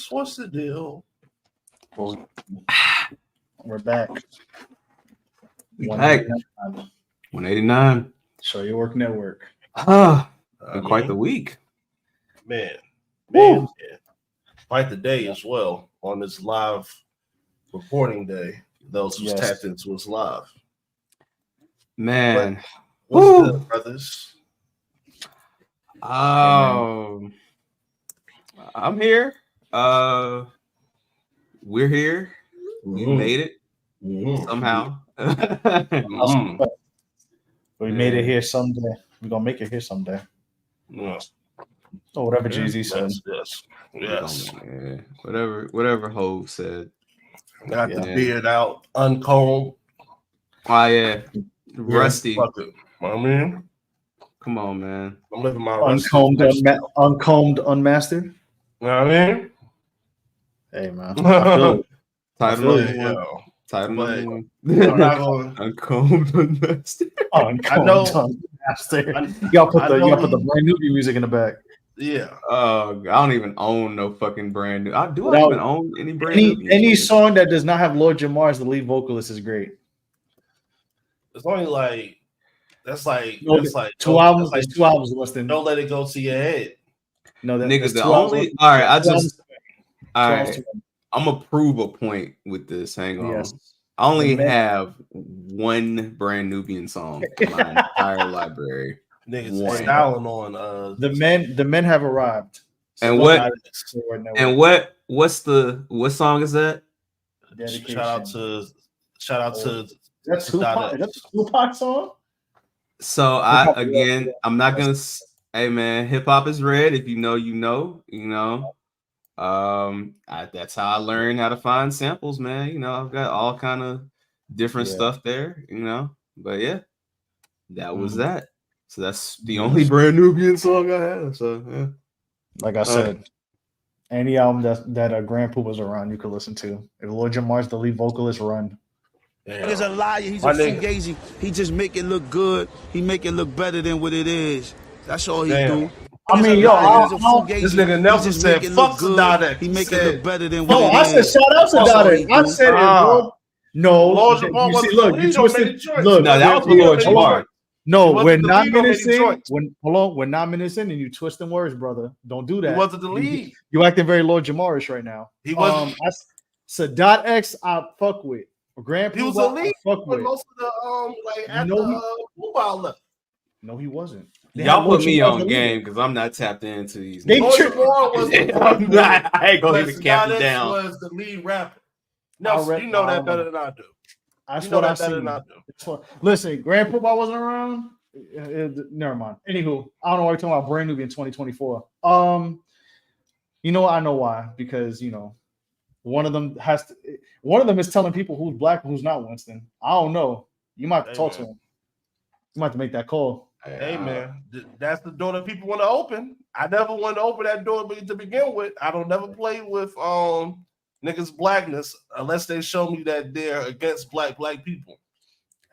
What's the deal? Well, we're back. 189. Show Your Work Network. Been quite the week. Man. Quite the day as well on this live reporting day. Those who's tapped into us live. Man. But what's good, brothers? I'm here. We're here. We made it somehow. We made it here someday. We're gonna make it here someday. Yes. Or whatever Jay-Z said. Yes. Whatever Hov said. Got the beard out, uncombed. Oh yeah. Rusty. Fuck it. I mean, come on, man. I'm living my uncombed unmastered. You know what I mean? Hey man. I feel it. Title number one. Uncombed Unmastered. Unmastered. Y'all put the brand new music in the back. Yeah. I don't even own no fucking brand new. I even own any brand new. Any song that does not have Lord Jamar as the lead vocalist is great. It's only like that's like 2 albums. Like 2 albums less than. Don't let it go to your head. No, niggas. The only. All right. All right. I'm gonna prove a point with this. Hang on. Yes. I only have one brand Nubian song in my entire library. Niggas styling on the men have arrived. And what song is that? Dedication. Shout out to that's Tupac. That's a Tupac song. So I'm not gonna. Hey man, hip hop is red. If you know, you know. That's how I learned how to find samples, man. I've got all kind of different stuff there, But yeah, that was that. So that's the only brand Nubian song I have. So yeah. Like I said, any album that Grand Puba's around, you could listen to. If Lord Jamar's the lead vocalist, run. He's a liar. He's a fugazi. He just make it look good. He make it look better than what it is. That's all he do. I mean, this nigga Nelson said, "Fuck Sadat." He make it look better than what it is. I said, "Shout out to Sadat." I said it, bro. No, Lord Jamar you twisted. Look, no, that was for Lord Jamar. No, we're 9 minutes in. We're 9 minutes in, and you twisting words, brother. Don't do that. He wasn't the lead. You acting very Lord Jamarish right now. He wasn't. Sadat X, I fuck with. Grand he was the lead. Fuck with. Most of the left. No, he wasn't. Y'all put me on game because I'm not tapped into these. I ain't gonna even cap it down. Was the lead rapper? No, you know that better than I do. That's what I see. Listen, Grand Poobah wasn't around. Never mind. Anywho, I don't know why we're talking about brand new in 2024. I know why, because one of them is telling people who's black and who's not, Winston. I don't know. You might have to talk to him. You might have to make that call. Hey man, that's the door that people want to open. I never wanted to open that door to begin with. I don't never play with niggas' blackness unless they show me that they're against black people.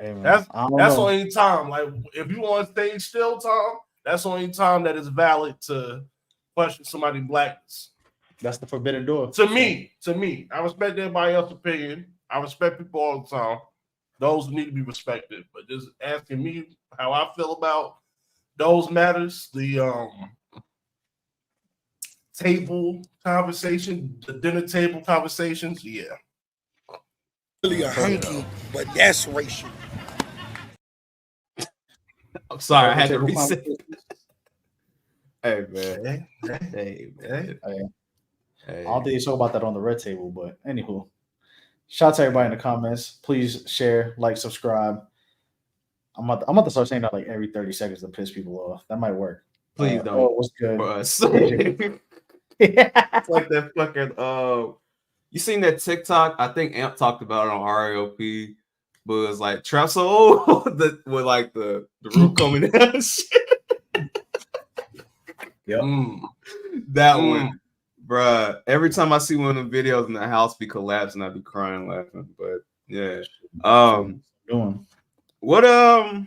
Hey, that's the only time. Like if you on stage still, Tom, that's the only time that is valid to question somebody's blackness. That's the forbidden door. To me, I respect everybody else's opinion. I respect people all the time. Those need to be respected. But just asking me how I feel about those matters, the table conversation, the dinner table conversations, yeah. Really a hanky, but that's racial. I'm sorry, I had to reset. Hey man. I don't think you talk about that on the red table, but anywho. Shout out to everybody in the comments. Please share, like, subscribe. I'm about to start saying that like every 30 seconds to piss people off. That might work. Please don't. What's good? For us. It's like that fucking you seen that TikTok? I think Amp talked about it on RAOP, but it was like trap so with like the roof coming down. Yep. That one. Bruh, every time I see one of the videos in the house be collapsing, I'd be crying laughing. But yeah. What have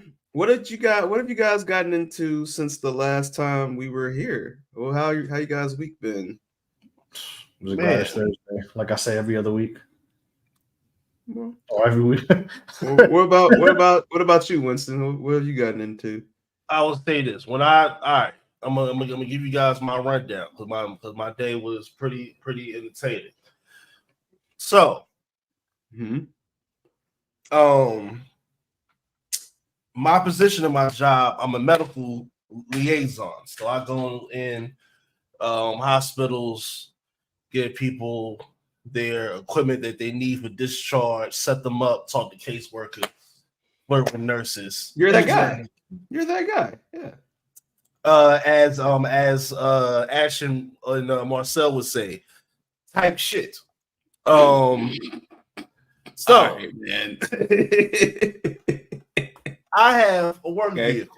you guys gotten into since the last time we were here? Well, how you guys' week been? It was a gladdish Thursday, like I say every other week. Or every week. What about you, Winston? What have you gotten into? I will say this. All right, I'm gonna give you guys my rundown because my day was pretty entertaining. So, my position in my job, I'm a medical liaison. So I go in hospitals, get people their equipment that they need for discharge, set them up, talk to caseworkers, work with nurses. You're that guy. You're that guy. Yeah. As Action and Marcel would say, type shit. So right, man. I have a work vehicle.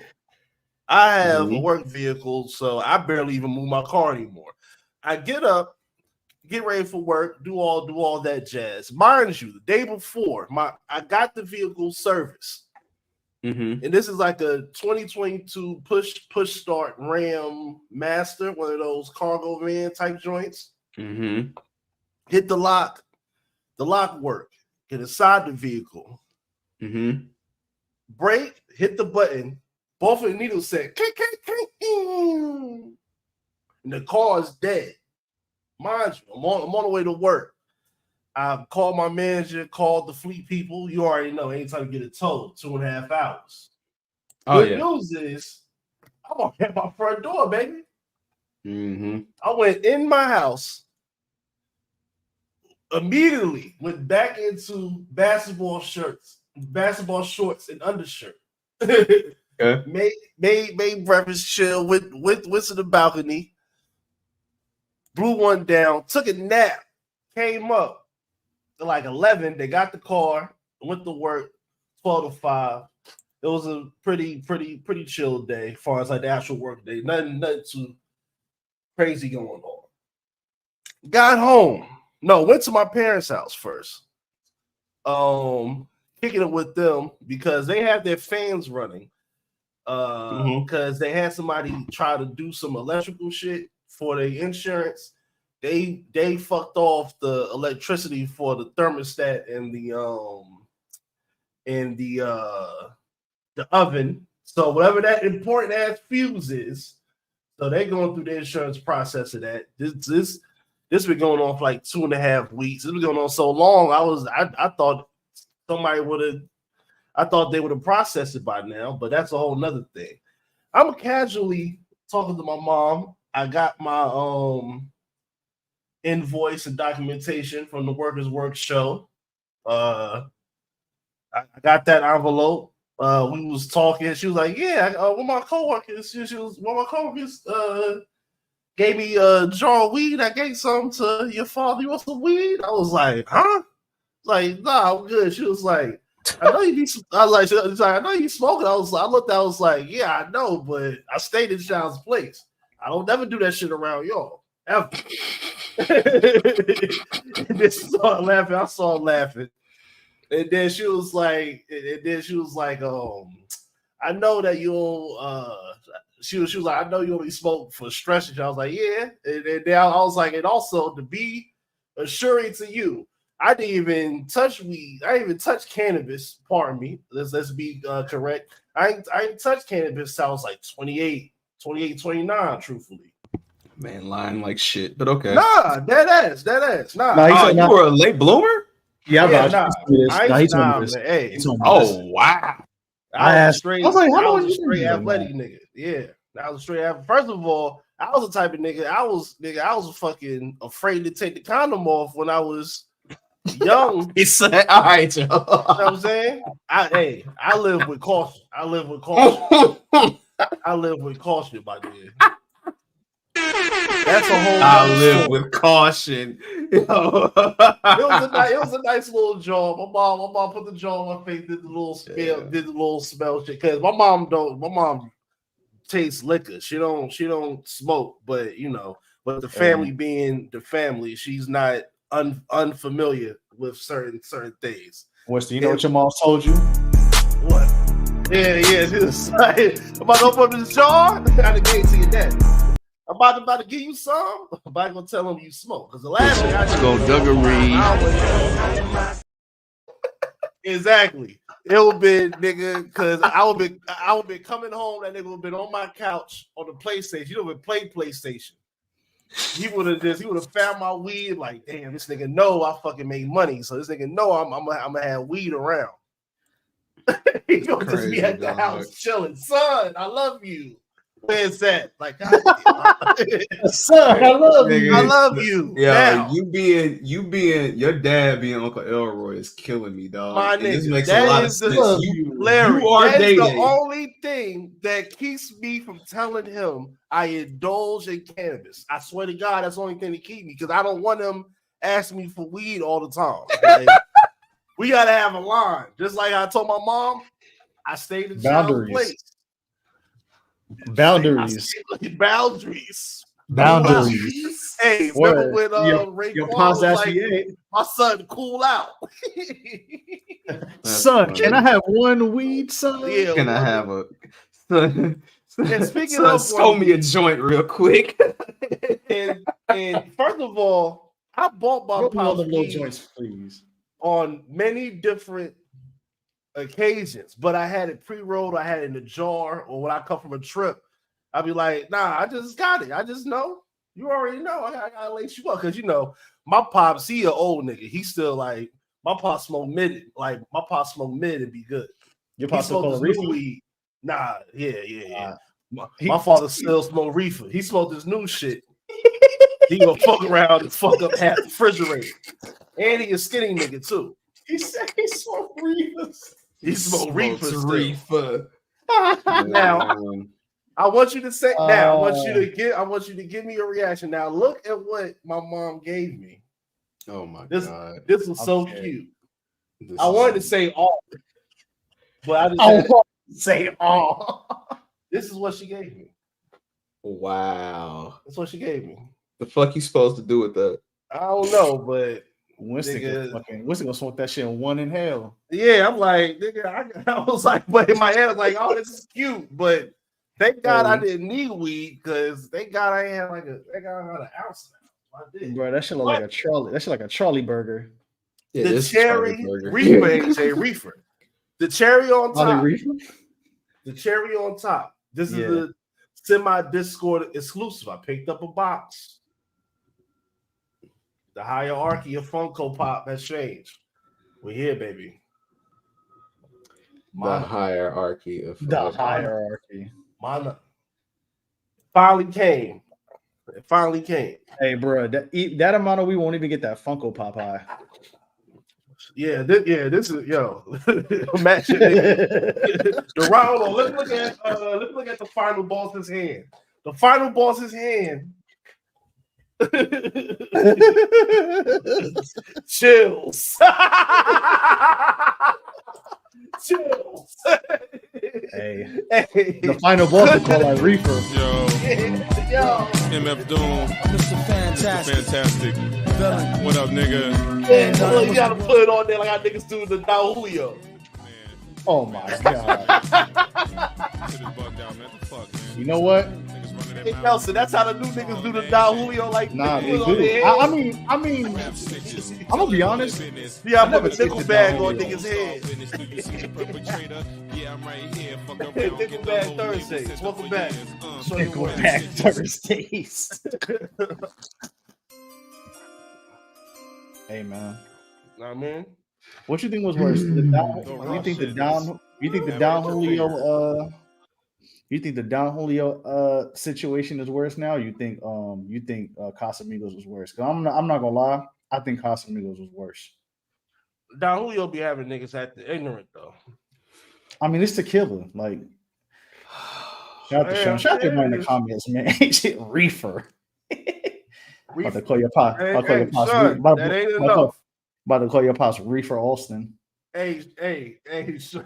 A work vehicle, so I barely even move my car anymore. I get up, get ready for work, do all that jazz. Mind you, the day before, I got the vehicle serviced. And this is like a 2022 push start Ram Master, one of those cargo van type joints. Hit the lock work, get inside the vehicle. Brake, hit the button, both of the needles said, and the car is dead. Mind you, I'm on the way to work. I called my manager, called the fleet people. You already know, anytime you get it towed, 2.5 hours. Good news is, I'm gonna hit my front door, baby. I went in my house, immediately went back into basketball shorts and undershirt. Made breakfast, chill, went to the balcony, blew one down, took a nap, came up at like 11. They got the car, went to work 12 to 5. It was a pretty chill day as far as like the actual work day. Nothing too crazy going on. Got home. No, went to my parents' house first. Kicking it with them because they have their fans running. Because they had somebody try to do some electrical shit for their insurance. They fucked off the electricity for the thermostat and the oven. So whatever that important ass fuse is, so they're going through the insurance process of that. This been going on for like 2.5 weeks. It's been going on so long. I thought they would have processed it by now, but that's a whole nother thing. I'm casually talking to my mom. I got my invoice and documentation from the Workers' Work show. I got that envelope. We was talking. She was like, "Yeah, one of my coworkers. One of my coworkers gave me a jar of weed. I gave some to your father. You want some weed?" I was like, "Huh?" Like, "Nah, I'm good." She was like, "I know you be." I was like, "I know you smoking." I looked. I was like, "Yeah, I know, but I stayed in child's place. I don't never do that shit around y'all ever." And then she started laughing. I saw her laughing. And then she was like, "I know that you'll." She was like, "I know you only smoke for stress." And I was like, "Yeah." And then I was like, "And also to be assuring to you, I didn't even touch weed. I didn't even touch cannabis. Pardon me. Let's be correct. I ain't touched cannabis since I was like 28, 29. Truthfully, man, lying like shit. But okay. Nah, dead ass. Nah, you were a late bloomer. Yeah, Hey. Oh wow. I was a straight athletic nigga. Yeah, I was straight athletic. First of all, I was the type of nigga. I was fucking afraid to take the condom off when I was young. He said, "All right, Joe." You know what I'm saying? I live with caution. I live with caution, my dude. That's a whole. I live with caution. It was a nice little job. My mom put the jaw on my face, did the little smell shit. Cause my mom tastes liquor. She don't smoke, but the family being the family, she's not unfamiliar with certain things. Weston, you know what your mom told you? What? Yeah. She was like, "I'm about to open up this jar." I gave it to your dad. I'm about to give you some. I'm about to go tell him you smoke. Because the last thing I did, Go Duggery. Exactly. It would be nigga, because I would be coming home. That nigga would have been on my couch on the PlayStation. You know, would play PlayStation. He would have found my weed. Like, damn, this nigga know I fucking made money. So this nigga know I'm gonna have weed around. He gonna just be at the house chilling. Son, I love you. Where's that? Like, God, son, I love you. I love you. Yeah, now. you being your dad being Uncle Elroy is killing me, dog. My And this nigga, makes that a lot of is the- sense. Larry, you are that is the dating. only thing that keeps me from telling him I indulge in cannabis. I swear to God, that's the only thing that keeps me, because I don't want him asking me for weed all the time. Like, we gotta have a line. Just like I told my mom, I stayed in child's place. Boundaries. Boundaries. Hey, remember when your Raekwon pops was asked like, me, my son, cool out. son, funny. can I have one weed, son? Yeah, Can I have a son? And speaking son, of scold me a joint real quick. and first of all, I bought my pops little weed joints, please. on many different occasions, but I had it pre-rolled, I had it in a jar, or when I come from a trip, I'd be like, nah, I just got it. I just know. You already know. I gotta lace you up. Because you know, my pops, he an old nigga. He still like, my pops smoke mid. Like, my pops smoke mid and be good. Your He pops smoked smoke this reefer? new weed. Nah, yeah. My He- father still smoke reefer. He smoked this new shit. He gonna fuck around and fuck up half the refrigerator. And he a skinny nigga too. He said he smoked reefers. He smoked reefer still. reefer. Now, I want you to say now. I want Oh. you to give me a reaction. Now, look at what my mom gave me. Oh my This god, this was so Okay. cute. This I is- wanted to say all, but I just I had, want to say all. this is what she gave me. Wow. That's what she gave me. The fuck you supposed to do with that? I don't know, but Winston Nigga. gonna smoke that shit in one inhale. yeah, I'm like, nigga, I was like, but in my head, I was like, oh, this is cute, but thank God I didn't need weed, because thank God I ain't had thank God I had an ounce now. I did. Bro, that shit look like a trolley. That shit like a trolley burger. Yeah, The this is cherry Charlie Burger. reefer, AJ reefer. The cherry on Are they top. reefer? The cherry on top. This is Yeah. the semi-Discord exclusive. I picked up a box. The hierarchy of Funko Pop has changed. We're here, baby. The hierarchy of The hierarchy. Mine finally came. It finally came. Hey, bro, that amount of we won't even get that Funko Pop high. Yeah, this is imagine the round. Let's look at the final boss's hand. The final boss's hand. Chills. Chills. Hey, Hey. the final boss is called like reefer. Yo, Yo. MF Doom, Mr. Fantastic. fantastic. What up, nigga? Hey, look, you gotta put it on there like how niggas do the Don Julio. Man, Oh my god! put this bug down, man. The fuck, man. You know what? Niggas running Hey, their mouth. Nelson, that's how the new niggas do the Don Julio. Like, Nah, they they put it on do. their I head. mean, Rap snitches. I'm gonna be honest. Yeah, I never put a nickel seen the bag Don on Julio. niggas' head. Do you see the perpetrator? Yeah, I'm right here. Fuck around. Nickel get the bag whole Thursdays. label Welcome set back. for Show you Go what. back Thursdays. Hey man, Nah, man. what you think was worse? The Don, you think the Don? You think the Don Julio? You think the Don Julio situation is worse now? You think Casamigos was worse? Cause I'm not gonna lie. I think Casamigos was worse. Don Julio be having niggas acting ignorant though. I mean, it's tequila. Like, shout out to Sean. Shout out to everybody in the comments, man. Shit, reefer. About to call your pot. About to call your pops. Son, that ain't enough. About to call your pops Reefer Alston. Hey, son.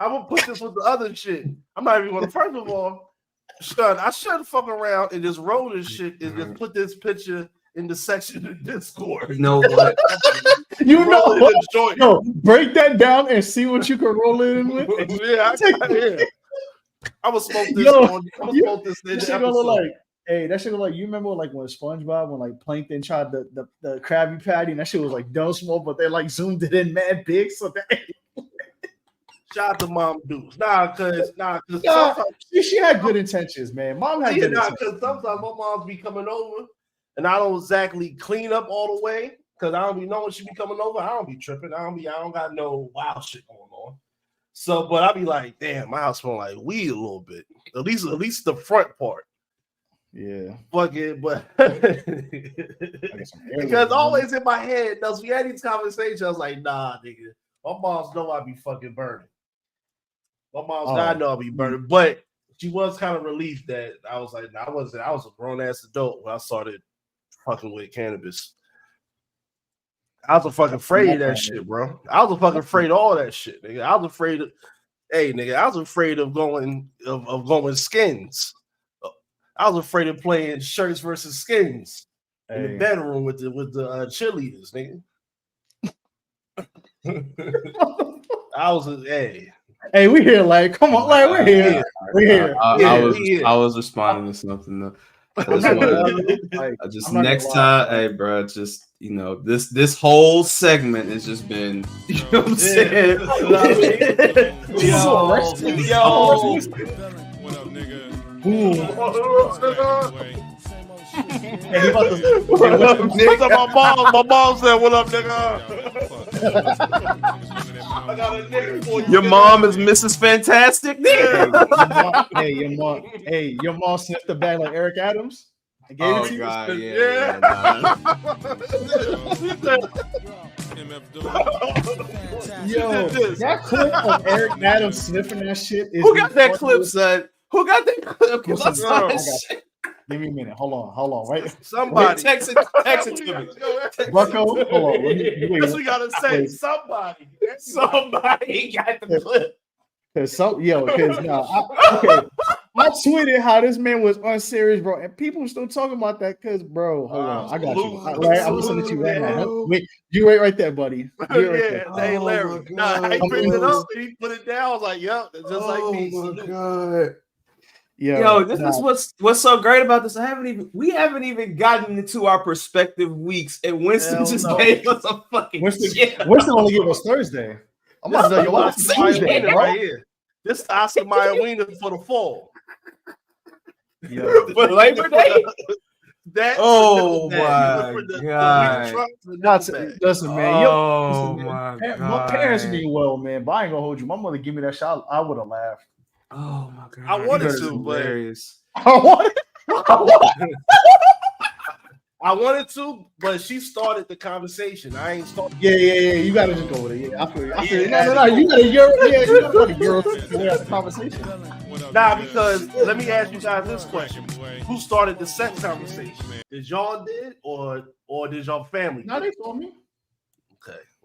I'm gonna put this with the other shit. I'm not even gonna. First of all, son, I should fuck around and just roll this shit and just put this picture in the section of Discord. You know what? You Roll it in know, the joint. no, break that down and see what you can roll it in with. Yeah, I'm gonna smoke this. Yo, I'm gonna smoke this in This the shit gonna look episode. like Hey, that shit was like, you remember like when SpongeBob, when like Plankton tried the Krabby Patty, and that shit was like dumb small, but they like zoomed it in mad big. So that Shout out to Mom Dukes. Cause sometimes she had good intentions, man. Mom had good intentions. Because sometimes my moms be coming over, and I don't exactly clean up all the way because I don't be knowing she be coming over. I don't be tripping. I don't got no wild shit going on. So, but I be like, damn, my house smell like weed a little bit. At least the front part. Yeah. Fuck it, but because always in my head, as we had these conversations, I was like, nah, nigga. My moms know I be fucking burning. My mom's not know I be burning, but she was kind of relieved that I was like, nah, I was a grown ass adult when I started fucking with cannabis. I was fucking afraid of that shit, bro. I was fucking afraid of all that shit, nigga. I was afraid of, I was afraid of going skins. I was afraid of playing shirts versus skins in the bedroom with the cheerleaders, nigga. I was Hey, we here, like, come on, like, we're here. We're here. I was responding to something though. Next time, hey, bro, just this whole segment has just been, you know what I'm saying? Yo. What up, nigga? Hey, what up, nigga? My mom said, "What up, nigga?" I got a nigga for you. Your mom is Mrs. Fantastic, nigga. Your mom sniffed the bag like Eric Adams. I gave it to you. God, Yo, that clip of Eric Adams sniffing that shit is. Who got that clip, son? Who got that clip? Give me a minute. Hold on. Right. Somebody text it to me. Bucko, hold on. Wait. We gotta say somebody. Somebody got the clip. Cause I tweeted how this man was unserious, bro, and people are still talking about that. Cause, bro, hold on, I got you. I'm listening to you right now. Wait, you wait right there, buddy. Hey, Larry. I picked it up and he put it down. I was like, "Yep, just like me." Oh my god. Yo, this is what's so great about this. We haven't even gotten into our perspective weeks, and Winston gave us a fucking Winston only gave us Thursday. I'm about to tell you what, Tuesday, right here. This Oscar Mayer wiener for the fall. For Labor Day. My god! Listen, man. My parents mean well, man. But I ain't gonna hold you. My mother give me that shot. I would have laughed. Oh my god! I wanted to, but I wanted to, but she started the conversation. I ain't started. Yeah. You gotta just go with it. Yeah, I feel you. No. You gotta go to Europe to have the conversation. Nah, because let me ask you guys this question: who started the sex conversation? Did y'all or did y'all family? No, they told me.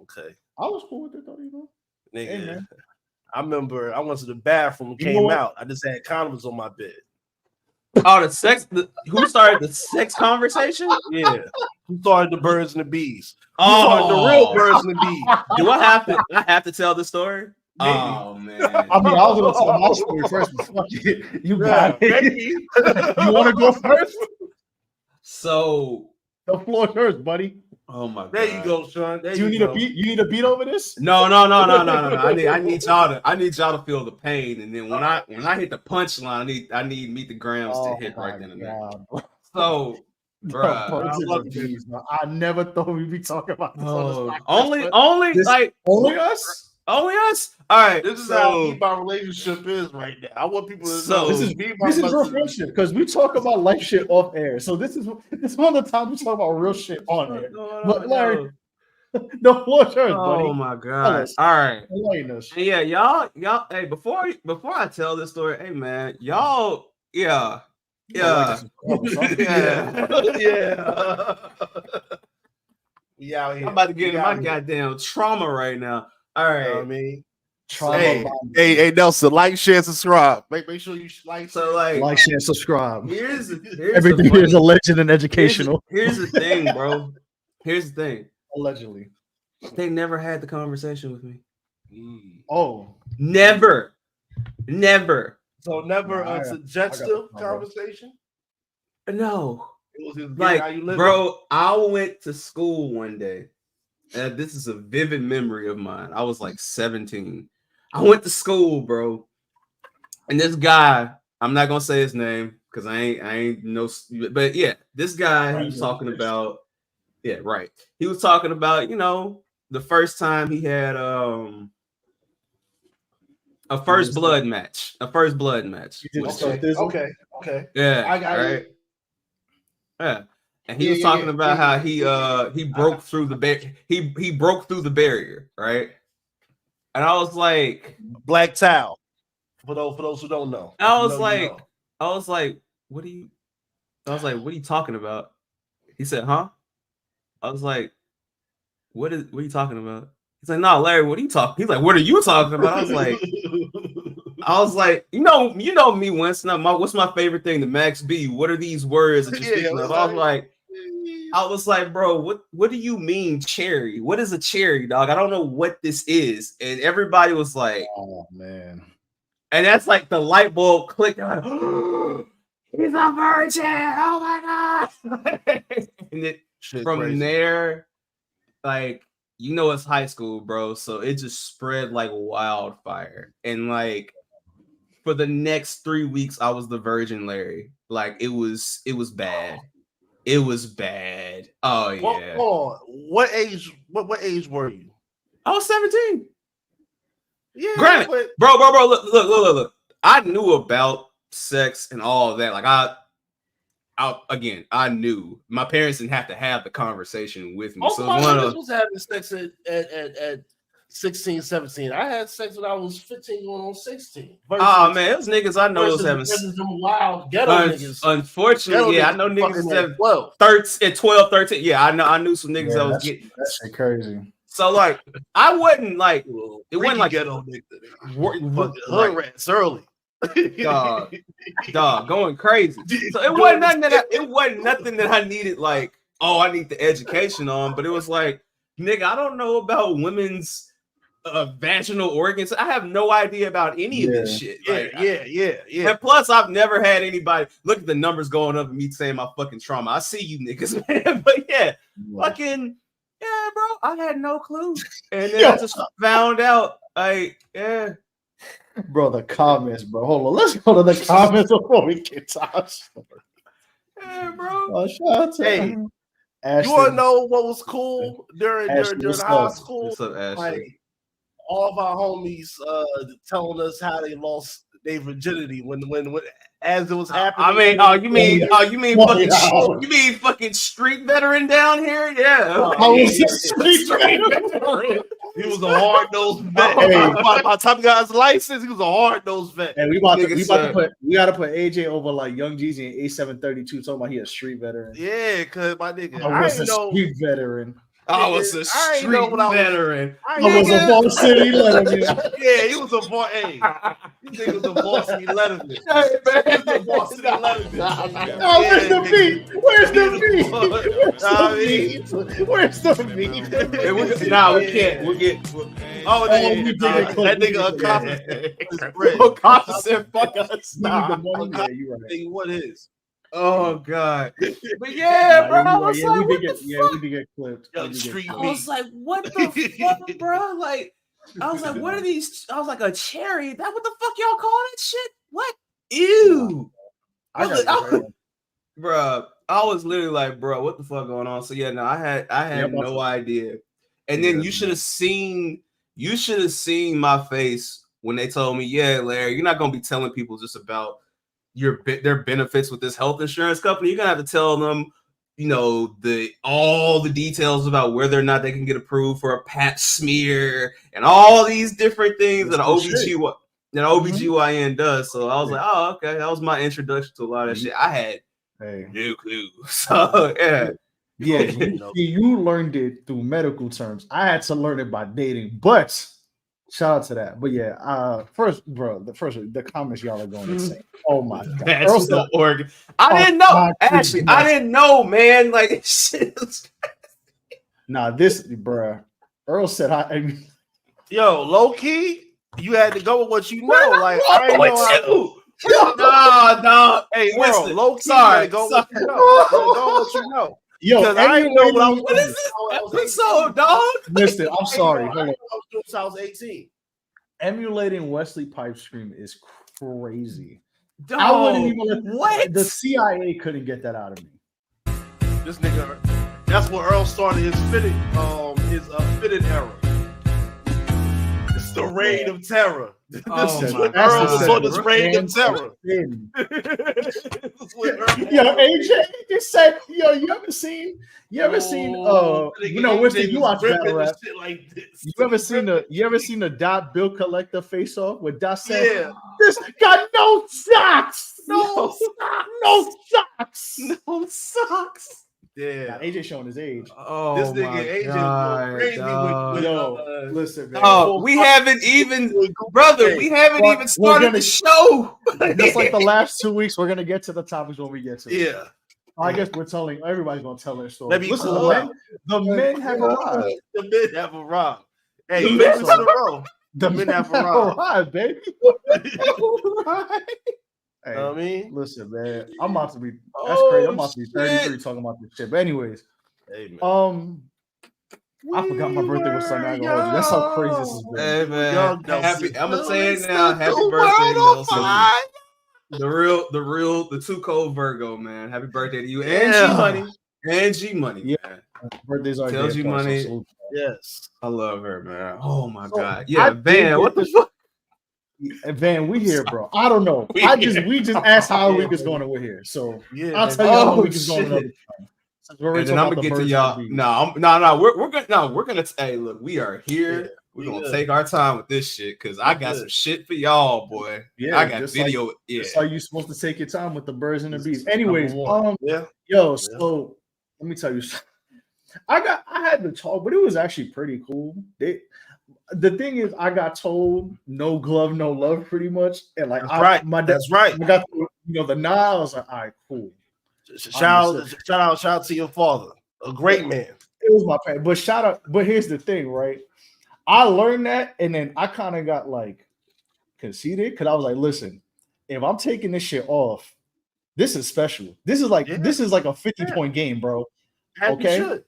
Okay. I was cool with it though, Nigga. Hey, man. I remember I went to the bathroom, came out. I just had condoms on my bed. Oh, who started the sex conversation? Yeah. Who started the birds and the bees? Who started the real birds and the bees? Do I have to tell the story? Oh man. I mean, I was gonna tell my story first, but fuck it. You got it. You wanna go first? So the floor is yours, buddy. Oh my god. There you go, Sean. Do you need a beat? You need a beat over this? No. I need y'all to feel the pain, and then when I hit the punchline, I need Meet the Grams to hit right then and there. So, I never thought we'd be talking about this. Only us. Only us. All right. This is how deep our relationship is right now. I want people to know this is real friendship because we talk about life shit off air. So this is one of the times we talk about real shit on air. But Larry, the floor is yours, buddy. Oh my god! All right. Yeah, y'all. Hey, before I tell this story, hey man, y'all. Yeah. We out here. I'm about to get in my goddamn trauma right now. All right. You know what I mean? Hey, Nelson, like, share, subscribe. Make sure you like, share, subscribe. Here's everything here is a legend and educational. Here's the thing, bro. Here's the thing. Allegedly, they never had the conversation with me. Oh, never. So never a suggestive conversation. No. It was his Like, how you living? bro, I went to school one day, and this is a vivid memory of mine. I was like 17. I went to school, bro, and this guy, I'm not gonna say his name because I ain't no, but yeah, this guy he was talking about, yeah, right. He was talking about, the first time he had a first blood match. Okay. Yeah, I got right. it. Yeah. And he was talking about how he broke through the he broke through the barrier, right? And I was like, Black towel. For those who don't know. I was like, what are you talking about? He said, huh? I was like, what are you talking about? He's like, no, Larry, what are you talking? He's like, what are you talking about? I was like, you know me, Winston. What's my favorite thing? The Max B. What are these words that you're speaking of? I was like, bro, what do you mean cherry? What is a cherry, dog? I don't know what this is. And everybody was like, oh man. And that's like the light bulb clicked. Like, oh, he's a virgin. Oh my god. And from crazy. there, like, it's high school, bro. So it just spread like wildfire. And like for the next 3 weeks, I was the virgin Larry. Like it was bad. It was bad. Oh yeah. What age were you? I was 17. Yeah, granted, bro. Look. I knew about sex and all of that. Like I knew. My parents didn't have to have the conversation with me. So my parents was having sex at 16, 17. I had sex when I was 15 going on 16. Oh man, those niggas I know was having some wild ghetto niggas. Unfortunately, yeah, I know niggas that 12, 13. Yeah, I knew some niggas that was getting that shit crazy. So like I wasn't like it wasn't like ghetto nigga. Hood rats early. dog, going crazy. So it wasn't nothing that I needed. Like, oh, I need the education on, but it was like, nigga, I don't know about women's vaginal organs. I have no idea about any of this shit. Yeah. And plus, I've never had anybody look at the numbers going up and me saying my fucking trauma. I see you niggas, man. But fucking. Yeah, bro, I had no clue. And then I just found out, Bro, the comments, bro. Hold on, let's go to the comments before we get to our story. Yeah, bro. Oh, shout out to Ashley. You want to know what was cool during high school? What's up, Ashley? Like, all of our homies telling us how they lost their virginity when as it was happening. You mean fucking street veteran down here? Yeah. I was a street veteran. He was a hard-nosed vet. By the time he got his license, he was a hard-nosed vet. And we gotta put AJ over like Young Jeezy and A732 talking about he a street veteran. Yeah, because my nigga, I was a street veteran. I was a street veteran. I was a varsity letterman. Yeah, he was a varsity. This nigga was a varsity letterman. He was a varsity letterman. Oh, where's the beat? Where's the beat? Nah, we can't. We'll get. That nigga Acosta said, "Fuck us." Nah, I'll tell you what is. Oh god, but yeah, bro. I was like, we did get clipped. I was like, what the fuck, bro? Like, I was like, what are these? I was like, a cherry? That what the fuck y'all call that shit? What? Ew. Bro, I was literally like, bro, what the fuck going on? So yeah, no, I had no idea. And then you should have seen my face when they told me, yeah, Larry, you're not gonna be telling people just about their benefits with this health insurance company. You're gonna have to tell them, all the details about whether or not they can get approved for a pap smear and all these different things that OBGYN does. So I was like, oh, okay, that was my introduction to a lot of shit. I had no clue. So yeah, you learned it through medical terms. I had to learn it by dating, but. Shout out to that. But yeah, the comments y'all are going insane. Oh my god. That's the organ. I didn't know. Actually, I didn't know, man. Like shit. Nah, this bruh. Earl said yo, low key, you had to go with what you know. Like I know Nah, dog. Hey, Listen, world, low key, sorry, go sorry. let you know. Go let you know. Yo, Because I didn't know what I was. What is this episode, dog? Listen, I'm sorry. I Hold on. was doing since I was 18. Emulating Wesley Pipes' scream is crazy. Dog, I wouldn't even let what? the CIA couldn't get that out of me. This nigga, that's where Earl started his fitted era. It's the reign of terror. This is when Earl was on this reign of terror. Yo, AJ just said, yo, you ever seen Winston, you watch battle rap. Like this. You ever seen the Dot Bill Collector face off with Dot said, this got no socks. No socks. No socks. Yeah, now, AJ showing his age. Oh, this nigga AJ God, crazy with listen, man. Oh, we haven't even started the show. Just like the last 2 weeks, we're gonna get to the topics when we get to it. Yeah. I guess everybody's gonna tell their story. Let me Listen, cool the men have arrived. The men have arrived. Hey, men in a row. The men have arrived, baby. Hey, you know what I mean? listen, man. I'm about to be crazy. I'm about to be 33 talking about this shit. But anyways, Hey, man. I forgot my birthday was Sunday. That's how crazy this is. Hey, man. Young Happy, Nelson. I'm gonna say it now. Happy birthday, Nelson. The too cold Virgo, man. Happy birthday to you and G Money. And G Money. Yeah. Man. Birthdays are Tell G Money. Yes. I love her, man. Oh my So, God. Yeah, Van, what the fuck? Van, we here, bro. I don't know. We just asked how our week is going and we're here. So Yeah. I'll tell you how our week is going another time. And then I'm gonna get to y'all. No, we're gonna hey, look, we are here. Yeah, we're gonna take our time with this shit because I got some shit for y'all, boy. Yeah, I got just video. That's how you supposed to take your time with the birds and the bees. Anyways, Yeah. yo, so let me tell you something. I had to talk, but it was actually pretty cool. The thing is, I got told no glove, no love, pretty much, and like that's right. I got the nod. I was like, all right, cool. Shout out to your father, a great man. It was my parent, but shout out. But here's the thing, right? I learned that, and then I kind of got like conceited because I was like, listen, if I'm taking this shit off, this is special. This is like a 50-point game, bro. Okay,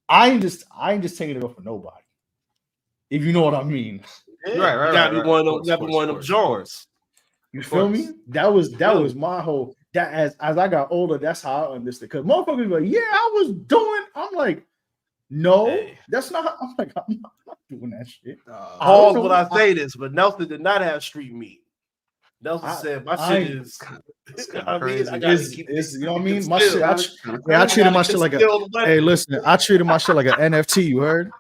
I ain't just taking it off for nobody. If you know what I mean. Yeah. Right. Got to be one of them jars. You feel me? That was my whole. That as I got older, that's how I understood. Because motherfuckers were like, yeah, I was doing. I'm like, no, that's not. I'm like, I'm not doing that shit. Pause when I say this, but Nelson did not have street meat. Nelson said, "My shit is." I mean, I gotta keep this. You know what I mean? My shit. I treated my shit like a. Hey, listen, I treated my shit like an NFT. You heard?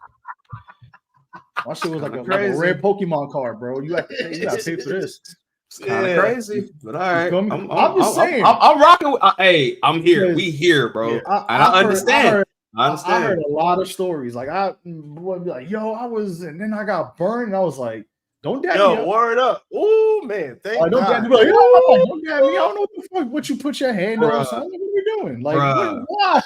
My shit was like a red Pokemon card, bro. You got to pay for this. It's kind of crazy, but all right. I'm just saying. I'm rocking with. Hey, I'm here. We here, bro. Yeah, I understand. I heard a lot of stories. Like I would be like, "Yo, I was," and then I got burned, and I was like, "Don't dab me up." Word up. Oh man, thank God. Don't dab me. Don't dab me. I don't know what the fuck. What you put your hand on? What are you doing? Like, why?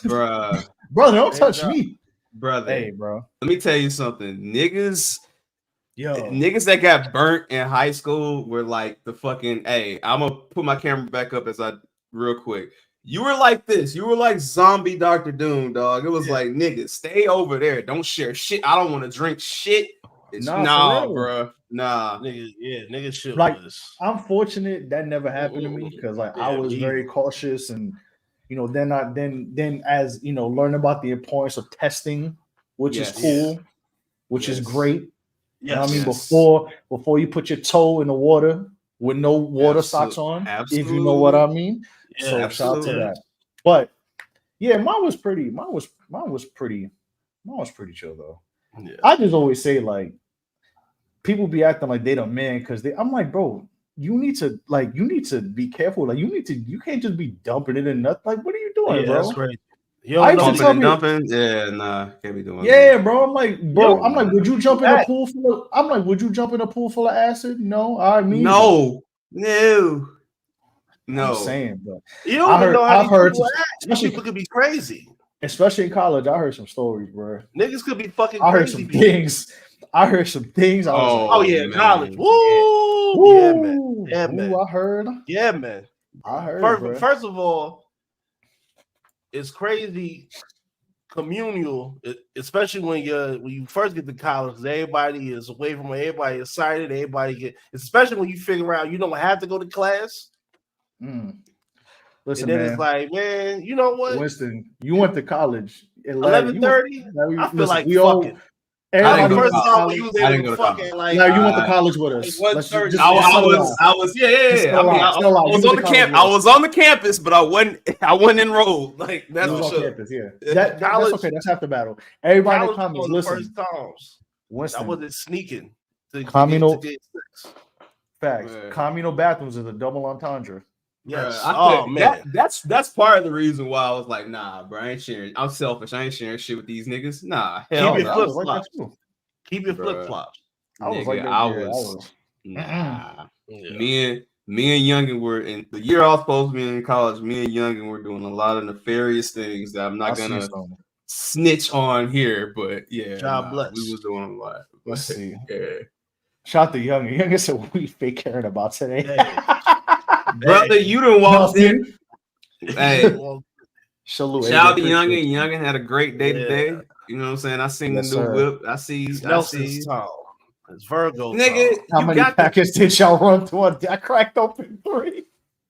Bruh. Brother, don't touch me. Brother. Hey, bro. Let me tell you something. Niggas that got burnt in high school were like the fucking, hey, I'm gonna put my camera back up real quick. You were like this. You were like zombie Dr. Doom, dog. It was like, niggas, stay over there. Don't share shit. I don't want to drink shit. Nah, bro. Nah. Niggas shit. Like, I'm fortunate that never happened to me because like I was very cautious and then as learn about the importance of testing, which is cool, which is great. You know what I mean? Before you put your toe in the water with no water socks on, if you know what I mean. Yeah, so shout out to that. But yeah, mine was pretty chill though. Yeah. I just always say like people be acting like they the man because I'm like, bro, you need to be careful. Like you can't just be dumping it in nothing. Like, what are you doing, bro? That's great. Dumping? Yeah, nah, can't be doing that. Yeah, bro. I'm like, would you jump in a pool full of would you jump in a pool full of acid? No, No. I'm saying, bro. You don't even know how people could be crazy. Especially in college, I heard some stories, bro. Niggas could be fucking crazy. I heard some people. things. I heard some things. I was like, Oh yeah, man. college. Woo! Woo! Yeah, man. Yeah, man. Ooh, I heard. Yeah, man. I heard. Bro. First of all, it's crazy communal, especially when you first get to college, because everybody is away from everybody excited, everybody get, especially when you figure out you don't have to go to class. Listen, and then man, it's like, man, you know what? Winston, you went to college. 11:30. I feel like we fucking. Everybody First off, time you was able to fucking like. Now you went to college with us. I was on the camp. I was on the campus, but I wasn't enrolled. Like that's on sure. campus. Yeah, that's okay. That's half the battle. Everybody in the comments, listen. First times, Winston, I wasn't sneaking. Communal to get facts. Man. Communal bathrooms is a double entendre. Yes. Man, that's part of the reason why I was like, nah, bro, I ain't sharing. I'm selfish. I ain't sharing shit with these niggas. Nah, hell keep no. your flip flops. Keep your flip flops. Nah. Me and Youngin were in the year I was supposed to be in college. Me and Youngin were doing a lot of nefarious things that I'm not gonna snitch on here, but yeah, we was doing a lot. Let's see. Yeah. Shout to Youngin. Youngin said, "What you fake caring about today?" Brother, you done walked in. Hey, shout out to Youngin. Youngin had a great day today. You know what I'm saying? I seen the new whip. I see. It's Virgo. Nigga, how many packets did y'all run through? I cracked open 3.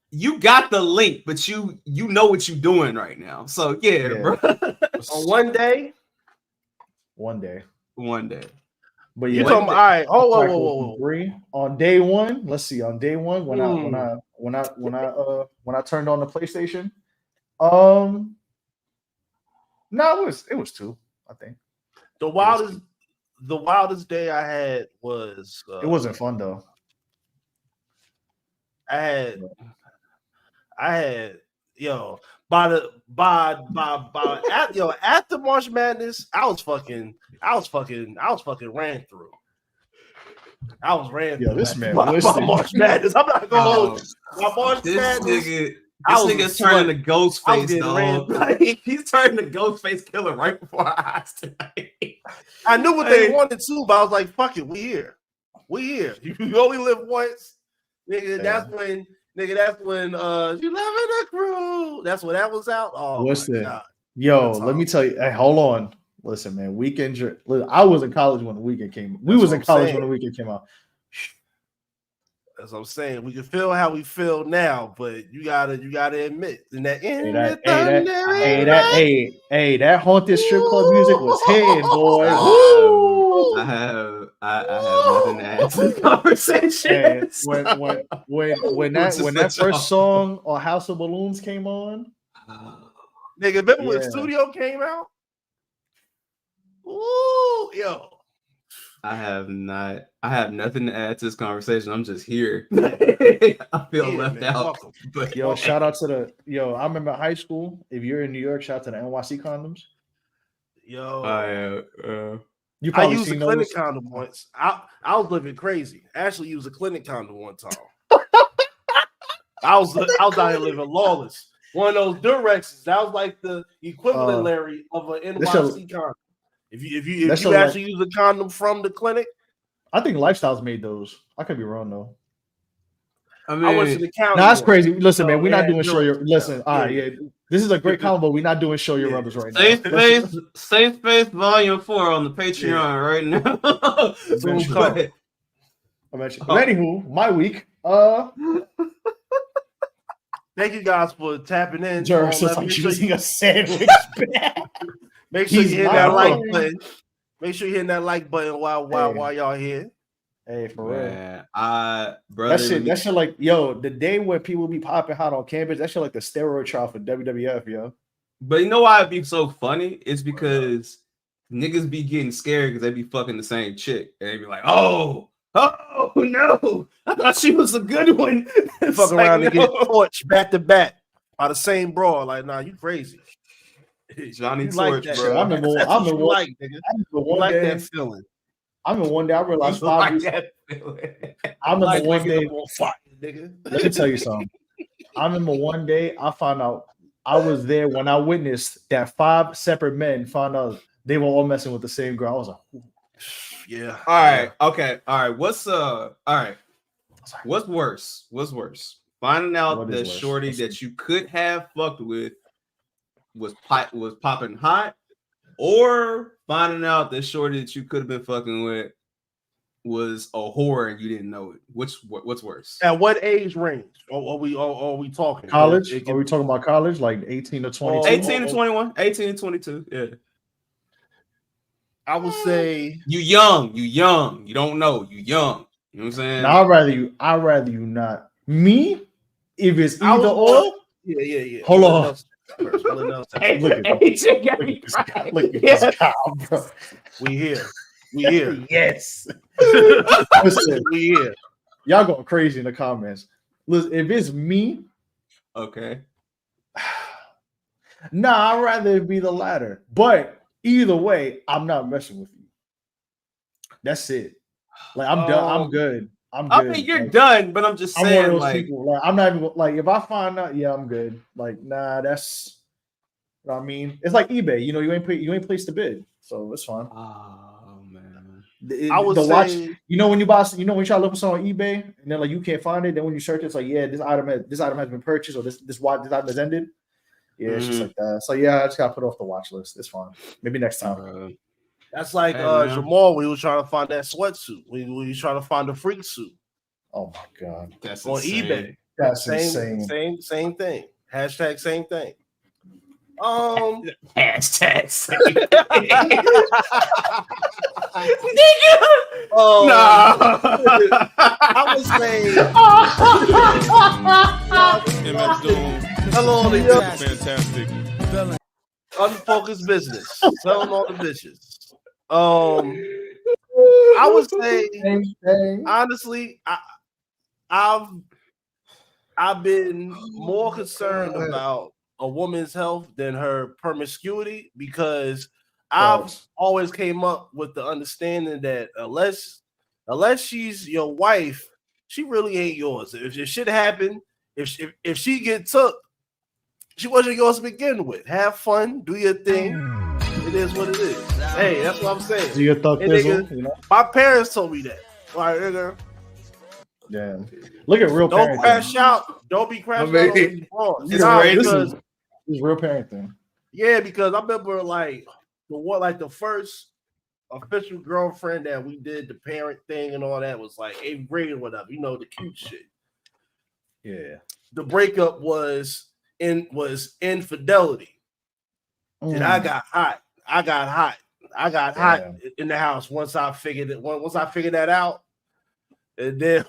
You got the link, but you know what you're doing right now. So yeah. Bro. On one day. But yeah, you talking all right? Oh, whoa. 3 on day 1. Let's see. On day 1, when I turned on the PlayStation, no, it was 2. I think the wildest day I had was. It wasn't fun though. I had after March Madness, I was fucking ran through. I was ran through. This man by March Madness. I'm not gonna hold you. March Madness. This nigga's turning to Ghostface, dog. Like, he's turning to Ghostface Killer right before our eyes tonight. I knew what they wanted to, but I was like, fuck it, we here. You only live once. Nigga, that's when you live in a crew. That's when that was out. Oh, what's that? God. Yo, let me tell you. Hey, hold on. Listen, man. I was in college when the Weekend came. We was in college when the Weekend came out. That's what I'm saying. We can feel how we feel now, but you gotta admit that that haunted strip club music was hitting, boy. I have nothing to add to the conversation. When that first song on House of Balloons came on, nigga, remember when Studio came out? Ooh, yo. I have nothing to add to this conversation. I'm just here. I feel left out. But shout out to I remember high school. If you're in New York, shout out to the NYC condoms. You I used a clinic condom once. I was living crazy. Actually used a clinic condom one time. I was out here living lawless. One of those Durexes. That was like the equivalent, Larry, of an NYC condom. If you actually use a condom from the clinic, I think Lifestyles made those. I could be wrong though. I mean, I went to the county. That's crazy. Listen, man, we're not doing show your. Listen, all right, yeah. This is a great combo. We're not doing show your brothers right now. Safe Space Volume 4 on the Patreon right now. Anywho, my week. Thank you guys for tapping in. Jerks is like using a sandwich bag. Make sure you hit that like button. Make sure you hit that like button while y'all here. Hey, for real. Brother, that shit like, the day where people be popping hot on campus, that shit like the steroid trial for WWF, yo. But you know why it'd be so funny? It's because niggas be getting scared because they be fucking the same chick. And they be like, oh no, I thought she was a good one. Fuck around and get torched back to back by the same bro. Like, nah, you crazy. Johnny Torch, like bro. I remember that feeling. I remember one day I realized I remember one day. Let me tell you something. I remember one day I found out I was there when I witnessed that 5 separate men found out they were all messing with the same girl. I was like, Yeah. All right. Okay. All right. What's worse? What's worse? Finding out that shorty that you could have fucked with was popping hot, or finding out that shorty that you could have been fucking with was a whore and you didn't know it? What's worse? At what age range are we talking? College? Are we talking about college? Like 18 to 22? 18 to 21. 18 to 22. Yeah. I would say you young. You don't know. You young. You know what I'm saying? No, I'd rather you not. Me, if it's either or. Yeah. Hold on. Look at this cow, bro. We here. Yes. Listen, we here. Y'all going crazy in the comments. Listen, if it's me, okay. Nah, I'd rather it be the latter. But either way, I'm not messing with you. That's it. Like I'm done. I'm good. I mean, you're done, but I'm just saying, I'm one of those people. Like, I'm not even like if I find out, yeah, I'm good. Like, nah, that's what I mean. It's like eBay. You know, you ain't placed the bid, so it's fine. Oh man, I would say, watch. You know when you buy, when you try to look for something on eBay, and then like you can't find it. Then when you search, it's like, yeah, this item has been purchased, or this item has ended. Yeah, it's just like that. So yeah, I just gotta put it off the watch list. It's fine. Maybe next time. That's like Jamal. We were trying to find that sweatsuit. We were trying to find the freak suit. Oh my god, that's on insane. eBay. That's insane. Same thing. Hashtag same thing. Hashtag same thing. I would say. Hello, fantastic. Unfocused business. Selling all the bitches. I would say honestly, I've been more concerned about a woman's health than her promiscuity, because I've always came up with the understanding that unless she's your wife, she really ain't yours. If shit happened, if she get took, she wasn't yours to begin with. Have fun, do your thing. It is what it is. Hey, that's what I'm saying. Do your thug thizzle, you know? My parents told me that. Like, nigga. Damn. Look at real parenting. Don't crash out. Don't be crashing out. This is real parenting. Yeah, because I remember the first official girlfriend that we did the parent thing and all that was like 8th grade or whatever. You know, the cute shit. Yeah. The breakup was infidelity. And I got hot. I got hot in the house once I figured that out. And then,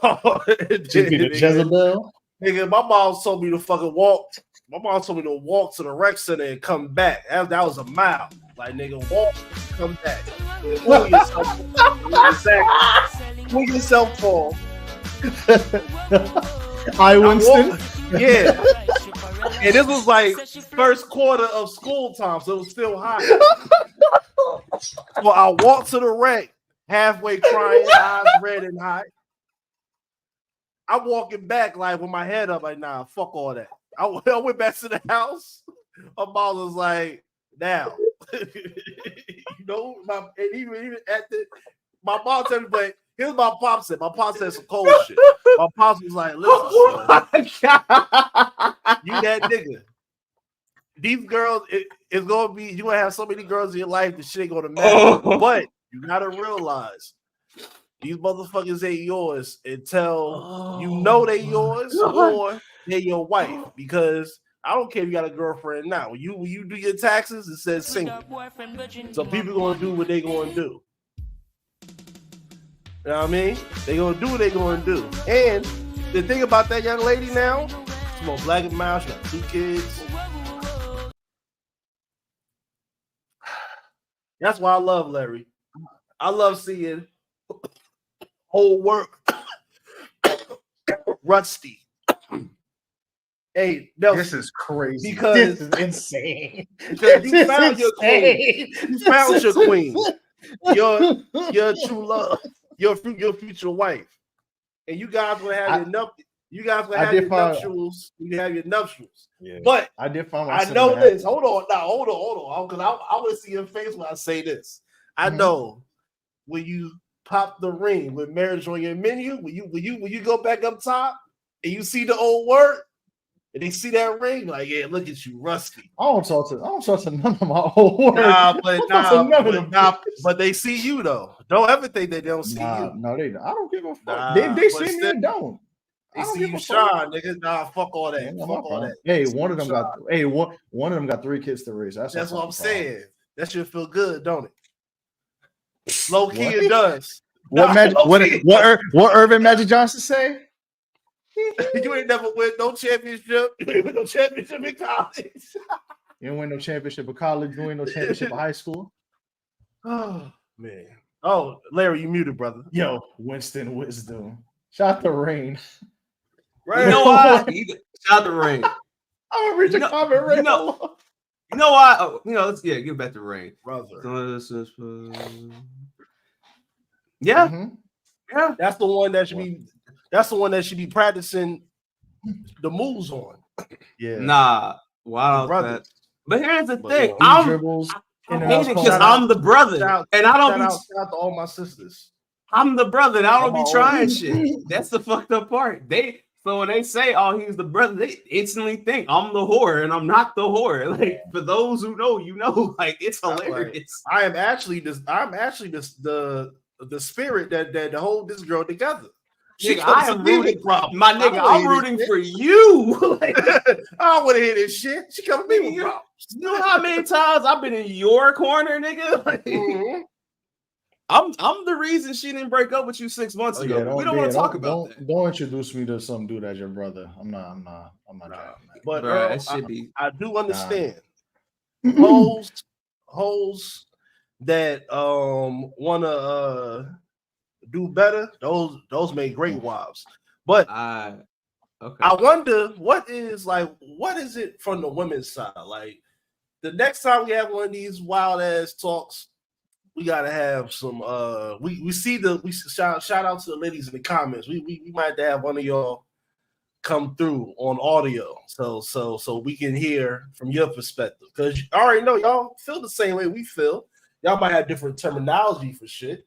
Jezebel. Nigga, my mom told me to fucking walk. My mom told me to walk to the rec center and come back. That was a mile. Like, nigga, walk, come back. Pull yourself. Pull yourself off. Winston. Yeah. And this was like first quarter of school time, so it was still hot. Well, I walked to the rec, halfway crying, eyes red and hot. I'm walking back like with my head up, like, nah, fuck all that. I went back to the house. My mom was like, now, you know, even at my mom told me, but here's my pop said. My pop said some cold shit. My pops was like, listen, you that nigga. These girls, it's gonna be, you're gonna have so many girls in your life, the shit ain't gonna matter. But you gotta realize these motherfuckers ain't yours until you know they yours or they're your wife. Because I don't care if you got a girlfriend now. When you do your taxes, it says single. So people gonna do what they gonna do. You know what I mean? They gonna do what they gonna do. And the thing about that young lady now, she's more black and mild. She got 2 kids. That's why I love Larry. I love seeing whole work rusty. Hey, Nelson, this is crazy. Because this is insane. Because you found your queen. You found your queen. Your true love. Your future wife. And you guys will have enough. You guys will have your nuptials. You have your nuptials. Yeah. But I did find I know this. Hold on. Because I want to see your face when I say this. I know when you pop the ring with marriage on your menu, when you go back up top and you see the old word and they see that ring, like, yeah, look at you, Rusty. I don't talk to none of my old work. But they see you though. Don't ever think they don't see you. No, they don't. I don't give a fuck. They see me and don't. They see you shine, nigga. Nah, fuck all that. Yeah, fuck all that. Hey, one of them got 3 kids to raise. That's what I'm saying. That should feel good, don't it? Low key it does. What Irvin Magic Johnson say? You ain't never win no championship. You ain't win no championship in college. You ain't win no championship of college. You ain't no championship of high school. Oh man. Oh, Larry, you muted, brother. Yo, Winston Wisdom. Shout to Rain. Right. You know why? Shout to Rain. I'm gonna read your comment, Rain. You know why? Oh, let's give back to Rain, brother. Yeah, yeah. That's the one that should be. That's the one that should be practicing the moves on. Yeah. Nah. Wow. But here's the thing. I'm hating because I'm the brother, and I don't. Shout out to all my sisters. I'm the brother, and I don't be trying shit. That's the fucked up part. So when they say, "Oh, he's the brother," they instantly think I'm the whore, and I'm not the whore. Like, for those who know, like, it's hilarious. I'm actually the spirit that hold this girl together. Nigga, I am rooting for my nigga. I'm rooting for you. Like, I don't want to hear this shit. She coming me with problems. You know how many times I've been in your corner, nigga? Like, I'm the reason she didn't break up with you 6 months ago. Yeah, we don't want to talk about that. Don't introduce me to some dude as your brother. I'm not. But bro, that should be. I do understand hoes that wanna do better. Those make great wives. But I wonder what is it from the women's side? Like, the next time we have one of these wild ass talks, we gotta have some. We shout out to the ladies in the comments. We might have one of y'all come through on audio, so we can hear from your perspective, because I already know y'all feel the same way we feel. Y'all might have different terminology for shit.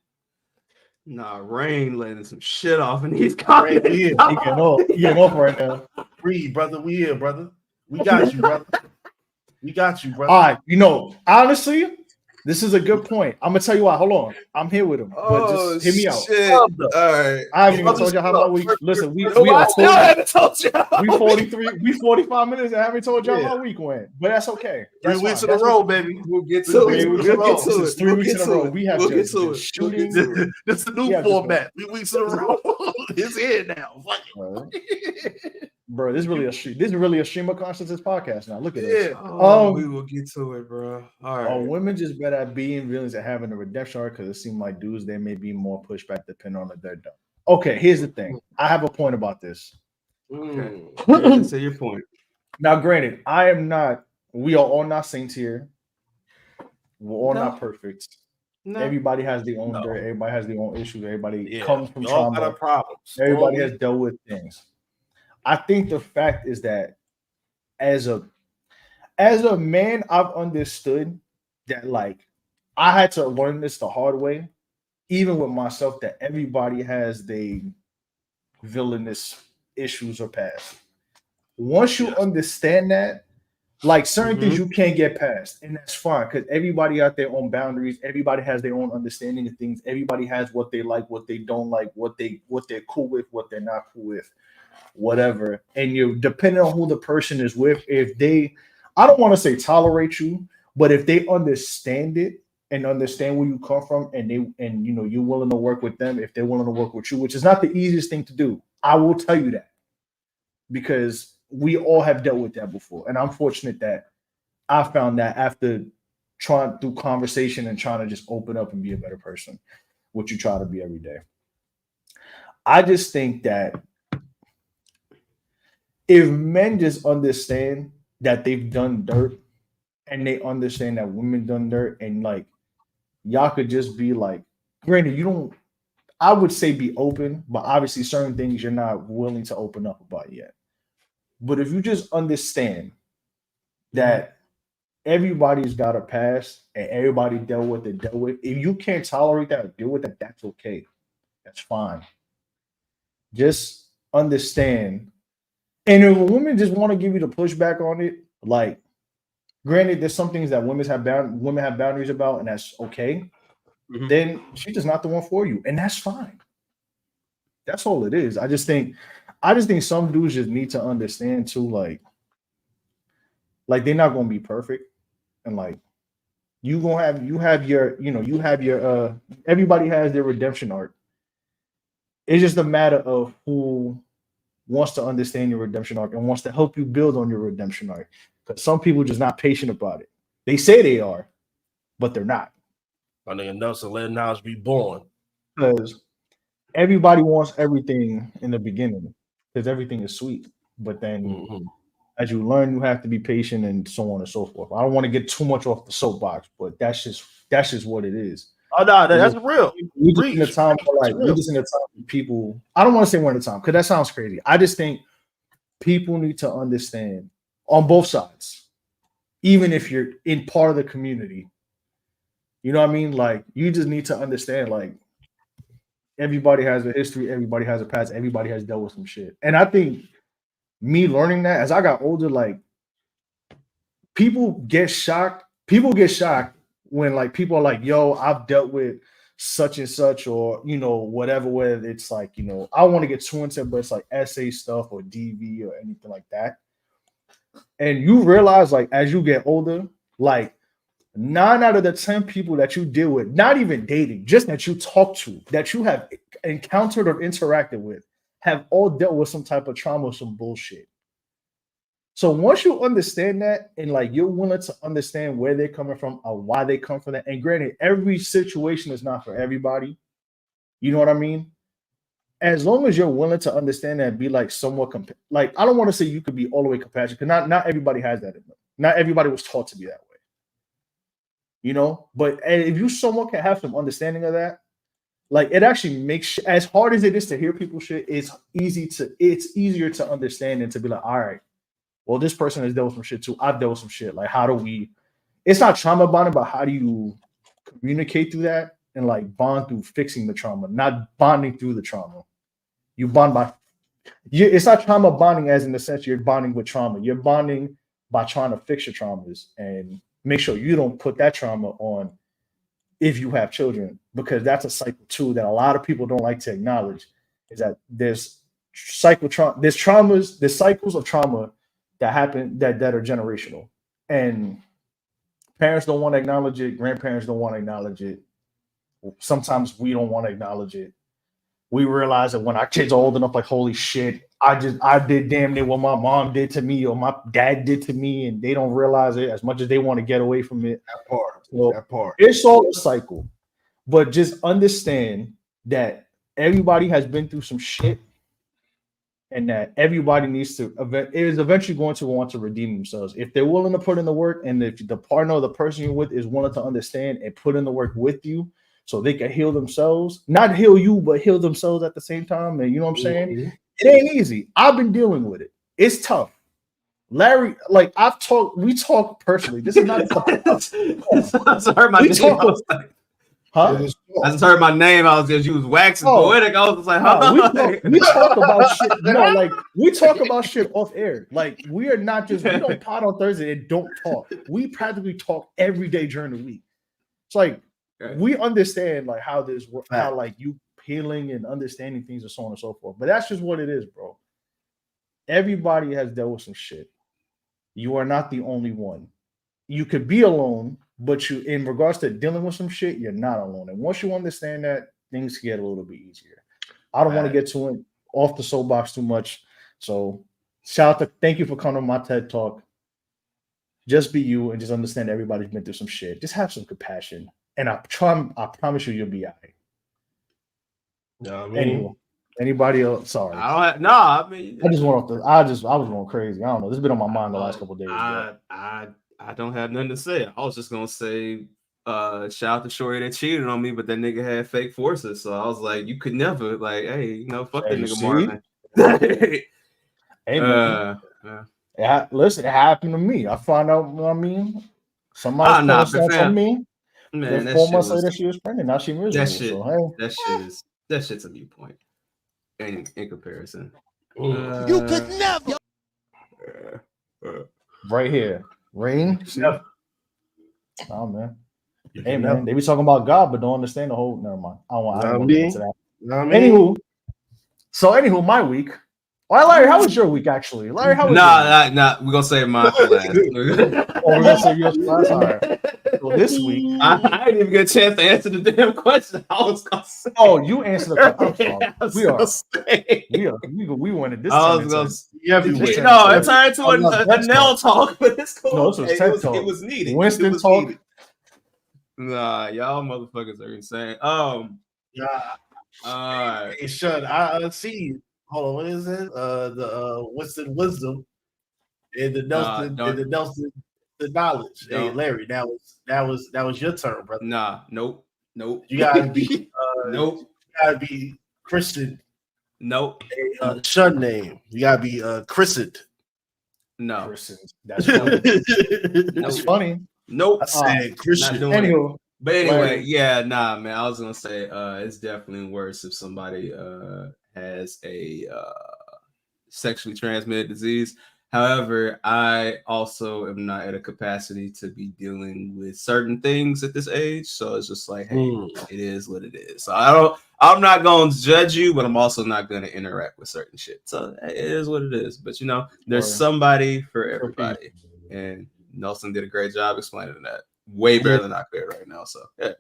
Nah, Rain letting some shit off in these comments. He getting off right now. Breathe, brother. We here, brother. We got you, brother. We got you, brother. All right, honestly, this is a good point. I'm gonna tell you why. Hold on, I'm here with him, but just hear me out. Shit. All right, I haven't even told you how my week. Listen, we haven't told you. We 45 minutes and I haven't told y'all how my week went, but that's okay. 3 weeks in a row, baby. We'll get to it. We'll get to it. 3 weeks in a row. We have to shooting. This is the new format. 3 weeks in a row. It's here now. Bro, this is really a stream of consciousness podcast now. Look at this. We will get to it, bro. All right. Women just better at being villains and having a redemption arc, because it seems like dudes, they may be more pushback depending on if they're done. Okay, here's the thing. I have a point about this. Okay. Say your point. Now, granted, we are all not saints here. We're all not perfect. No. Everybody has their own dirt. Everybody has their own issues. Everybody comes from trauma. Kind of problems. Everybody has dealt with things. I think the fact is that as a man, I've understood that, like, I had to learn this the hard way, even with myself, that everybody has their villainous issues or past. Once you understand that, like, certain things you can't get past, and that's fine, because everybody got their own boundaries. Everybody has their own understanding of things. Everybody has what they like, what they don't like, what they're cool with, what they're not cool with, whatever. And you, depending on who the person is with, if they, I don't want to say tolerate you, but if they understand it and understand where you come from, and you're willing to work with them, if they're willing to work with you, which is not the easiest thing to do, I will tell you that, because we all have dealt with that before. And I'm fortunate that I found that after trying through conversation and trying to just open up and be a better person, what you try to be every day. I just think that if men just understand that they've done dirt, and they understand that women done dirt, and like, y'all could just be like, granted, you don't, I would say be open, but obviously certain things you're not willing to open up about yet. But if you just understand that everybody's got a past, and everybody dealt with it. Dealt with. If you can't tolerate that or deal with it, that's okay. That's fine. Just understand. And if a woman just want to give you the pushback on it, like, granted, there's some things that women have boundaries about, and that's okay. Then she's just not the one for you, and that's fine. That's all it is. I just think some dudes just need to understand too, like they're not gonna be perfect, and like you have your everybody has their redemption arc. It's just a matter of who wants to understand your redemption arc and wants to help you build on your redemption arc. Because some people just not patient about it. They say they are, but they're not. My nigga Nelson, let knowledge be born. Because everybody wants everything in the beginning, because everything is sweet. But then as you learn, you have to be patient and so on and so forth. I don't want to get too much off the soapbox, but that's just what it is. Oh no, that's real. We just in a time we just in a time where people. I don't want to say we're in a time because that sounds crazy. I just think people need to understand on both sides, even if you're in part of the community. You know what I mean? Like, you just need to understand, like, everybody has a history, everybody has a past, everybody has dealt with some shit. And I think me learning that as I got older, like, people get shocked. People get shocked when, like, people are like, yo, I've dealt with such and such, or, you know, whatever, whether it's like, you know, I want to get too into it, but it's like essay stuff or DV or anything like that. And you realize, like, as you get older, like, 9 out of the 10 people that you deal with, not even dating, just that you talk to, that you have encountered or interacted with, have all dealt with some type of trauma or some bullshit. So once you understand that, and like you're willing to understand where they're coming from or why they come from that, and granted, every situation is not for everybody. You know what I mean? As long as you're willing to understand that and be like somewhat like, I don't want to say you could be all the way compassionate, because not everybody has that in them. Not everybody was taught to be that way. You know, but if you somewhat can have some understanding of that, like, it actually makes, as hard as it is to hear people shit, it's easier to understand and to be like, all right, well, this person has dealt with some shit too. I've dealt with some shit. Like, how do we? It's not trauma bonding, but how do you communicate through that and like bond through fixing the trauma, not bonding through the trauma. You bond by. It's not trauma bonding as in the sense you're bonding with trauma. You're bonding by trying to fix your traumas and make sure you don't put that trauma on if you have children, because that's a cycle too that a lot of people don't like to acknowledge, is that there's there's cycles of trauma that happen that are generational, and parents don't want to acknowledge it, grandparents don't want to acknowledge it. Sometimes we don't want to acknowledge it. We realize that when our kids are old enough, like, holy shit, I did damn near what my mom did to me or my dad did to me, and they don't realize it as much as they want to get away from it. That part. It's all a cycle. But just understand that everybody has been through some shit, and that everybody needs to is eventually going to want to redeem themselves. If they're willing to put in the work, and if the partner or the person you're with is willing to understand and put in the work with you, so they can heal themselves, not heal you, but heal themselves at the same time. And you know what I'm saying? Mm-hmm. It ain't easy. I've been dealing with it. It's tough. Larry, like, we talk personally. This is not I just heard my name. I just heard my name. I was just, you was waxing poetic. I was like, we talk about shit. No, like, we talk about shit off air. Like, we are not just, we don't pod on Thursday and don't talk. We practically talk every day during the week. It's like, we understand like how this works, how like you healing and understanding things and so on and so forth. But that's just what it is, bro. Everybody has dealt with some shit. You are not the only one. You could be alone, but you, in regards to dealing with some shit, you're not alone. And once you understand that, things get a little bit easier. I don't want to get too off the soapbox too much. So thank you for coming to my TED Talk. Just be you and just understand everybody's been through some shit. Just have some compassion. And I promise you, you'll be all right. Yeah, I mean, anyway, anybody else? Sorry. I just went off I was going crazy. I don't know. This has been on my mind the last couple of days. I don't have nothing to say. I was just gonna say, shout out to Shorty that cheated on me, but that nigga had fake forces. So I was like, you could never, like, hey, you know, fuck that nigga Marvin. Hey, man. Listen, it happened to me. I found out, you know what I mean? Somebody nah, put that on me. Man, Then that 4 shit months was later, she was pregnant. Now she miserable. that shit. So hey, That shit's a viewpoint in comparison. You could never. right here, Rain. Never. Oh man. You Hey can man, never. they be talking about God, but don't understand the whole. Never mind. I don't want to get into that. Anywho, Anywho, my week. All right, Larry, how was your week actually? Larry, how was your Nah. We're gonna save mine for last. we're gonna save yours for last. All right. So this week, I didn't even get a chance to answer the damn question. I was gonna say. oh, you answered the question. I'm sorry. We wanted this. I was gonna. everywhere. No, it turned into I love a TED nail Talk. talk, but it's cool. No, this was TED Talk. It was needed. Winston it was Talk. Needed. Nah, y'all motherfuckers are insane. Hey, Sean, I see. Hold on, what is it? The Winston Wisdom and the Nelson the knowledge. Hey, Larry, that was your turn, brother. Nah, nope. You gotta be nope. You gotta be Christian. Nope. A Shun name. You gotta be christened. No. Christened. That's funny. That's funny. Nope. Christian. Anyway. But anyway, yeah, nah, man. I was gonna say it's definitely worse if somebody has a sexually transmitted disease. However, I also am not at a capacity to be dealing with certain things at this age. So it's just like, hey, it is what it is. So I'm not gonna judge you, but I'm also not gonna interact with certain shit. So it is what it is. But there's somebody for everybody. And Nelson did a great job explaining that. Way better than I could right now. So yeah.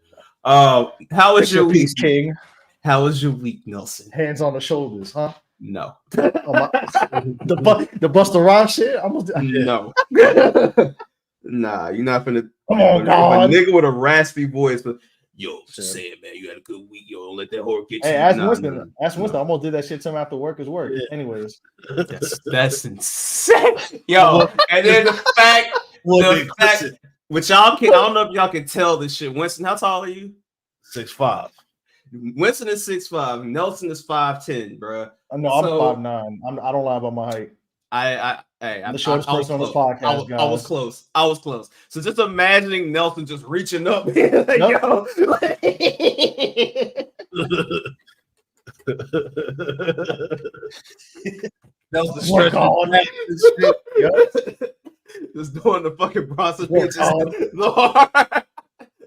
How was your week, King? How was your week, Nelson? Hands on the shoulders, huh? No. The Busta Rhymes shit? No. Nah, you're not finna. Come on, God. A nigga with a raspy voice, but just saying, man, you had a good week. Don't let that whore get you. Hey, ask Winston. Ask Winston. I almost did that shit to him after work as work. Yeah. Anyways, that's insane, and then the fact, which y'all can, I don't know if y'all can tell this shit. Winston, how tall are you? 6'5". Winston is 6'5". Nelson is 5'10", bro. No, I'm 5'9". I don't lie about my height. I'm the shortest person on this podcast, guys. I was close. So just imagining Nelson just reaching up, like, yo. Nelson stretching on that shit. Just doing the fucking Bronson bitches.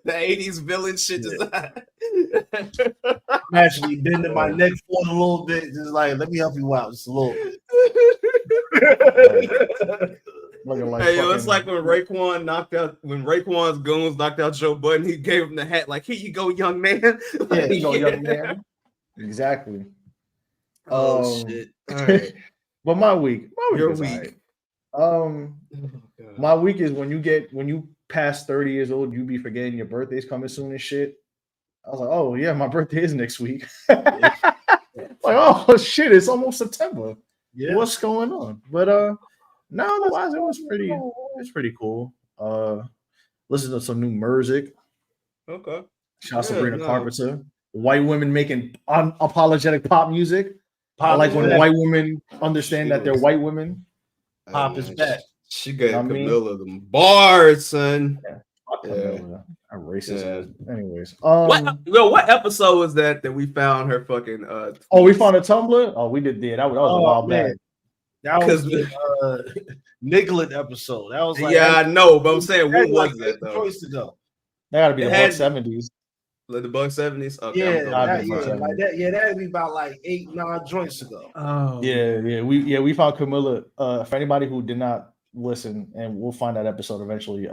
The 80s villain shit. Just I'm actually bending my neck forward a little bit. Just like, let me help you out just a little bit. Hey, it's like when Raekwon's goons knocked out Joe Budden, he gave him the hat, like, here you go, young man. Here you go, young man. Exactly. Shit. All right. But my week Your is week. Right. My week is when you pass 30 years old, you be forgetting your birthday's coming soon and shit. I was like, oh yeah, my birthday is next week. Like, oh shit, it's almost September. Yeah. What's going on? But no, otherwise it was pretty cool. Listen to some new music. Okay. Shout out to Sabrina Carpenter. White women making unapologetic pop music. I like when white women understand that they're white women. Pop is back. She gave Camilla them bars, son. Camilla. I'm racist. Yeah. Anyways, what episode was that we found her fucking? We found a Tumblr. Oh, we did. That was a while back. That was the Nicolette episode. That was like, I know, but I'm saying, what was that though? That gotta be the buck 70s. Like the buck 70s. Okay, that'd be about like 8-9 joints ago. Oh, we found Camilla. For anybody who did not listen, and we'll find that episode eventually.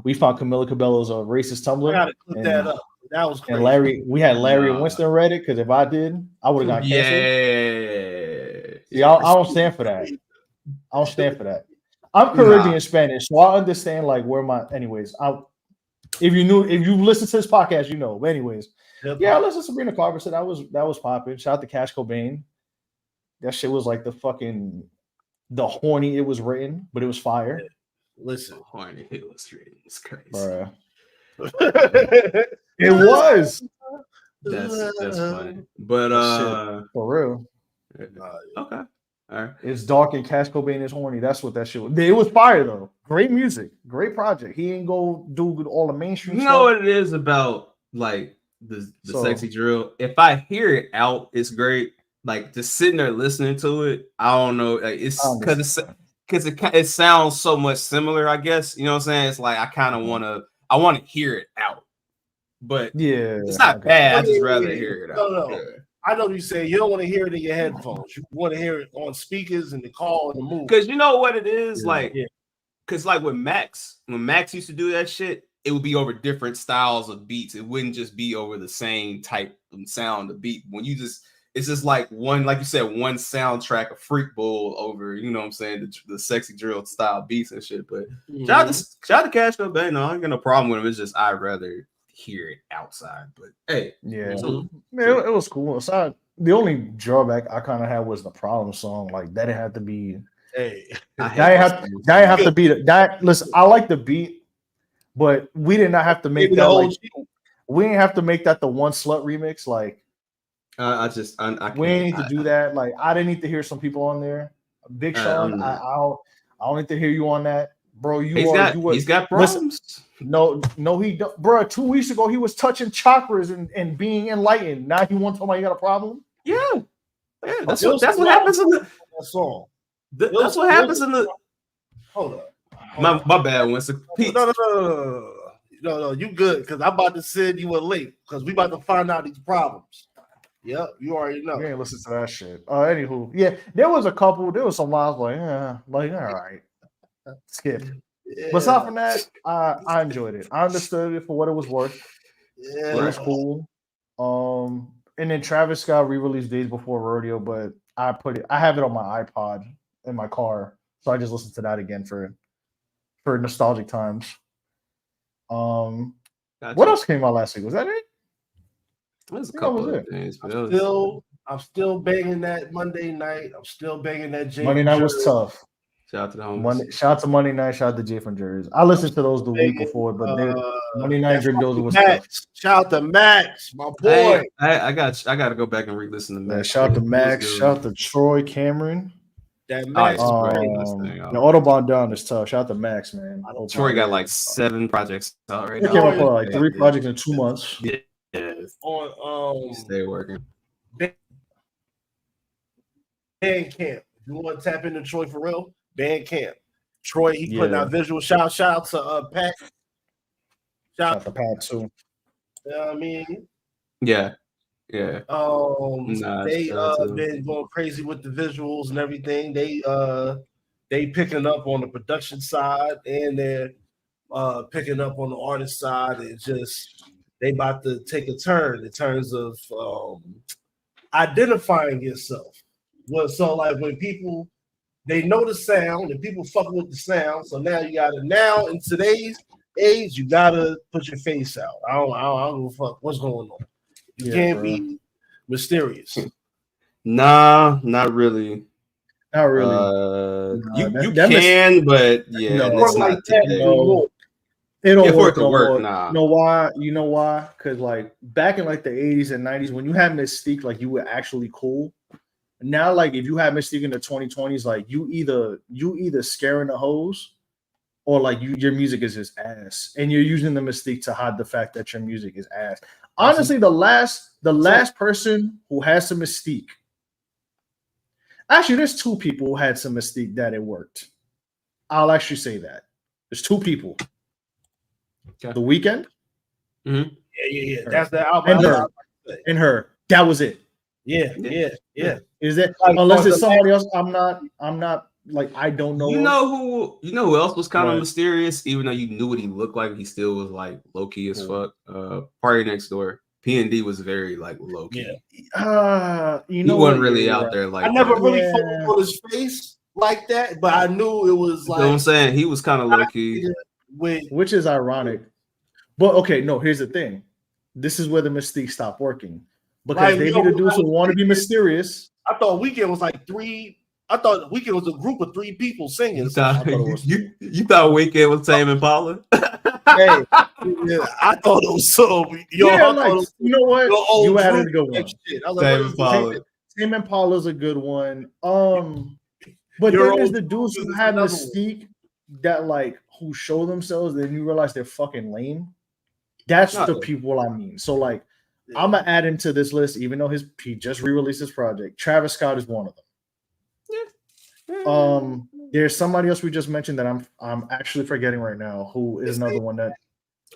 We found Camilla Cabello's racist Tumblr. I gotta click that up. That was crazy. And we had Larry and Winston read it, because if I did, I would have got canceled. Yeah, I don't stand for that. I'm Caribbean Spanish, so I understand like where my. Anyways, if you listen to this podcast, you know. But anyways, I listened to Sabrina Carpenter. That was popping. Shout out to Cash Cobain. That shit was like the horny it was written, but it was fire. Listen, horny it was written. It's crazy. It was. That's funny. But for real. Okay. All right. It's dark and Cash Cobain is horny. That's what that shit was. It was fire though. Great music, great project. He ain't go do all the mainstream You stuff. know what it is about like the sexy drill? If I hear it out, it's great. Like just sitting there listening to it, I don't know. Like, it's because it sounds so much similar. I guess you know what I'm saying. It's like I kind of want to hear it out, but it's not bad. I just rather hear it out. No. Yeah. I know you say you don't want to hear it in your headphones. You want to hear it on speakers and the call and the move. Because you know what it is like. Because like when Max used to do that shit, it would be over different styles of beats. It wouldn't just be over the same type of sound of beat. When it's just like one, like you said, one soundtrack of Freak Bull over, you know what I'm saying, the sexy drill style beats and shit. But shout out to Cash Up, man. No, I ain't got no problem with him. It's just I'd rather hear it outside. But hey, it was cool. Aside, the only drawback I kind of had was the Problem song. Like that, it had to be. Hey, that have to be that. Listen, I like the beat, but we did not have to make that. Like, we didn't have to make that the One Slut remix. Like, I we didn't need to do that. Like, I didn't need to hear some people on there. Big Sean, I don't need to hear you on that, bro. He's got problems. Listen, no, he don't, bro. 2 weeks ago, he was touching chakras and being enlightened. Now he wants to tell me you got a problem. Yeah, that's what happens in the song. That's what happens in the. Hold up. My bad, Winston. No, you good because I'm about to send you a link because we about to find out these problems. Yep, you already know. You ain't listen to that shit. Anywho, yeah, there was some lines like, all right, skip. Yeah. But aside from that, I enjoyed it. I understood it for what it was worth. Yeah, it was cool. And then Travis Scott re-released Days Before Rodeo, but I have it on my iPod in my car, so I just listened to that again for nostalgic times. Gotcha. What else came out last week? Was that it? There's a couple of things. I'm still banging that Monday night. I'm still banging that Jay. Monday night was tough. Shout out to the homies. Shout out to Monday night. Shout out to Jay from Jersey. I listened to those the week before, but Monday night Drink Dozer was tough. Shout out to Max, my boy. I got to go back and re-listen to Max. Shout out to Max. Shout out to Troy Cameron. That Max, the Autobahn Down is tough. Shout out to Max, man. Troy got like 7 projects out right now. He came up with like 3 projects in 2 months. Yeah. On stay working. Bandcamp. If you want to tap into Troy for real, Bandcamp. Troy, he putting out visual. Shout out to Pat. Shout out to Pat too. You know what I mean? Yeah. They been going crazy with the visuals and everything. They picking up on the production side and they're picking up on the artist side, and just they about to take a turn in terms of identifying yourself. Well, so like when people they know the sound and people fuck with the sound, so now you gotta in today's age you gotta put your face out. I don't give a fuck what's going on. You can't be mysterious. Nah, not really. Not really. You can, but yeah, no, it's not that. It don't work no no more. Nah. You know why? Because like back in like the 80s and 90s, when you had Mystique, like you were actually cool. Now, like if you have Mystique in the 2020s, like you either scaring the hoes, or like your music is just ass, and you're using the Mystique to hide the fact that your music is ass. Honestly, the last person who has some Mystique. Actually, there's 2 people who had some Mystique that it worked. I'll actually say that. There's 2 people. Okay. The Weeknd. Mm-hmm. Yeah. That's the album. And her. That was it. Yeah. Is that unless it's somebody else? I'm not like I don't know. You know who else was kind of mysterious, even though you knew what he looked like, he still was like low key as fuck. Party Next Door. P&D was very like low key. Yeah. He wasn't really out there like I never really focused on his face like that, but I knew it was like you know what I'm saying. He was kind of low key. Which is ironic. But okay, no, here's the thing. This is where the Mystique stopped working. Because they need to do who want to be mysterious. I thought Weeknd was like 3. I thought Weeknd was a group of 3 people singing. You thought Weeknd was Tame Impala? Hey, I thought it was so. You know what? You added a good one. Tame Impala. Tame Impala's a good one. But then there's the dudes who have Mystique that like who show themselves, then you realize they're fucking lame. That's the people I mean. So like, I'm gonna add him to this list, even though he just re-released his project. Travis Scott is one of them. There's somebody else we just mentioned that I'm actually forgetting right now, who is another one that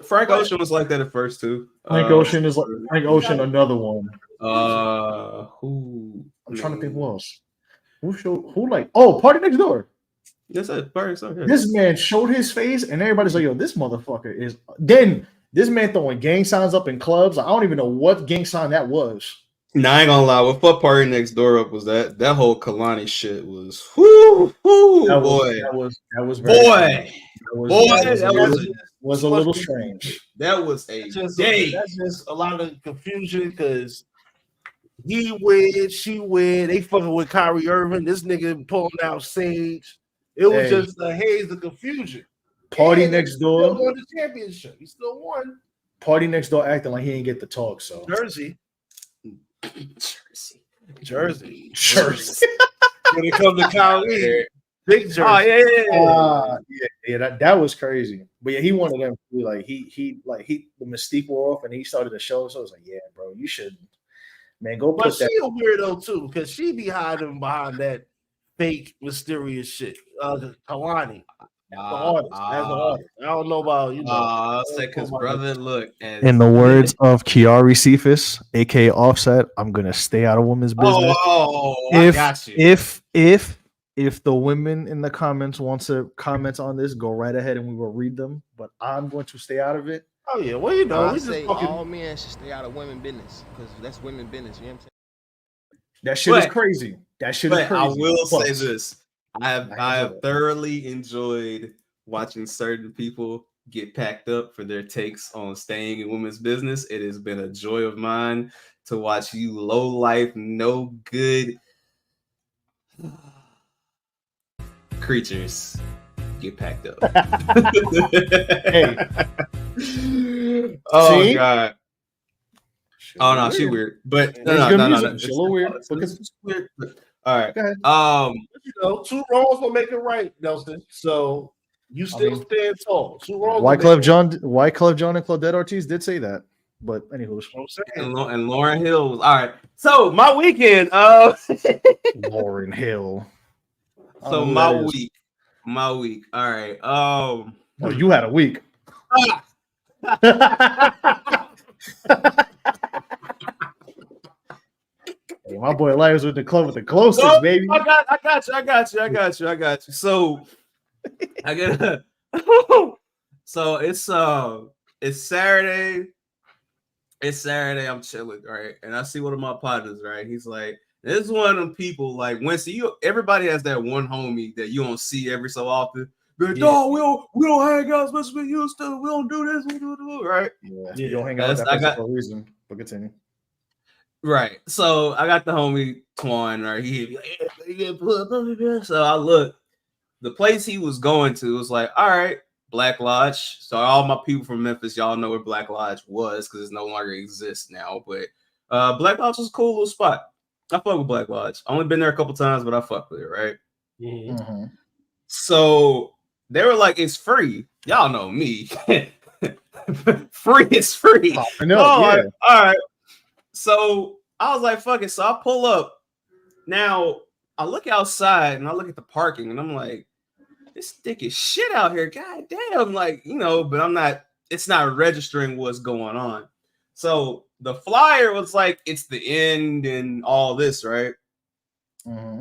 Frank Ocean was like that at first too. Frank Ocean is like Frank Ocean, another one. Who? I'm trying to think who else. Who like Party Next Door. That's a Party. This man showed his face, and everybody's like, "Yo, this motherfucker is." Then this man throwing gang signs up in clubs. I don't even know what gang sign that was. Nah, I ain't gonna lie. What fucked Party Next Door up was that whole Kalani shit was boy. That was a little strange. That was that's just a lot of confusion because he win, she win. They fucking with Kyrie Irving. This nigga pulling out Sage. It was just a haze of confusion. Party Next Door still won the championship. He still won. Party Next Door acting like he ain't get the talk. So Jersey. When it comes to Kyrie, big Jersey. Oh yeah. That was crazy. But yeah, he wanted them to be like he the mystique wore off and he started the show. So I was like, yeah, bro, you should, man, go. But she a weirdo too because she be hiding behind that fake mysterious shit. Kalani. As an artist. I don't know about because brother, look. In the words of Kiari Cephas, aka Offset, I'm gonna stay out of women's business. I got you. If the women in the comments want to comment on this, go right ahead and we will read them. But I'm going to stay out of it. Oh yeah, well you know, I say all men should stay out of women's business because that's women's business. You know what I'm saying? That shit is crazy. That shit is crazy. I will say this. I have thoroughly enjoyed watching certain people get packed up for their takes on staying in women's business. It has been a joy of mine to watch you low life, no good creatures get packed up. Hey. Oh God. Oh no, she weird. But no. She's a little weird. It's weird. All right. You know, 2 wrongs will make it right, Nelson. So you still stand tall. 2 wrongs. Wyclef John and Claudette Ortiz did say that. But anywho, and Lauren Hill was all right. So my weekend, Lauren Hill. So my week. All right. Oh, you had a week. Hey, my boy Larry was with the club with the closest, baby. I got you. So I get so it's Saturday. It's Saturday. I'm chilling, right? And I see one of my partners, right? He's like, this is one of them people like Winston. Everybody has that one homie that you don't see every so often. But no, we don't hang out as much as we used to. We don't do this. We do right. Yeah, you don't hang out with that person for a reason. But continue. Right. So I got the homie Twan, right? He so I look. The place he was going to was like, all right, Black Lodge. So all my people from Memphis, y'all know where Black Lodge was because it no longer exists now. But Black Lodge was a cool little spot. I fuck with Black Lodge. I only been there a couple times, but I fuck with it, right? Mm-hmm. So they were like, it's free. Y'all know me. Free is free. All right. So I was like, fuck it. So I pull up. Now I look outside and I look at the parking and I'm like, this thick as shit out here. God damn. Like, but it's not registering what's going on. So the flyer was like, it's the end and all this, right? Mm-hmm.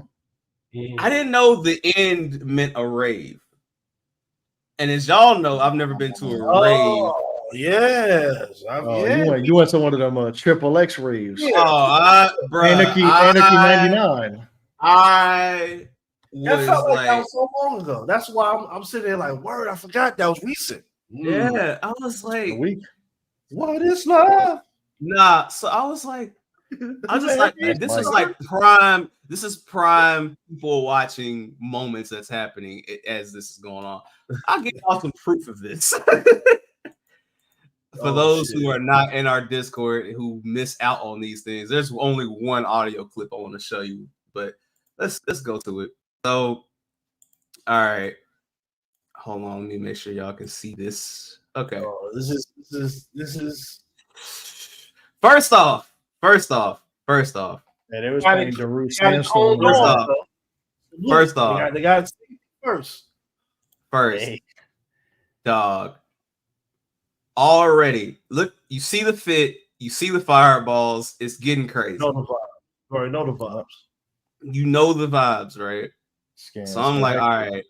I didn't know the end meant a rave. And as y'all know, I've never been to a rave. Yes. You went to one of them Triple X raves. Anarchy 99. That felt like that was so long ago. That's why I'm sitting there like, word, I forgot that was recent. Yeah, I was like, a week. What is love? Nah, so I was like, this is like prime. This is prime people watching moments that's happening as this is going on. I'll give y'all some proof of this. For those who are not in our Discord who miss out on these things, there's only one audio clip I want to show you, but let's go to it. So, all right, Hold on, let me make sure y'all can see this. Okay. Oh, this is. First off. Yeah, they was playing Darude Got it Sandstorm. cold off, though. First off. They got to see it first. First, dog. Already, look, you see the fit, you see the fireballs. It's getting crazy. Know the vibes. Already know the vibes. You know the vibes, right? So I'm like, all right,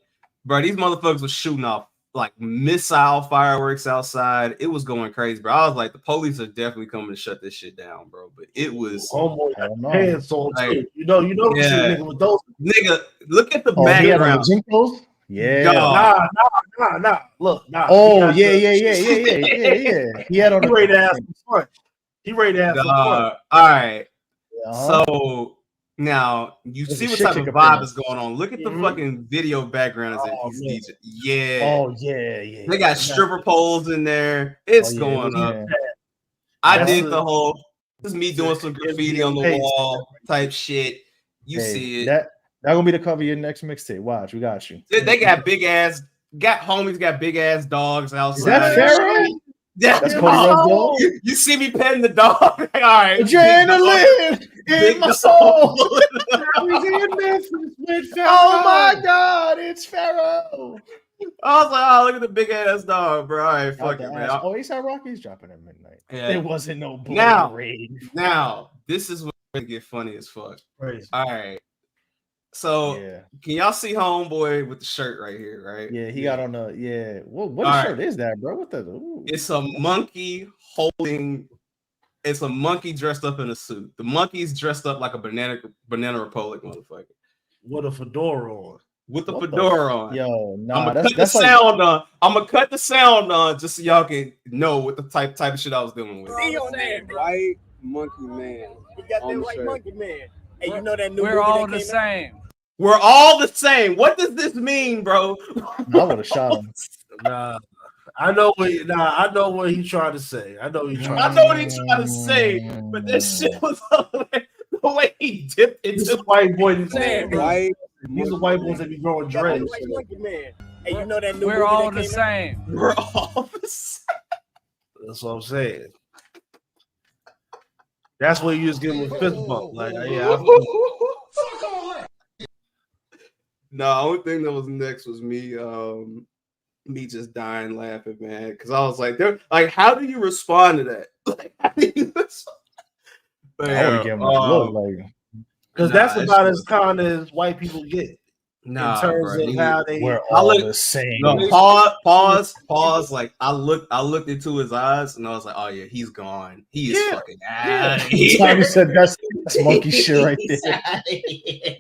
bro. These motherfuckers was shooting off like missile fireworks outside. It was going crazy, bro. I was like, the police are definitely coming to shut this shit down, bro. But it was hands on too. You know, yeah. nigga with those. Nigga, look at the background. Yeah. Nah. Look, nah. Oh, yeah. He had on the ready to ask in front. He ready to ask in front. All right. So now you see what type of vibe is going on. Look at the fucking video background. Yeah. Oh, yeah. They got stripper poles in there. It's going up. I did the whole. This is me doing some graffiti on the wall type shit. You see it. That's gonna be the cover of your next mixtape. Watch, we got you. They got big ass, homies got big ass dogs outside. Is that Pharaoh? That's Cody you see me petting the dog. All right, adrenaline in my soul. Oh my God, it's Pharaoh. I was like, oh, look at the big ass dog, bro. All right, fuck it, man. Oh, he said Rocky's dropping at midnight. Yeah. It wasn't no blood now, this is where it get funny as fuck. Crazy. All right. So can y'all see homeboy with the shirt right here, right? Yeah, he got on the What shirt is that, bro? What the? Ooh. It's a monkey holding. It's a monkey dressed up in a suit. The monkey's dressed up like a banana Republic motherfucker. With a fedora on. With the fedora on. Yo, nah, I'm gonna cut the sound on. I'm gonna cut the sound on just so y'all can know what the type of shit I was dealing with. White monkey man. You got that white monkey man. Hey, you know that new We're all the same. We're all the same. What does this mean, bro? I would have shot him. Nah, I know what he's trying to say. I know what he's trying to say, but this shit was the way he dipped into the white boy. These White are white boys that be growing dreads. Hey, you know that new We're all the same. We're all the same. That's what I'm saying. That's what you just give him a fist bump. Like, yeah. No, the only thing that was next was me just dying laughing, man. Because I was like, how do you respond to that? Like, how do you respond? Because that's about as kind as white people get. In terms of how they the same. No, pause. Like I looked into his eyes and I was like, oh yeah, he's gone. He is fucking out of here. Tommy said that's monkey shit right there.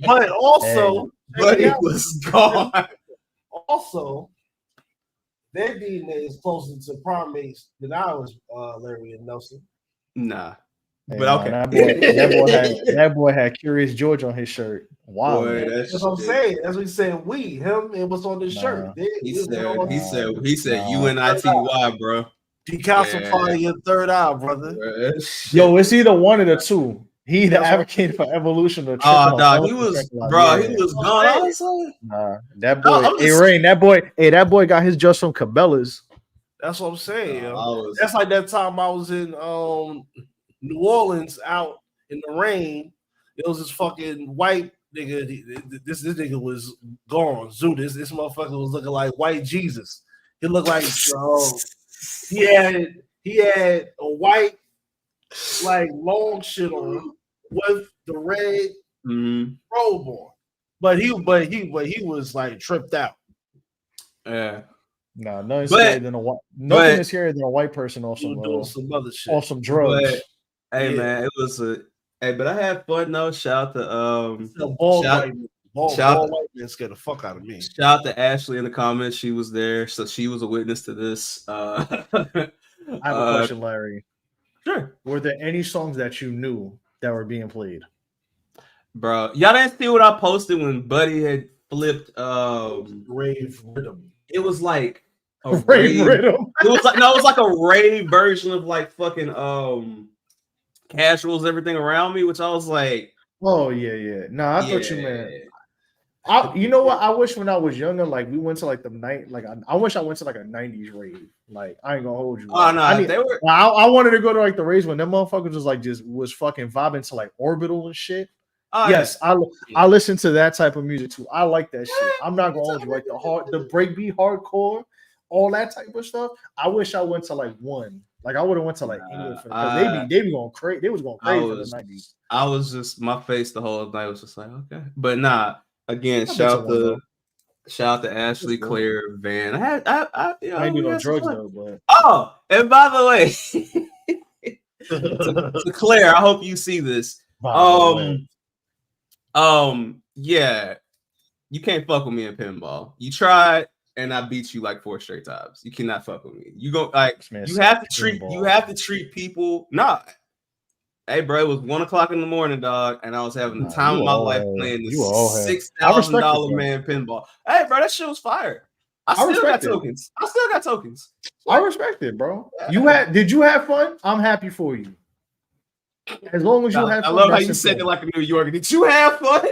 But also, he was gone. Also, their DNA is closer to primates than ours, Larry and Nelson. Nah. Hey, but okay, that boy had Curious George on his shirt. Wow, boy, that's what I'm saying. That's what he said. Him, and what's on the shirt. He said UNITY, bro. Decalcify your third eye, brother. Yo, it's either one of the two. He either advocated for evolution or dog, he was gone. I was like, nah, that boy, Rain, that boy got his just from Cabela's. That's what I'm saying. That's like that time I was in New Orleans out in the rain. It was this fucking white nigga. This nigga was gone. Zoo. This motherfucker was looking like white Jesus. He looked like he had a white like long shit on with the red robe on. But he was like tripped out. Yeah. No, nothing scarier than a white. Nothing is scarier than a white person on some other shit. On some drugs. Hey man, it was but I had fun though. Shout out to bald white man scared the fuck out of me. Shout out to Ashley in the comments. She was there, so she was a witness to this. I have a question, Larry. Sure. Were there any songs that you knew that were being played? Bro, y'all didn't see what I posted when Buddy had flipped rave rhythm. It was like a rave rhythm. It was like a rave version of like fucking Casuals, everything around me, which I was like, oh yeah. No, I thought you meant You know what? I wish when I was younger, like we went to like the night, like I wish I went to like a 90s rave. Like I ain't gonna hold you. Oh no, they were. I wanted to go to like the raves when them motherfuckers was fucking vibing to like Orbital and shit. Oh, yes, I listen to that type of music too. I like that shit. I'm not gonna hold you. Like the breakbeat, hardcore, all that type of stuff. I wish I went to like one. Like I would have went to like England because they be going crazy. They was going crazy in the 90s. I was just my face the whole night was just like okay, but nah. Again, shout out to Ashley, Claire, Van. I ain't do no drugs though, but oh, and by the way, to Claire, I hope you see this. Yeah, you can't fuck with me in pinball. You tried, and I beat you like 4 straight times. You cannot fuck with me. You go like you have to treat people. Nah, hey, bro, it was 1 o'clock in the morning, dog, and I was having the time of my life playing this $6,000 man pinball. Hey, bro, that shit was fire. I still got tokens. I respect it, bro. Did you have fun? I'm happy for you. As long as you have fun. I love how you said it like a New Yorker. Did you have fun?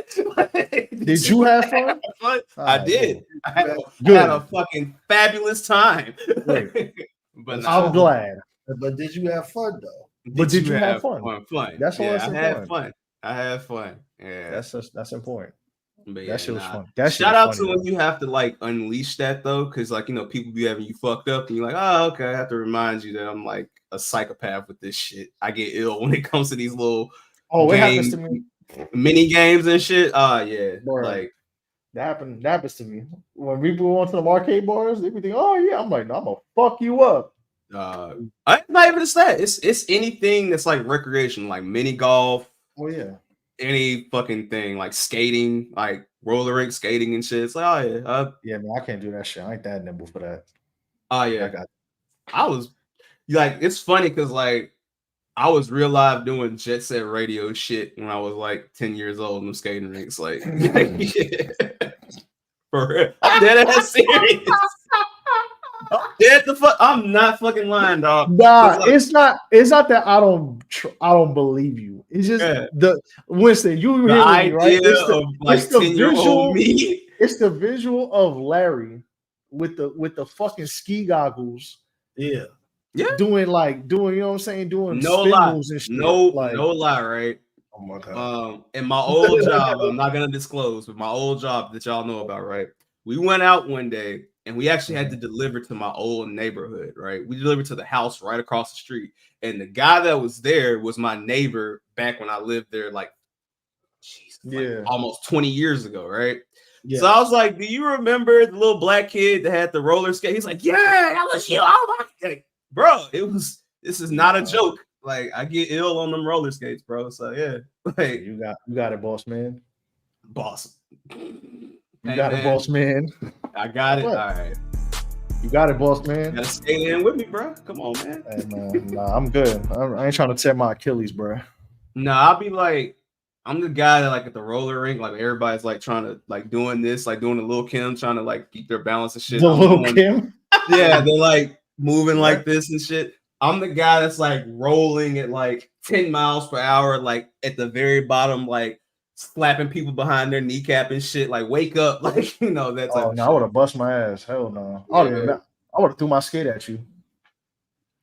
Did you have fun? I did. I had a fucking fabulous time. But I'm glad. But did you have fun though? But did you have fun? Fun. That's all. I had fun. Yeah, that's important. But that shit was fun. Shout out to when you have to like unleash that though, because like people be having you fucked up, and you're like, oh okay, I have to remind you that I'm like a psychopath with this shit. I get ill when it comes to these little it happens to me. Mini games and shit. Yeah, bro, like that happens to me when people go into the arcade bars. They be thinking, oh yeah, I'm like, no, I'm gonna fuck you up. Not even just that. It's anything that's like recreation, like mini golf. Oh yeah. Any fucking thing like skating, like roller rink skating and shit. It's like, oh yeah, man, I can't do that shit. I ain't that nimble for that. Oh yeah, I was like, it's funny because like I was real live doing jet set radio shit when I was like 10 years old in the skating rinks. Like, for real, I'm dead ass serious. I'm not fucking lying, dog. Nah, it's not that I don't believe you. It's just the Winston. You hear me, right? It's the visual. It's the visual of Larry with the fucking ski goggles. Yeah. Doing you know what I'm saying? Doing no spin lie, moves and shit. no lie, right? Oh my god. In my old job, I'm not gonna disclose, but my old job that y'all know about, right? We went out one day. And we actually had to deliver to my old neighborhood, right? We delivered to the house right across the street. And the guy that was there was my neighbor back when I lived there, like, almost 20 years ago, right? Yeah. So I was like, do you remember the little black kid that had the roller skate? He's like, yeah, that was you. Oh my God. Bro, this is not a joke. Like, I get ill on them roller skates, bro. So yeah. Like, you got it, boss man. Boss. You got it, boss man. I got it. All right. You got it, boss man. You gotta stay in with me, bro. Come on, man. Hey, man. Nah, I'm good. I ain't trying to tear my Achilles, bro. Nah, I'll be like, I'm the guy that like at the roller rink, like everybody's like trying to like doing this, like doing the Lil Kim, trying to like keep their balance and shit. The Lil Kim? Yeah, they're like moving like this and shit. I'm the guy that's like rolling at like 10 miles per hour, like at the very bottom, like slapping people behind their kneecap and shit, like wake up, like that type of I would have bust my ass. Hell no. I would have threw my skate at you.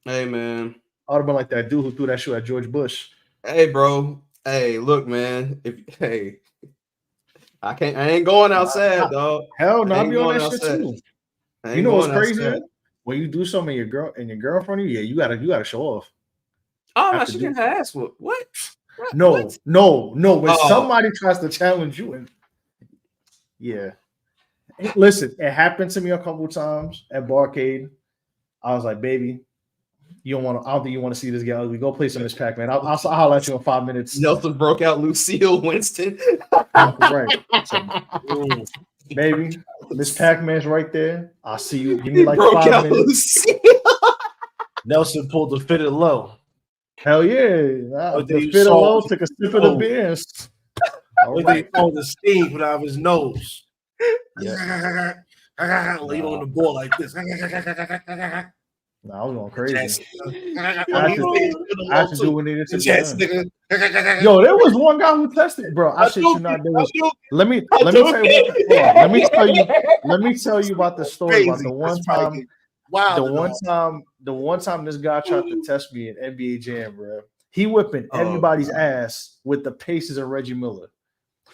Hey man. I would have been like that dude who threw that shoe at George Bush. Hey bro. Hey, look, man. I ain't going outside, dog. Hell no, I'll be on that shit too. You know what's crazy? When you do something your girlfriend, you gotta show off. Oh no, she can ask what? No. When somebody tries to challenge you, listen, it happened to me a couple times at Barcade. I was like, baby, I don't think you want to see this guy. We go play some Miss Pac-Man. I'll holler at you in 5 minutes. Nelson broke out Lucille Winston. Right. So, baby, Miss Pac-Man's right there. I'll see you. Give me like 5 minutes. Nelson pulled the fitted low. Hell yeah. The fit low, took a sip of the beer. They pulled the steam out of his nose. Yeah. Lean on the ball like this. Nah, I was going crazy. I I had to do what needed to be Jets, done. nigga. Yo, there was one guy who tested, bro. I shit you not. There was. Let me tell you. Hold on, let me tell you about the story about the one time. The one time this guy tried to test me in NBA Jam, bro. He whipping everybody's ass with the paces of Reggie Miller.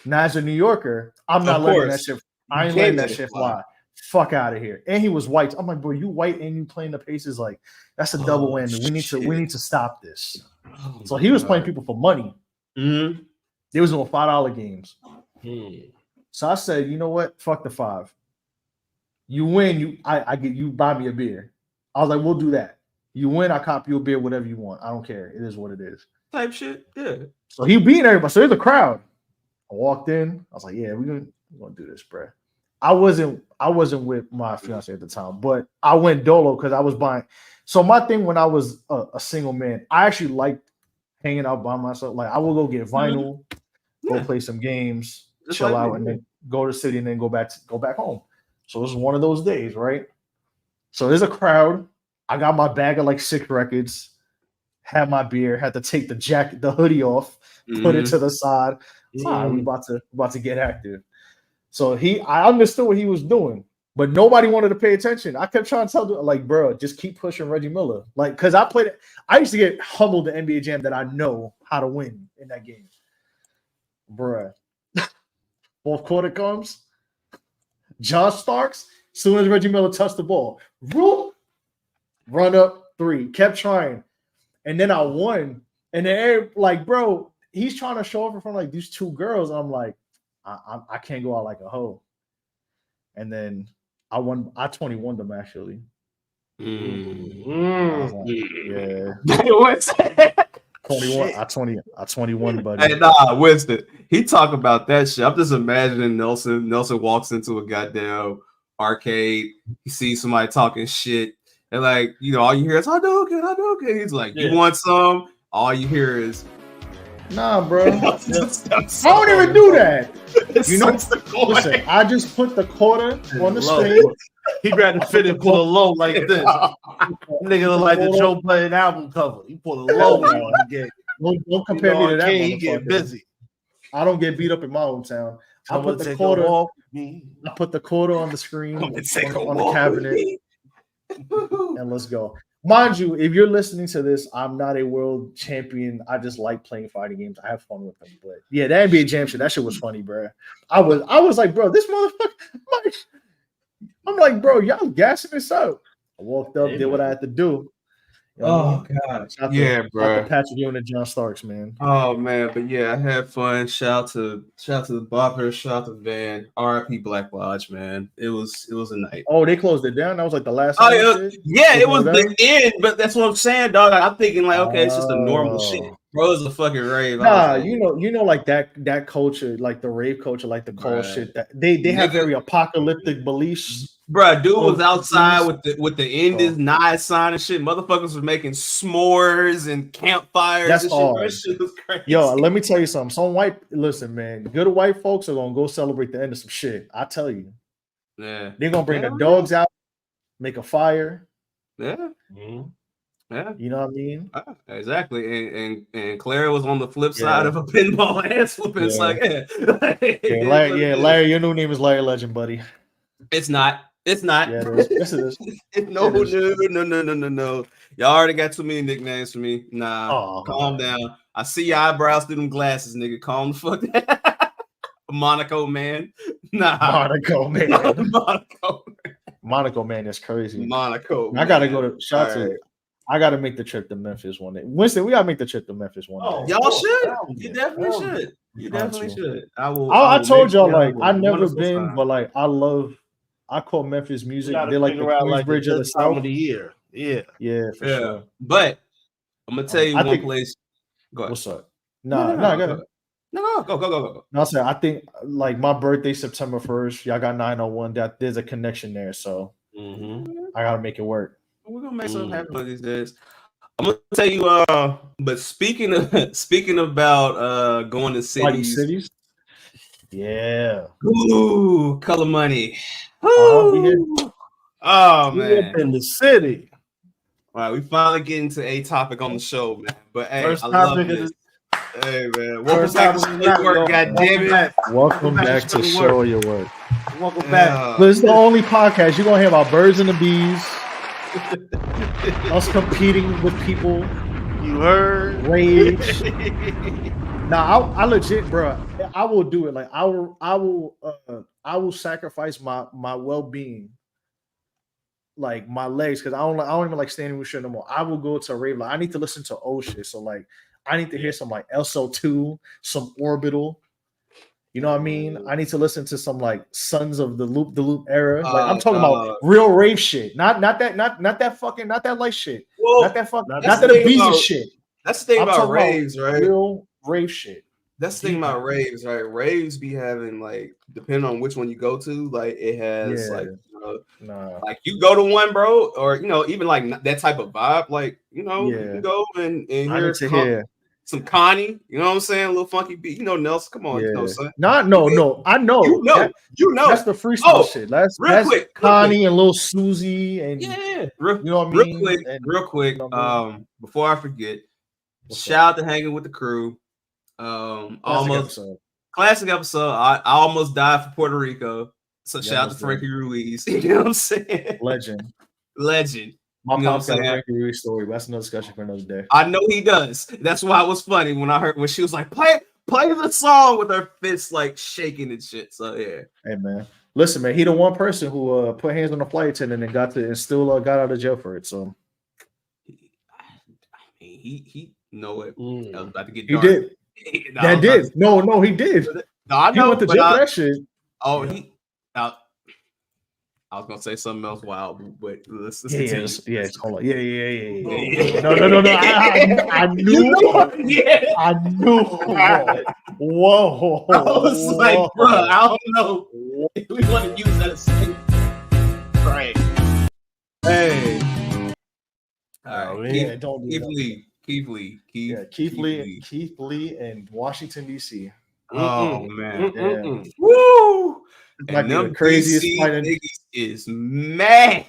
Now, as a New Yorker, I'm not letting that shit. I ain't letting that shit fly. Fuck out of here. And he was white. I'm like, bro, you white and you playing the paces, like that's a double whammy. We need to stop this. So he was playing people for money. Mm-hmm. They was on $5 games. So I said, you know what? Fuck the $5. You win, I get you buy me a beer. I was like, we'll do that. You win, I cop you a beer, whatever you want. I don't care. It is what it is. Type shit. Yeah. So he beat everybody. So there's a crowd. I walked in. I was like, yeah, we're gonna do this, bro. I wasn't with my fiance at the time, but I went dolo because I was buying. So my thing when I was a single man, I actually liked hanging out by myself. Like I will go get vinyl, go play some games, just chill out, and then go to the city and then go back home. So this is one of those days, right? So there's a crowd. I got my bag of like 6 records, had my beer, had to take the hoodie off, put it to the side. All right, we about to get active. So I understood what he was doing, but nobody wanted to pay attention. I kept trying to tell them, like, bro, just keep pushing Reggie Miller. Like, because I used to get humbled in NBA Jam that I know how to win in that game. Bruh. Fourth quarter comes. John Starks, as soon as Reggie Miller touched the ball, run up 3, kept trying. And then I won. And then, like, bro, he's trying to show up in front of like these 2 girls. And I'm like, I can't go out like a hoe. And then I 21 them actually. Yeah. What's that? 21. I 21, buddy. Hey, nah, Winston. He talk about that shit. I'm just imagining Nelson. Nelson walks into a goddamn arcade. He sees somebody talking shit. And like, all you hear is Hadouken. He's like, you want some? All you hear is nah, bro. I don't even do that. Listen, I just put the quarter on the screen. He grabbed the fit and pull a low like this. Nigga look like the Joe Budden album cover. He pulled a low on the game. Don't compare me to that. He get busy. I don't get beat up in my hometown. I put the quarter on the screen on the cabinet. And let's go. Mind you, if you're listening to this, I'm not a world champion. I just like playing fighting games. I have fun with them. But yeah, that NBA Jam shit, that shit was funny, bro. I was like, bro, this motherfucker. I'm like, bro, y'all gassing this out. I walked up, did what I had to do. God. Bro. Patrick Ewing and John Starks, man. Oh man, but yeah, I had fun. Shout out to the Bopper, shout out to Van, RIP Black Lodge, man. It was a night. Oh, they closed it down. That was like the last. It was the end, but that's what I'm saying, dog. I'm thinking like, okay, it's just a normal shit. Bro, it's a fucking rave. Nah, you know, like that culture, like the rave culture, like the call shit. That they have very apocalyptic beliefs. Bro, dude was outside with the Indies nice sign and shit. Motherfuckers was making s'mores and campfires. That's and all. That shit was crazy. Yo, let me tell you something. Listen, man, good white folks are gonna go celebrate the end of some shit. I tell you. Yeah. They're gonna bring the dogs out, make a fire. Yeah. Yeah. You know what I mean? Exactly. And Clara was on the flip side of a pinball ass whooping. It's like, Larry, your new name is Larry Legend, buddy. It's not. It's not. Yeah, it is. Yes, it is. No. Y'all already got too many nicknames for me. Nah, calm down. I see your eyebrows through them glasses, nigga. Calm the fuck down. Monaco man. Nah. Monaco man. Monaco man is crazy. Monaco. I gotta go to shots. I gotta make the trip to Memphis one day. Winston, we gotta make the trip to Memphis one day. Y'all should. You definitely should. You definitely should. I told y'all like I've never been, but like I call Memphis music. They're like the Queensbridge of the South of the year. Yeah, for sure. But I'm gonna tell you one place. Go ahead. What's up? No, go. Go. No, I think like my birthday, September 1st. Y'all got 901. That there's a connection there, so I gotta make it work. We're gonna make something happen one of these days. I'm gonna tell you. But speaking about going to cities. Yeah. Ooh, color money. Oh man, in the city. All right, we finally get into a topic on the show, man. But hey, First I love topic this. is Hey, man. Welcome back to Show Your Work, goddammit. Welcome back to Show Your Work. Welcome back. This is the only podcast you're gonna hear about birds and the bees, us competing with people. You heard? Rage. Nah, I legit, bro. I will do it. Like I will sacrifice my well-being, like my legs, because I don't even like standing with shit no more. I will go to a rave. Like I need to listen to old shit. So like I need to hear some like SO2, some Orbital. You know what I mean? I need to listen to some like Sons of the Loop era. Like I'm talking about real rave shit, not that light shit, Well, not that Ibiza shit. That's the thing about raves, right? Real rave shit. That's the thing about raves, right? Raves be having like, depending on which one you go to, like it has like, like you go to one, bro, or even like that type of vibe, like you can go and hear some Connie, you know what I'm saying? A little funky beat, Nelson. Come on, son. I know. That's the freestyle shit. That's quick, Connie and Lil Susie and real quick. Before I forget, shout out to hanging with the crew. Classic episode. I almost died for Puerto Rico. So shout out to Frankie Ruiz. You know what I'm saying? Legend. My mom's got a Frankie Ruiz story, but that's another discussion for another day. I know he does. That's why it was funny when she was like, play the song with her fists like shaking and shit. So yeah. Hey man. Listen, man, he the one person who put hands on the flight attendant and still got out of jail for it. So he know it. I was about to get dark. He did. No, he did. No, I know. He went to jail for that shit. Oh, I was gonna say something else wild, but let's hold on. Yeah. No. I knew. Whoa. I was like, bro, I don't know if we want to use that same right. Hey. All right. Don't do Keith Lee, and Washington D.C. Oh man. Woo! And them craziest niggas is mad.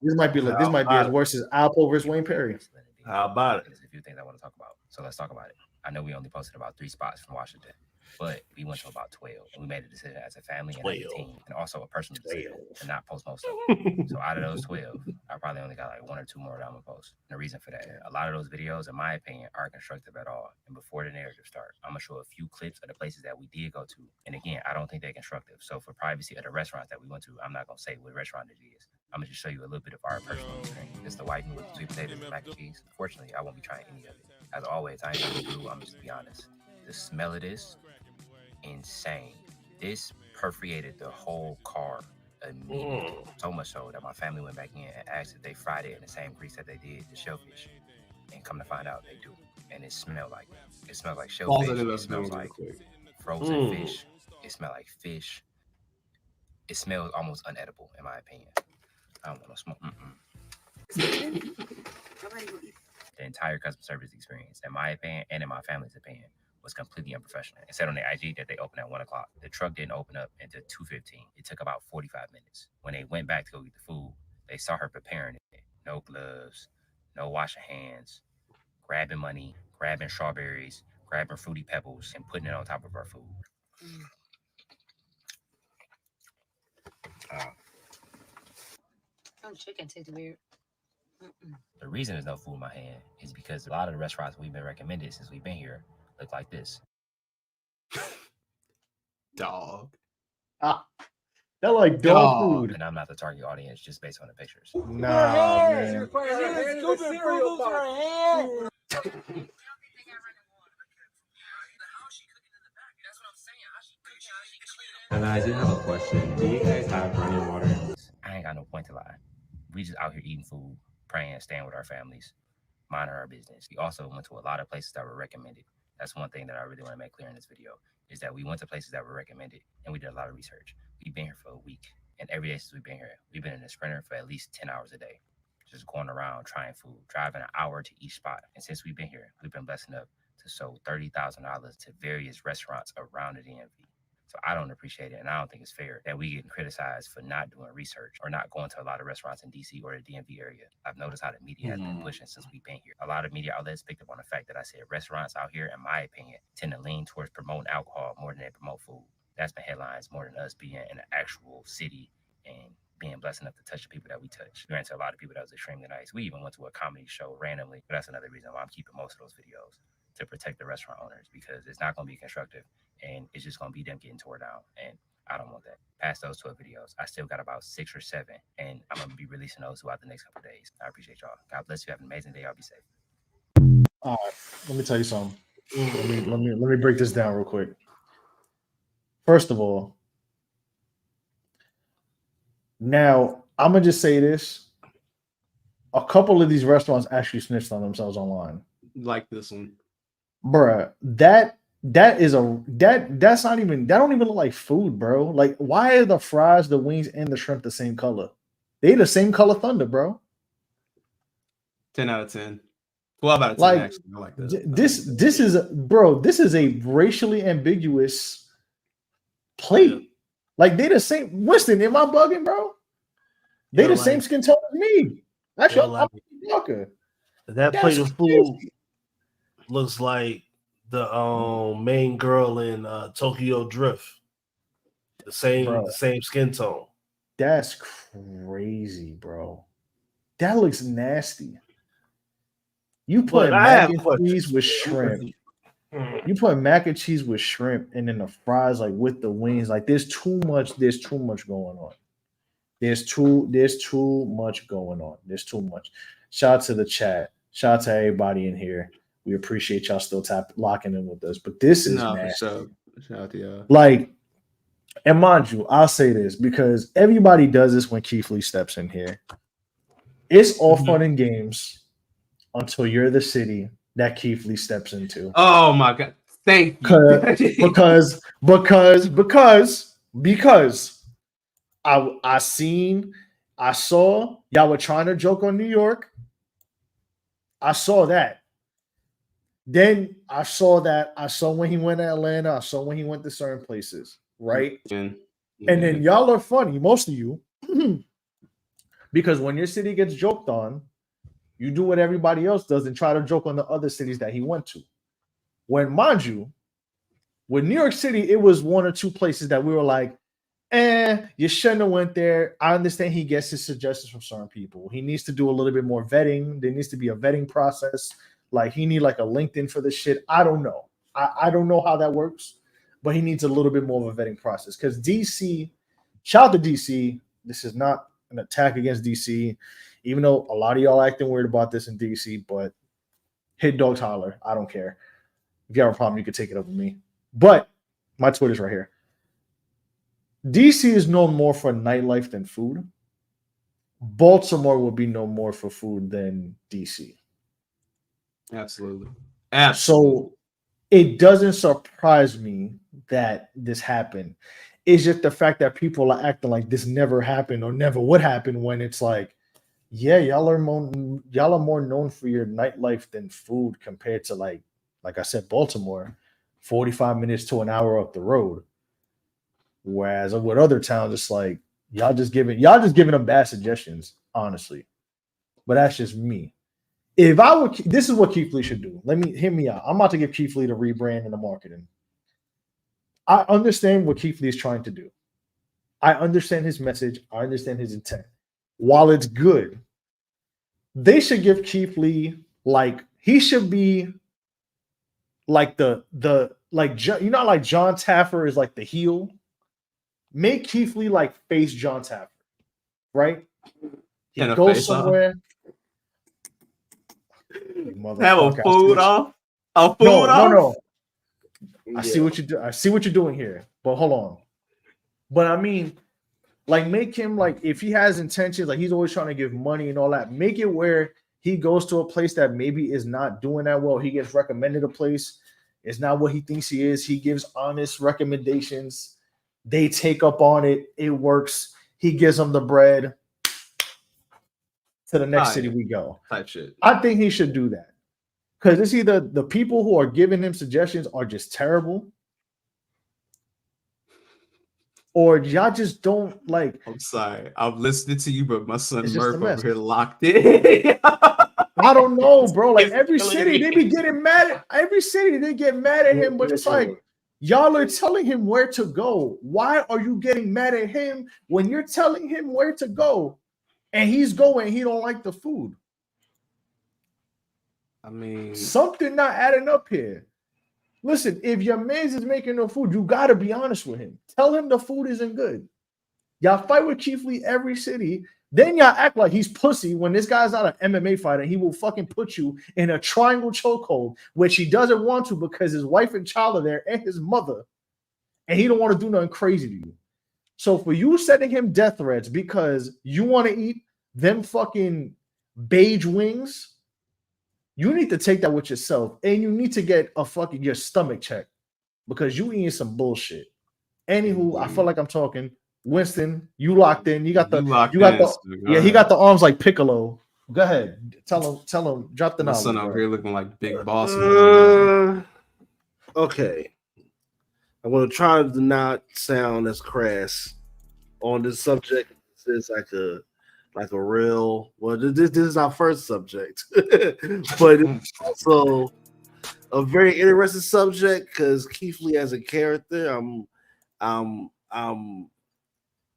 This might be as worse as Alpo versus Wayne Perry. How about it? There's a few things I want to talk about. So let's talk about it. I know we only posted about 3 spots from Washington, but we went to about 12. And we made a decision as a family and as a team, and also a personal decision to not post most of them. So out of those 12, I probably only got like 1 or 2 more that I'm gonna post. And the reason for that, a lot of those videos, in my opinion, aren't constructive at all. And before the narrative starts, I'm gonna show a few clips of the places that we did go to. And again, I don't think they're constructive. So for privacy of the restaurants that we went to, I'm not gonna say what restaurant it is. I'm gonna just show you a little bit of our personal experience. It's the white meat with the sweet potatoes and mac and cheese. Fortunately, I won't be trying any of it. As always, I ain't gonna do. I'm just be honest. The smell of this, insane. This perforated the whole car immediately. So much so that my family went back in and asked if they fried it in the same grease that they did the shellfish. And come to find out, they do. And it smells like shellfish. It smells like frozen fish. It smells like fish. It smells almost unedible, in my opinion. I don't want no smoke. The entire customer service experience, in my opinion and in my family's opinion, was completely unprofessional. It said on the IG that they opened at 1 o'clock. The truck didn't open up until 2:15. It took about 45 minutes. When they went back to go get the food, they saw her preparing it. No gloves, no washing hands, grabbing money, grabbing strawberries, grabbing Fruity Pebbles, and putting it on top of our food. Chicken tastes weird. The reason there's no food in my hand is because a lot of the restaurants we've been recommended since we've been here look like this. Dog. They're like dog food. And I'm not the target audience just based on the pictures. Nah, man. And I do have a question. Do you guys have running water? I ain't got no point to lie. We just out here eating food, praying, staying with our families, minding our business. We also went to a lot of places that were recommended. That's one thing that I really want to make clear in this video, is that we went to places that were recommended and we did a lot of research. We've been here for a week, and every day since we've been here, we've been in a Sprinter for at least 10 hours a day, just going around trying food, driving an hour to each spot. And since we've been here, we've been blessed enough to sold $30,000 to various restaurants around the DMV. So I don't appreciate it, and I don't think it's fair that we getting criticized for not doing research or not going to a lot of restaurants in DC or the DMV area. I've noticed how the media has been pushing since we've been here. A lot of media outlets picked up on the fact that I said restaurants out here, in my opinion, tend to lean towards promoting alcohol more than they promote food. That's been headlines more than us being in an actual city and being blessed enough to touch the people that we touch. Granted, a lot of people that was extremely nice. We even went to a comedy show randomly, but that's another reason why I'm keeping most of those videos, to protect the restaurant owners, because it's not going to be constructive and it's just going to be them getting tore down. And I don't want that. Past those 12 videos, I still got about 6 or 7, and I'm going to be releasing those throughout the next couple of days. I appreciate y'all. God bless you. Have an amazing day. Y'all be safe. All right, let me tell you something. Let me break this down real quick. First of all, now I'm gonna just say this: a couple of these restaurants actually snitched on themselves online. Like this one, bruh. That's not even, that don't even look like food, bro. Like, why are the fries, the wings, and the shrimp the same color? They the same color thunder, bro. 10 out of 10. 12 out of 10. Like, actually. I like this. This is bro. This is a racially ambiguous plate. Yeah. Like, they the same. Winston, am I bugging, bro? They the same skin tone as me. Actually, I'm darker. That plate of food looks like the main girl in Tokyo Drift. The same skin tone. That's crazy, bro. That looks nasty. You put mac and cheese with shrimp. You put mac and cheese with shrimp, and then the fries like with the wings. Like, there's too much going on. There's too much going on. There's too much. Shout out to the chat. Shout out to everybody in here. We appreciate y'all still locking in with us. But this is nasty. Shout out to y'all. Like, and mind you, I'll say this because everybody does this when Keith Lee steps in here. It's all fun and games until you're the city that Keith Lee steps into. Oh my God. Thank you. because I saw y'all were trying to joke on New York. I saw that. Then I saw when he went to Atlanta. I saw when he went to certain places, right? And then y'all are funny, most of you, because when your city gets joked on, you do what everybody else does and try to joke on the other cities that he went to. When, mind you, with New York City, it was 1 or 2 places that we were like, you shouldn't have went there. I understand he gets his suggestions from certain people. He needs to do a little bit more vetting. There needs to be a vetting process. Like, he need like a LinkedIn for this shit. I don't know. I don't know how that works, but he needs a little bit more of a vetting process. Because DC, shout out to DC. This is not an attack against DC, even though a lot of y'all acting weird about this in DC, but hit dogs holler. I don't care. If you have a problem, you can take it up with me. But my Twitter's right here. DC is known more for nightlife than food. Baltimore will be known more for food than DC. Absolutely. So it doesn't surprise me that this happened. It's just the fact that people are acting like this never happened or never would happen, when it's like, yeah, y'all are more known for your nightlife than food compared to like I said, Baltimore, 45 minutes to an hour up the road. Whereas with other towns, it's like y'all just giving them bad suggestions, honestly. But that's just me. If I were, this is what Keith Lee should do. Hear me out. I'm about to give Keith Lee the rebrand and the marketing. I understand what Keith Lee is trying to do. I understand his message. I understand his intent. While it's good, they should give Keith Lee, like, he should be like you know, like John Taffer is like the heel. Make Keith Lee like face John Taffer, right? He goes somewhere. Have a food off. No. I see what you do. I see what you're doing here. But hold on. But I mean, like, make him, like, if he has intentions, like he's always trying to give money and all that, make it where he goes to a place that maybe is not doing that well. He gets recommended a place. It's not what he thinks he is. He gives honest recommendations. They take up on it. It works. He gives them the bread. To the next city we go. Type shit. I think he should do that. Because it's either the people who are giving him suggestions are just terrible, or y'all just don't like. I'm sorry, I'm listening to you, but my son It's just Murph a mess. over here locked in. I don't know, bro. Like It's every killing city, me. they be getting mad at every city, they get mad at him, but it's like y'all are telling him where to go. Why are you getting mad at him when you're telling him where to go and he's going, he don't like the food? I mean, something not adding up here. Listen, if your man's is making no food, you gotta be honest with him. Tell him the food isn't good. Y'all fight with Keith Lee every city. Then y'all act like he's pussy when this guy's not an MMA fighter. He will fucking put you in a triangle chokehold, which he doesn't want to because his wife and child are there and his mother, and he don't want to do nothing crazy to you. So for you sending him death threats because you want to eat them fucking beige wings, you need to take that with yourself, and you need to get a fucking your stomach checked because you eating some bullshit. Anywho, I feel like I'm talking. Winston, you locked in. You got the he got the arms like Piccolo. Go ahead. Tell him, drop the my knowledge. son over here looking like Big Boss. Okay. I'm gonna try to not sound as crass on this subject. This is like a real this is our first subject, but it's also a very interesting subject because Keith Lee as a character, I'm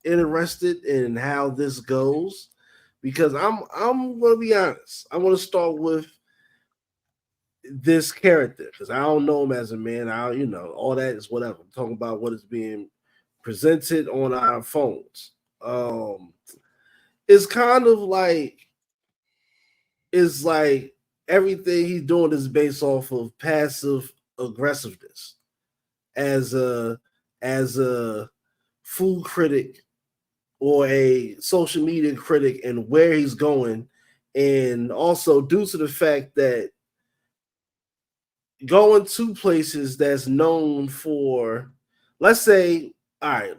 interested in how this goes because I'm gonna be honest. I'm gonna start with this character because I don't know him as a man. All that is whatever. I'm talking about what is being presented on our phones. It's kind of like everything he's doing is based off of passive aggressiveness as a food critic or a social media critic and where he's going, and also due to the fact that going to places that's known for, let's say, all right,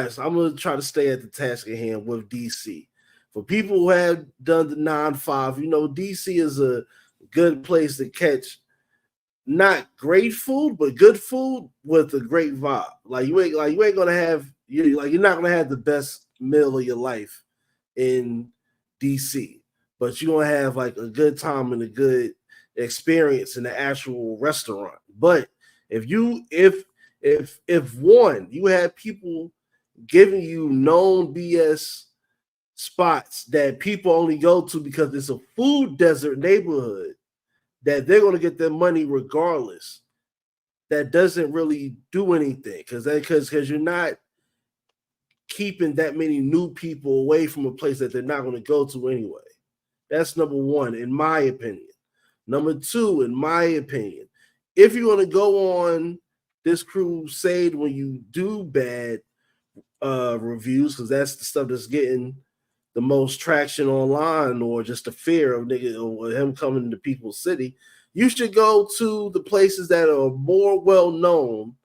so I'm gonna try to stay at the task at hand with DC. For people who have done the 9-5, DC is a good place to catch not great food, but good food with a great vibe. You're not gonna have the best meal of your life in DC, but you're gonna have like a good time and a good experience in the actual restaurant. But if you have people giving you known BS spots that people only go to because it's a food desert neighborhood that they're going to get their money regardless, that doesn't really do anything because you're not keeping that many new people away from a place that they're not going to go to anyway. That's number one, in my opinion. Number two, in my opinion, if you're going to go on this crusade when you do bad reviews, because that's the stuff that's getting the most traction online, or just the fear of him coming to people's city, you should go to the places that are more well known,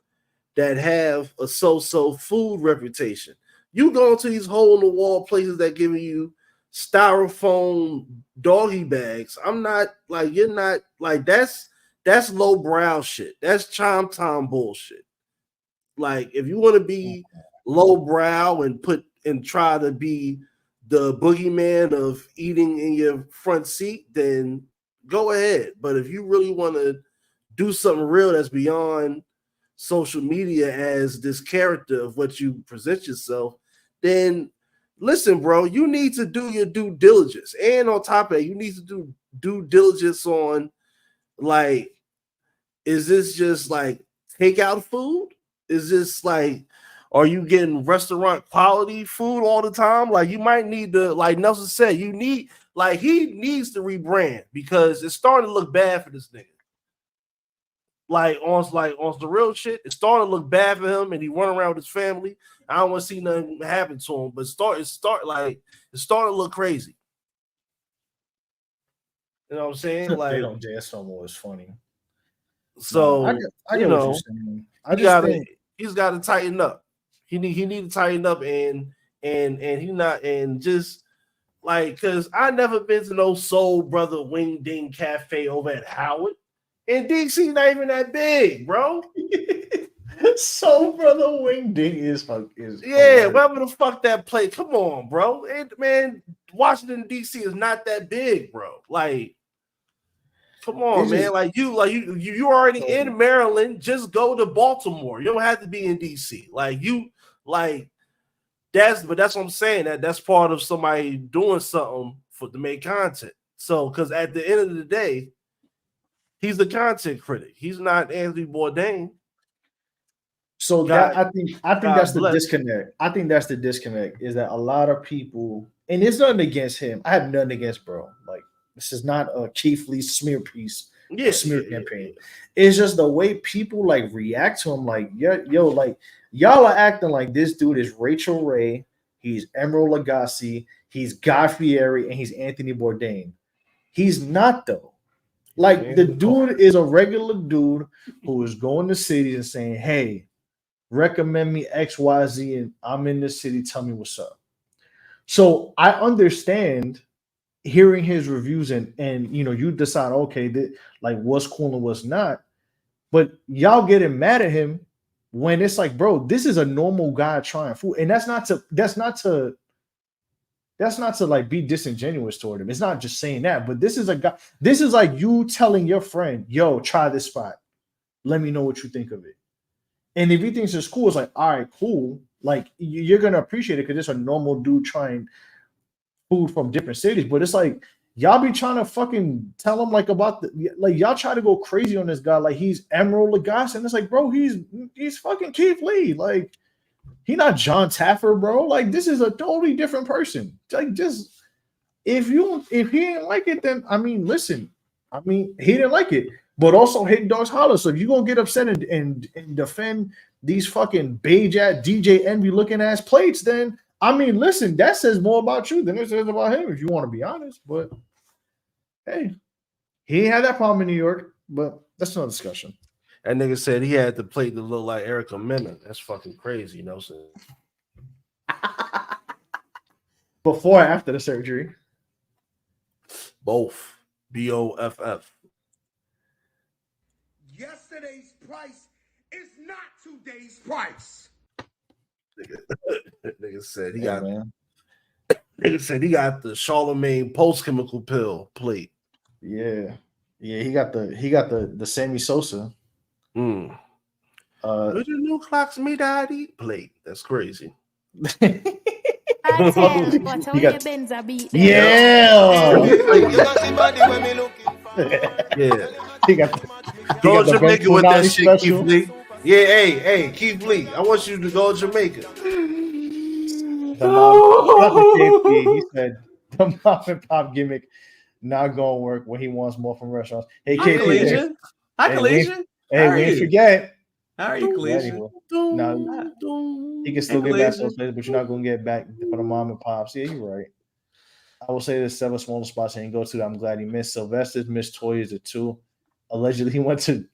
that have a so-so food reputation. You go to these hole-in-the-wall places that giving you styrofoam doggy bags. You're not like that's low-brow shit. That's chime time bullshit. Like, if you want to be low-brow and try to be the boogeyman of eating in your front seat, then go ahead. But if you really want to do something real that's beyond social media as this character of what you present yourself, then listen, bro, you need to do your due diligence. And on top of it, you need to do due diligence on, like, is this just like takeout food? Is this like, are you getting restaurant quality food all the time? Like, you might need to, like Nelson said, he needs to rebrand because it's starting to look bad for this nigga. Like on the real shit, it's starting to look bad for him, and he run around with his family. I don't want to see nothing happen to him, but it's starting to look crazy. You know what I'm saying? Like, they don't dance no more. It's funny. So I get what you're saying. He's got to tighten up. He need to tighten up and he not, and just like, because I never been to no Soul Brother Wing Ding Cafe over at Howard. And DC not even that big, bro. So brother Wing Ding is whatever the fuck that play. Come on, bro. Man, Washington D.C. is not that big, bro. Like, come on, it's man. Just, you already in Maryland. Just go to Baltimore. You don't have to be in D.C. That's what I'm saying. That's part of somebody doing something to make content. So, because at the end of the day, he's a content critic. He's not Anthony Bourdain. So that I think that's the disconnect. I think that's the disconnect is that a lot of people, and it's nothing against him. I have nothing against bro. Like this is not a Keith Lee smear piece, smear campaign. It's just the way people like react to him. Like yo, like y'all are acting like this dude is Rachel Ray, he's Emerald Lagasse, he's Guy Fieri, and he's Anthony Bourdain. He's not though. Like the dude is a regular dude who is going to cities and saying, "Hey, recommend me XYZ, and I'm in this city. Tell me what's up." So I understand hearing his reviews and you decide, okay, like what's cool and what's not. But y'all getting mad at him when it's like, bro, this is a normal guy trying food, and that's not to like be disingenuous toward him. It's not just saying that, but this is a guy. This is like you telling your friend, "Yo, try this spot. Let me know what you think of it." And if he thinks it's cool, it's like, all right, cool. Like you're gonna appreciate it because it's a normal dude trying food from different cities. But it's like y'all be trying to fucking tell him like about y'all try to go crazy on this guy like he's Emerald Lagasse, and it's like, bro, he's fucking Keith Lee. Like he not John Taffer, bro. Like this is a totally different person. Like just if he didn't like it, then I mean, listen. I mean, he didn't like it. But also hit dogs holler. So if you're gonna get upset and defend these fucking beige ass DJ Envy looking ass plates, then I mean, listen, that says more about you than it says about him, if you want to be honest. But hey, he ain't had that problem in New York, but that's another discussion. That nigga said he had the plate that looked like Erica Mena. That's fucking crazy, you know. So before or after the surgery? Both. BOFF. Yesterday's price is not today's price. Nigga said he got the Charlemagne post-chemical pill plate. Yeah, he got the Sammy Sosa. With your new clocks me daddy plate. That's crazy. Yeah. He got go to Jamaica with that shit, Keith Lee. Yeah, hey, Keith Lee. I want you to go to Jamaica. He said the mom and pop gimmick not gonna work when he wants more from restaurants. Hey, KP. Hi, Alicia. Hey, we ain't forget. How are you, Alicia? No, he can still get back those places, but you're not gonna get back for the mom and pops. Yeah, you're right. I will say there's 7 smaller spots he didn't go to. I'm glad he missed. Sylvester's missed Toys at 2. Allegedly, he went to.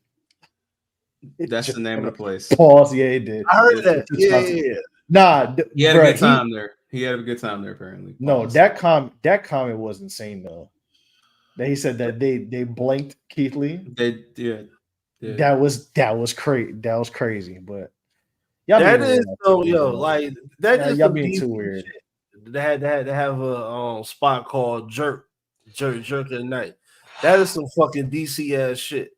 That's the name of the place. Pause. Yeah, he did. I heard that. Yeah. Nah, he had a good time there. He had a good time there. Apparently, no. That comment was insane though. That he said that they blanked Keith Lee. They did. Yeah. That was crazy. That was crazy. But y'all that is so like that is y'all being too weird. Shit. They had to have a spot called Jerk at Night. That is some fucking DC ass shit.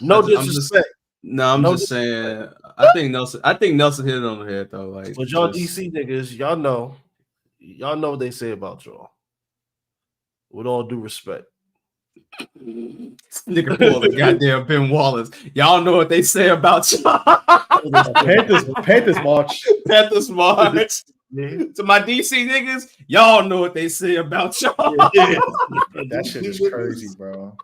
No disrespect. I'm just saying. I think Nelson hit it on the head though. Like, but y'all DC niggas, y'all know what they say about y'all. With all due respect. Nigga pulled the goddamn Ben Wallace. Y'all know what they say about y'all. Panthers March. Panthers March. Yeah. To my DC niggas, y'all know what they say about y'all. Yeah. That shit is crazy, bro.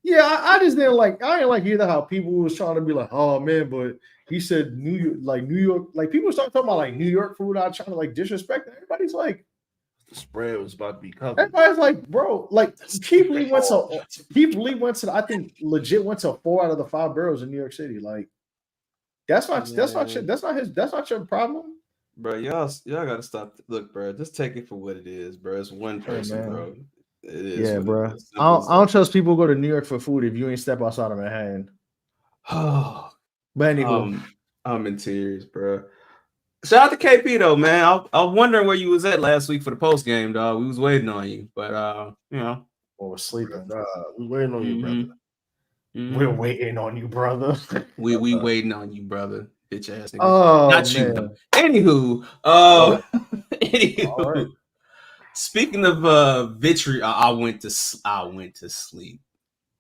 Yeah, I just didn't like. I didn't like either how people was trying to be like, oh man, but he said New York, like people start talking about like New York food. I trying to like disrespect. Everybody's like, the spread was about to be covered. Everybody's like, bro, like Keith Lee went to. I think legit went to 4 out of the 5 boroughs in New York City. Like, that's not your problem. Bro, y'all gotta stop. Look, bro, just take it for what it is, bro. It's one person, bro. It is. Yeah, bro. I don't trust people who go to New York for food if you ain't step outside of Manhattan. Oh, But anywho, I'm in tears, bro. Shout out to KP though, man. I was wondering where you was at last week for the post game, dog. We was waiting on you, but you know, we're sleeping. We waiting on you, brother. We're waiting on you, brother. we waiting on you, brother. Bitch ass nigga. Oh, not man. you. Anywho, anywho. Right. Speaking of vitriol, I went to sleep.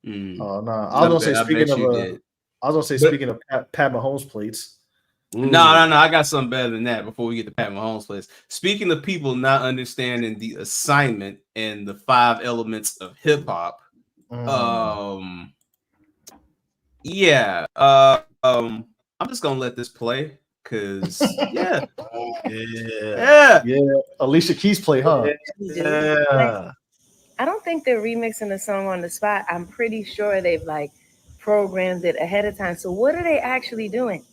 Oh no, I was gonna say speaking of Pat Mahomes plates. No, I got something better than that before we get to Pat Mahomes plates. Speaking of people not understanding the assignment and the 5 elements of hip hop, yeah, I'm just gonna let this play because yeah. Alicia Keys play, huh? Yeah. I don't think they're remixing the song on the spot. I'm pretty sure they've like programmed it ahead of time. So what are they actually doing?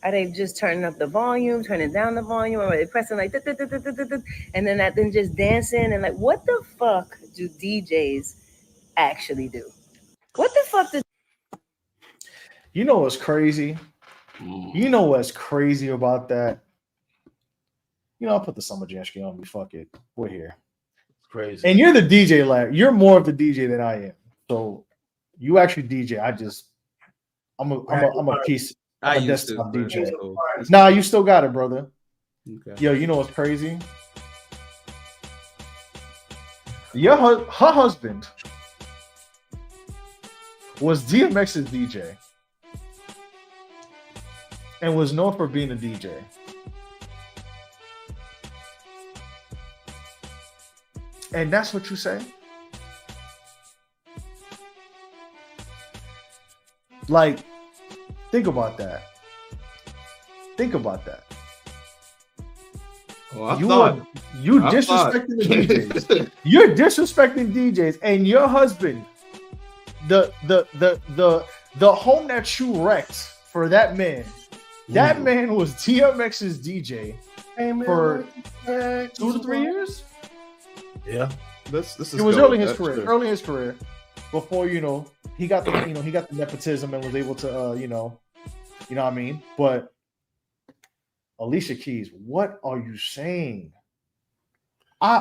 Are they just turning up the volume, turning down the volume, or are they pressing like and then just dancing and like what the fuck do DJs actually do? What the fuck do You know what's crazy? You know what's crazy about that? You know, I'll put the Summer Jam on me. Fuck it. We're here. Crazy. And you're the DJ, Larry. You're more of the DJ than I am. So you actually DJ. I'm a piece. I'm a desktop DJ. Nah, you still got it, brother. Okay. Yo, you know what's crazy? Her husband was DMX's DJ and was known for being a DJ. And that's what you say? Like, think about that. Think about that. Well, you disrespecting the DJs. You're disrespecting DJs, and your husband, the home that you wrecked for that man. That man was DMX's DJ for 2 to 3 years. Yeah, this is. It was early in his career. Early in his career, before he got the nepotism and was able to you know what I mean. But Alicia Keys, what are you saying?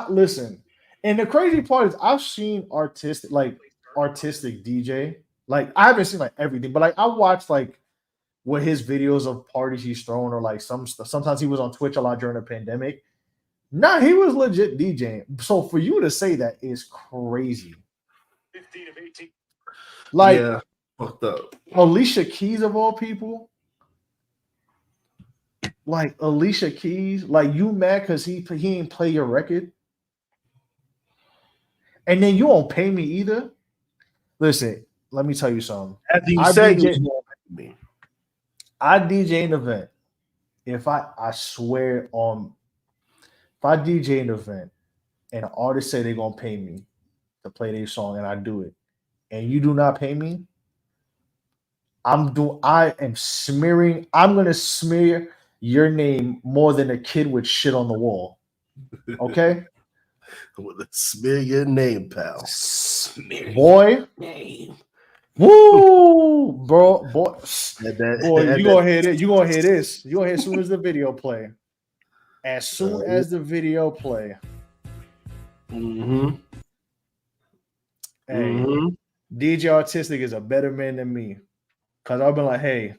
Listen, and the crazy part is I've seen artistic DJ. Like I haven't seen like everything, but like I watched like what his videos of parties he's thrown or like sometimes he was on Twitch a lot during the pandemic. Nah, he was legit DJing. So for you to say that is crazy. 15 of 18. Like, yeah, fucked up. Alicia Keys of all people. Like Alicia Keys, like you mad because he ain't play your record, and then you won't pay me either. Listen, let me tell you something. I DJ an event. If I DJ an event and an artist say they're gonna pay me to play their song and I do it, and you do not pay me, I'm gonna smear your name more than a kid with shit on the wall. Okay? I'm gonna smear your name, pal. Smear boy. Name. Woo, bro, boy. Boy, you gonna hear it. You gonna hear this. You gonna hear as soon as the video play. As soon as the video play. Mm-hmm. Hey, DJ Artistic is a better man than me. Cause I'll be like, hey.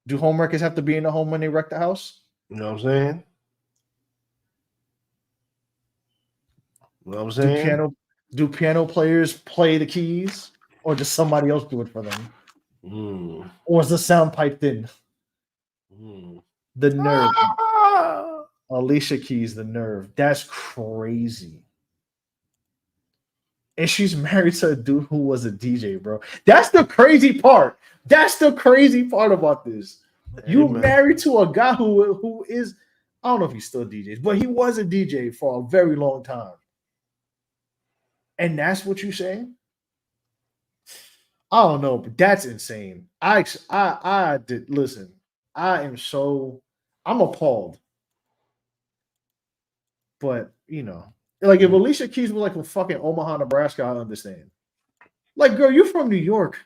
Do home wreckers have to be in the home when they wreck the house? You know what I'm saying? You know what I'm saying? Do piano players play the keys, or does somebody else do it for them? Or is the sound piped in? The nerve. Alicia Keys, the nerve. That's crazy. And she's married to a dude who was a DJ, bro. That's the crazy part. That's the crazy part about this. You married to a guy who is, I don't know if he still DJs, but he was a DJ for a very long time. And that's what you saying? I don't know, but that's insane. I did listen. I'm appalled. But like if Alicia Keys was like from fucking Omaha, Nebraska, I understand. Like, girl, you from New York.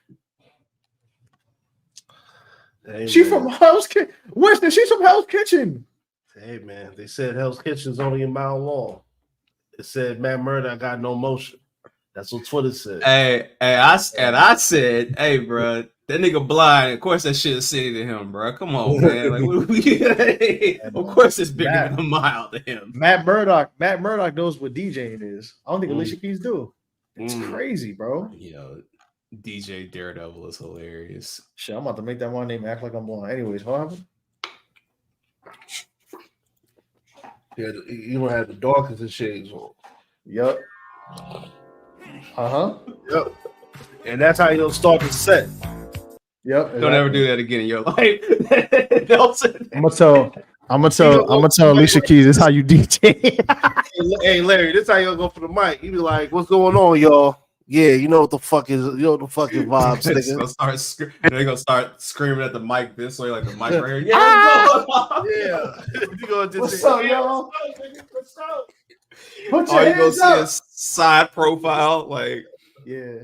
Hey, She man. from Hell's Kitchen. Winston, she's from Hell's Kitchen. Hey man, they said Hell's Kitchen's only a mile long. It said Matt Murdock got no motion. That's what Twitter said. I said, hey, bro, that nigga blind. Of course, that shit is city to him, bro. Come on, man. Like, what we? Of course, it's bigger than a mile to him. Matt Murdock knows what DJing is. I don't think Alicia Keys do. It's crazy, bro. Yo, DJ Daredevil is hilarious. Shit, I'm about to make that one name act like I'm blind. Anyways, what happened? Yeah, you don't have the darkest of shades on. Yep. Yep. And that's how you'll start the set. Yep. Exactly. Don't ever do that again in your life. Nelson. I'm gonna tell Alicia Keys this is how you DJ. Hey Larry, this how you'll go for the mic. You be like, "What's going on, y'all?" Yeah, you know what the fuck is vibes, nigga. They're gonna start screaming at the mic this way, like the mic right here. Yeah. You gonna just What's say, up, y'all? Put Or your you gonna hands see a up. side profile, like yeah.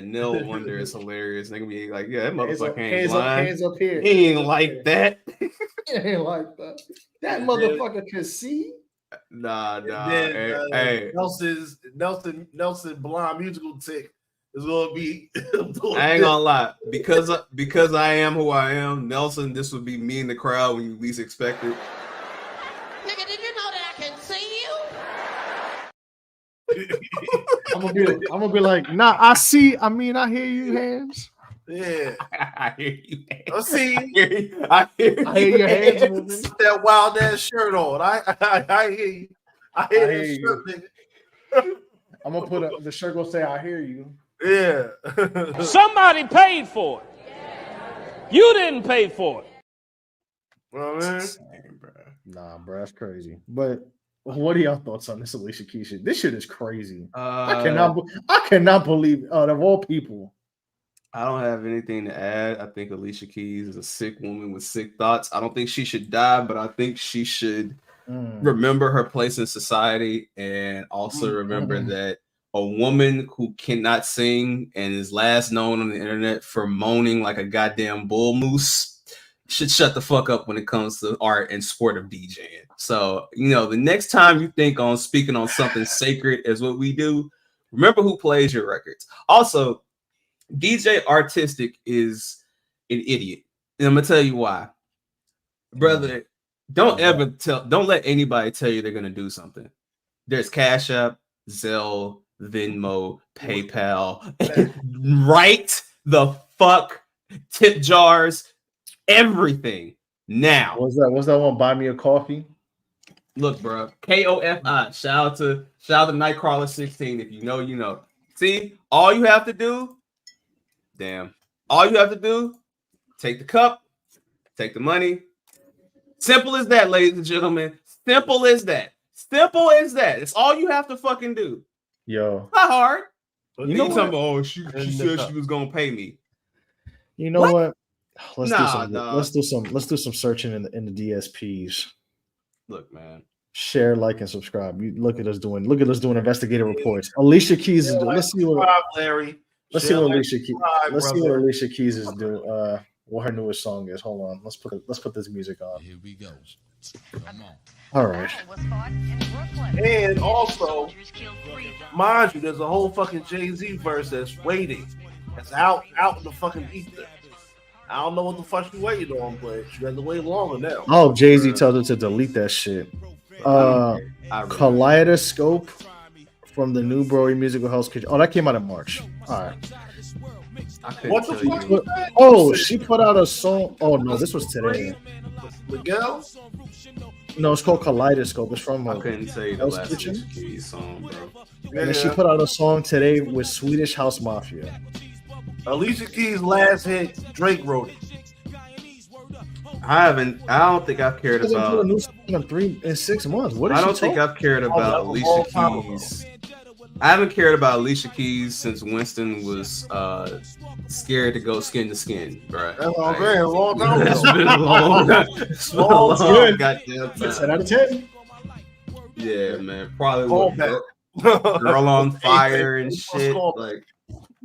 Nil Wonder is hilarious. They gonna be like, yeah, that Hands up, motherfucker ain't hands up, blind. hands up here. He ain't like that. He ain't like that. That motherfucker can see. Nah. Then, Hey, Nelson blind musical tick is gonna be. I ain't gonna lie, because I am who I am. Nelson, this would be me in the crowd when you least expect it. Nigga, did you know that I can see you? I'm gonna be like, nah, I hear you, hands. Yeah, I hear you. Let's see. I hear your hands moving. Put that wild ass shirt on. I hear you. I hear that shirt, nigga. I'm gonna put the shirt gonna say, I hear you. Yeah. Somebody paid for it. You didn't pay for it. Well, man. Nah, bro, that's crazy. But what are y'all thoughts on this Alicia Keys shit? This shit is crazy. I cannot believe of all people. I don't have anything to add. I think Alicia Keys is a sick woman with sick thoughts. I don't think she should die, but I think she should remember her place in society and also remember that a woman who cannot sing and is last known on the internet for moaning like a goddamn bull moose should shut the fuck up when it comes to art and sport of DJing. So, the next time you think on speaking on something sacred as what we do, remember who plays your records. Also, DJ Artistic is an idiot. And I'm gonna tell you why. Brother, don't let anybody tell you they're gonna do something. There's Cash App, Zelle, Venmo, PayPal, right the fuck tip jars, everything now. What's that one? Buy me a coffee. Look, bro, KOFI. Shout out to Nightcrawler 16. If you know, you know. See, all you have to do, take the cup, take the money. Simple as that, ladies and gentlemen. Simple as that. It's all you have to fucking do. Yo, not hard. You know what? Oh, she said she was gonna pay me. You know what? Let's do some searching in the DSPs. Look, man. Share, like, and subscribe. Look at us doing investigative reports. Alicia Keys is doing. Let's see what Larry. Let's see what Alicia Keys. Let's see what Alicia Keys is doing. What her newest song is. Hold on. Let's put this music on. Here we go. Come on. All right. And also, mind you, there's a whole fucking Jay-Z verse that's waiting. That's out in the fucking ether. I don't know what the fuck you waiting on, but you have to wait longer now. Oh, Jay-Z tells her to delete that shit. Kaleidoscope from the new Broy musical Hell's Kitchen. Oh, that came out in March. All right. What the fuck? Oh, she put out a song. Oh no, this was today. Miguel? No, it's called Kaleidoscope. It's from I couldn't tell you the Hell's last Kitchen. Alicia Keys song, bro. And then she put out a song today with Swedish House Mafia. Alicia Keys' last hit, Drake wrote it. I don't think I've cared She hasn't put a about. new song in 3 and 6 months. What is I she don't think talking? I've cared about Alicia Keys. I haven't cared about Alicia Keys since Winston was scared to go skin to skin, bro. That's all great. A long time ago. It's been a long, goddamn time. 10 out of 10. Yeah, man. Probably with girl on fire and shit. Like,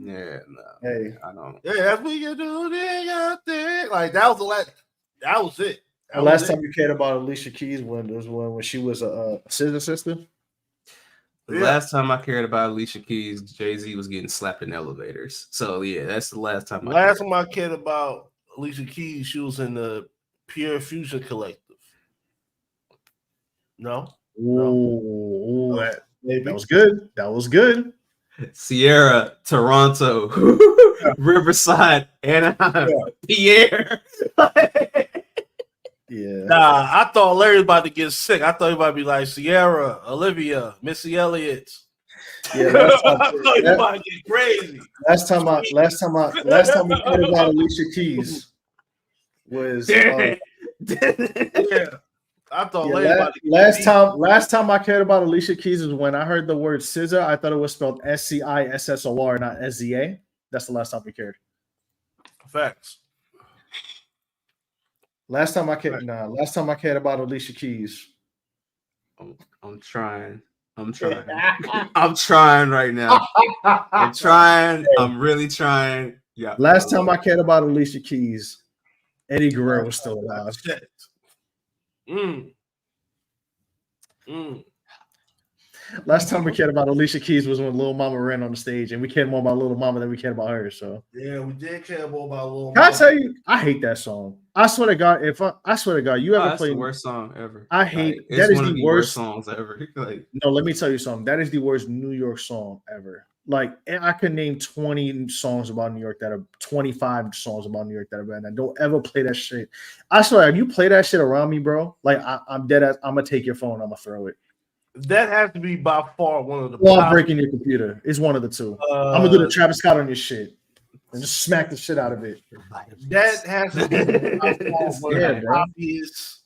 Yeah, no. Hey, I don't. Yeah, that's what you do. Thing. Like that was the last. That was it. The last time you cared about Alicia Keys was when she was a scissor sister. The last time I cared about Alicia Keys, Jay-Z was getting slapped in elevators. So yeah, that's the last time. Last time I cared about Alicia Keys, she was in the Pure Fusion Collective. No. Ooh, that was good. That was good. Sierra, Toronto, Riverside, Anaheim, Pierre. Yeah. Nah, I thought Larry was about to get sick. I thought he might be like Sierra, Olivia, Missy Elliott. Yeah, I thought he about to get crazy. Last time I cared about Alicia Keys was yeah. I thought last time I cared about Alicia Keys is when I heard the word scissor. I thought it was spelled SCISSOR, not SZA. That's the last time we cared. Facts. Last time I cared about Alicia Keys. I'm trying. I'm trying right now. I'm trying. I'm really trying. Yeah. Last time I cared about Alicia Keys, Eddie Guerrero was still alive. Last time we cared about Alicia Keys was when Lil Mama ran on the stage, and we cared more about Lil Mama than we cared about her. So yeah, we did care more about Lil Mama. Can I tell you? I hate that song. I swear to God, I swear to God, you ever that's played the worst song ever? I hate like, that. Is one the of the worst songs ever. Like, no, let me tell you something. That is the worst New York song ever. Like I could name 20 songs about New York that are 25 songs about New York that are bad. And don't ever play that shit. I swear, if you play that shit around me, bro, like I'm dead ass. I'm gonna take your phone. I'm gonna throw it. That has to be by far one of the. Well, I'm breaking your computer. It's one of the two. I'm gonna do the Travis Scott on your shit and just smack the shit out of it. That has to be one of the obvious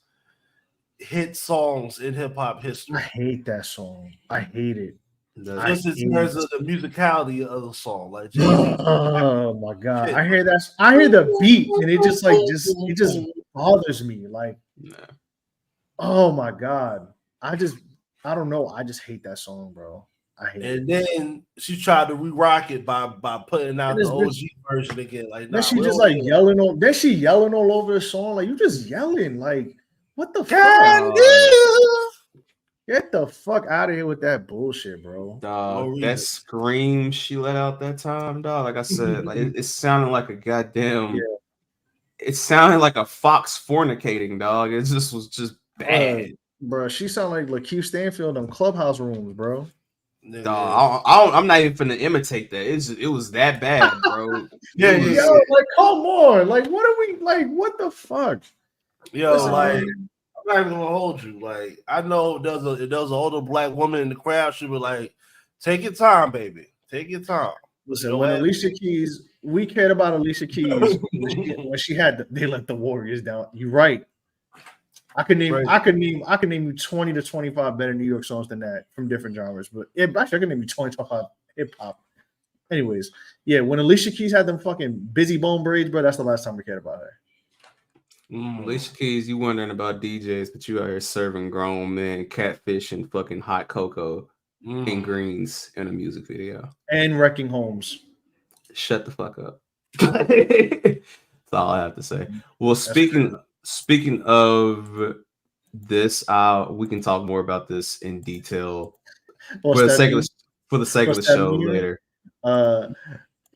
hit songs in hip hop history. I hate that song. I hate it. Just in terms of the musicality of the song, like oh my god, I hear that. I hear the beat, and it just bothers me. Like, oh my god, I don't know. I just hate that song, bro. I hate it. And then she tried to re-rock it by putting out the OG version again. Like, then she just like yelling on. Then she yelling all over the song. Like, you just yelling. Like, what the fuck? Get the fuck out of here with that bullshit, bro. Dog, that scream she let out that time, dog. Like I said, like it sounded like a goddamn. It sounded like a fox fornicating, dog. It just was just bad, bro. She sounded like LaKeith Stanfield on Clubhouse Rooms, bro. Dog, I'm not even finna imitate that. It was that bad, bro. Like come on, like what are we like? What the fuck? Yo, like. I'm not even gonna hold you. Like, I know there's an older black woman in the crowd. She was like, "Take your time, baby. Take your time." Listen, when Alicia Keys, we cared about Alicia Keys when she had they let the Warriors down. You're right. I can name you 20 to 25 better New York songs than that from different genres. But actually, I can name you 20 to 25 hip hop. Anyways, yeah, when Alicia Keys had them fucking busy bone braids, bro, that's the last time we cared about her. Alicia Keys, you wondering about DJs, but you out here serving grown men catfish and fucking hot cocoa and greens in a music video. And wrecking homes. Shut the fuck up. That's all I have to say. Well, speaking of this, we can talk more about this in detail for the sake of the show later.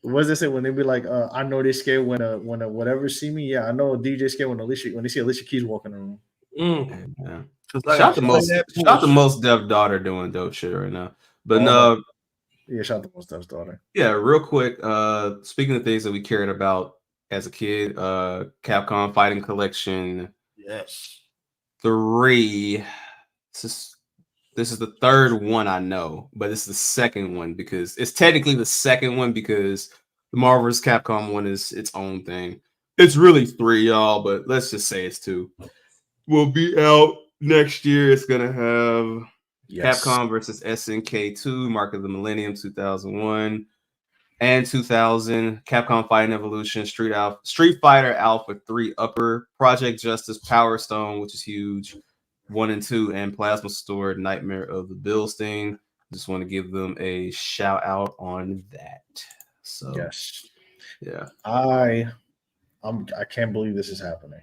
What does it say when they be like, I know they scared when a whatever see me? Yeah, I know a DJ scared when they see Alicia Keys walking around. Yeah. Shout out to Most Def daughter doing dope shit right now. But shout out to Most Def's daughter. Yeah, real quick. Speaking of things that we cared about as a kid, Capcom Fighting Collection. Yes. 3. This is the third one I know, but it's the second one because it's technically the second one because the Marvel vs. Capcom one is its own thing. It's really 3, y'all, but let's just say it's 2. Will be out next year. It's gonna have Capcom versus SNK 2, Mark of the Millennium 2001 and 2000, Capcom Fighting Evolution, Street Fighter Alpha 3 Upper, Project Justice Power Stone, which is huge. 1 and 2, and Plasma Store Nightmare of the Bilstein. Just want to give them a shout out on that. So yes, yeah, I can't believe this is happening.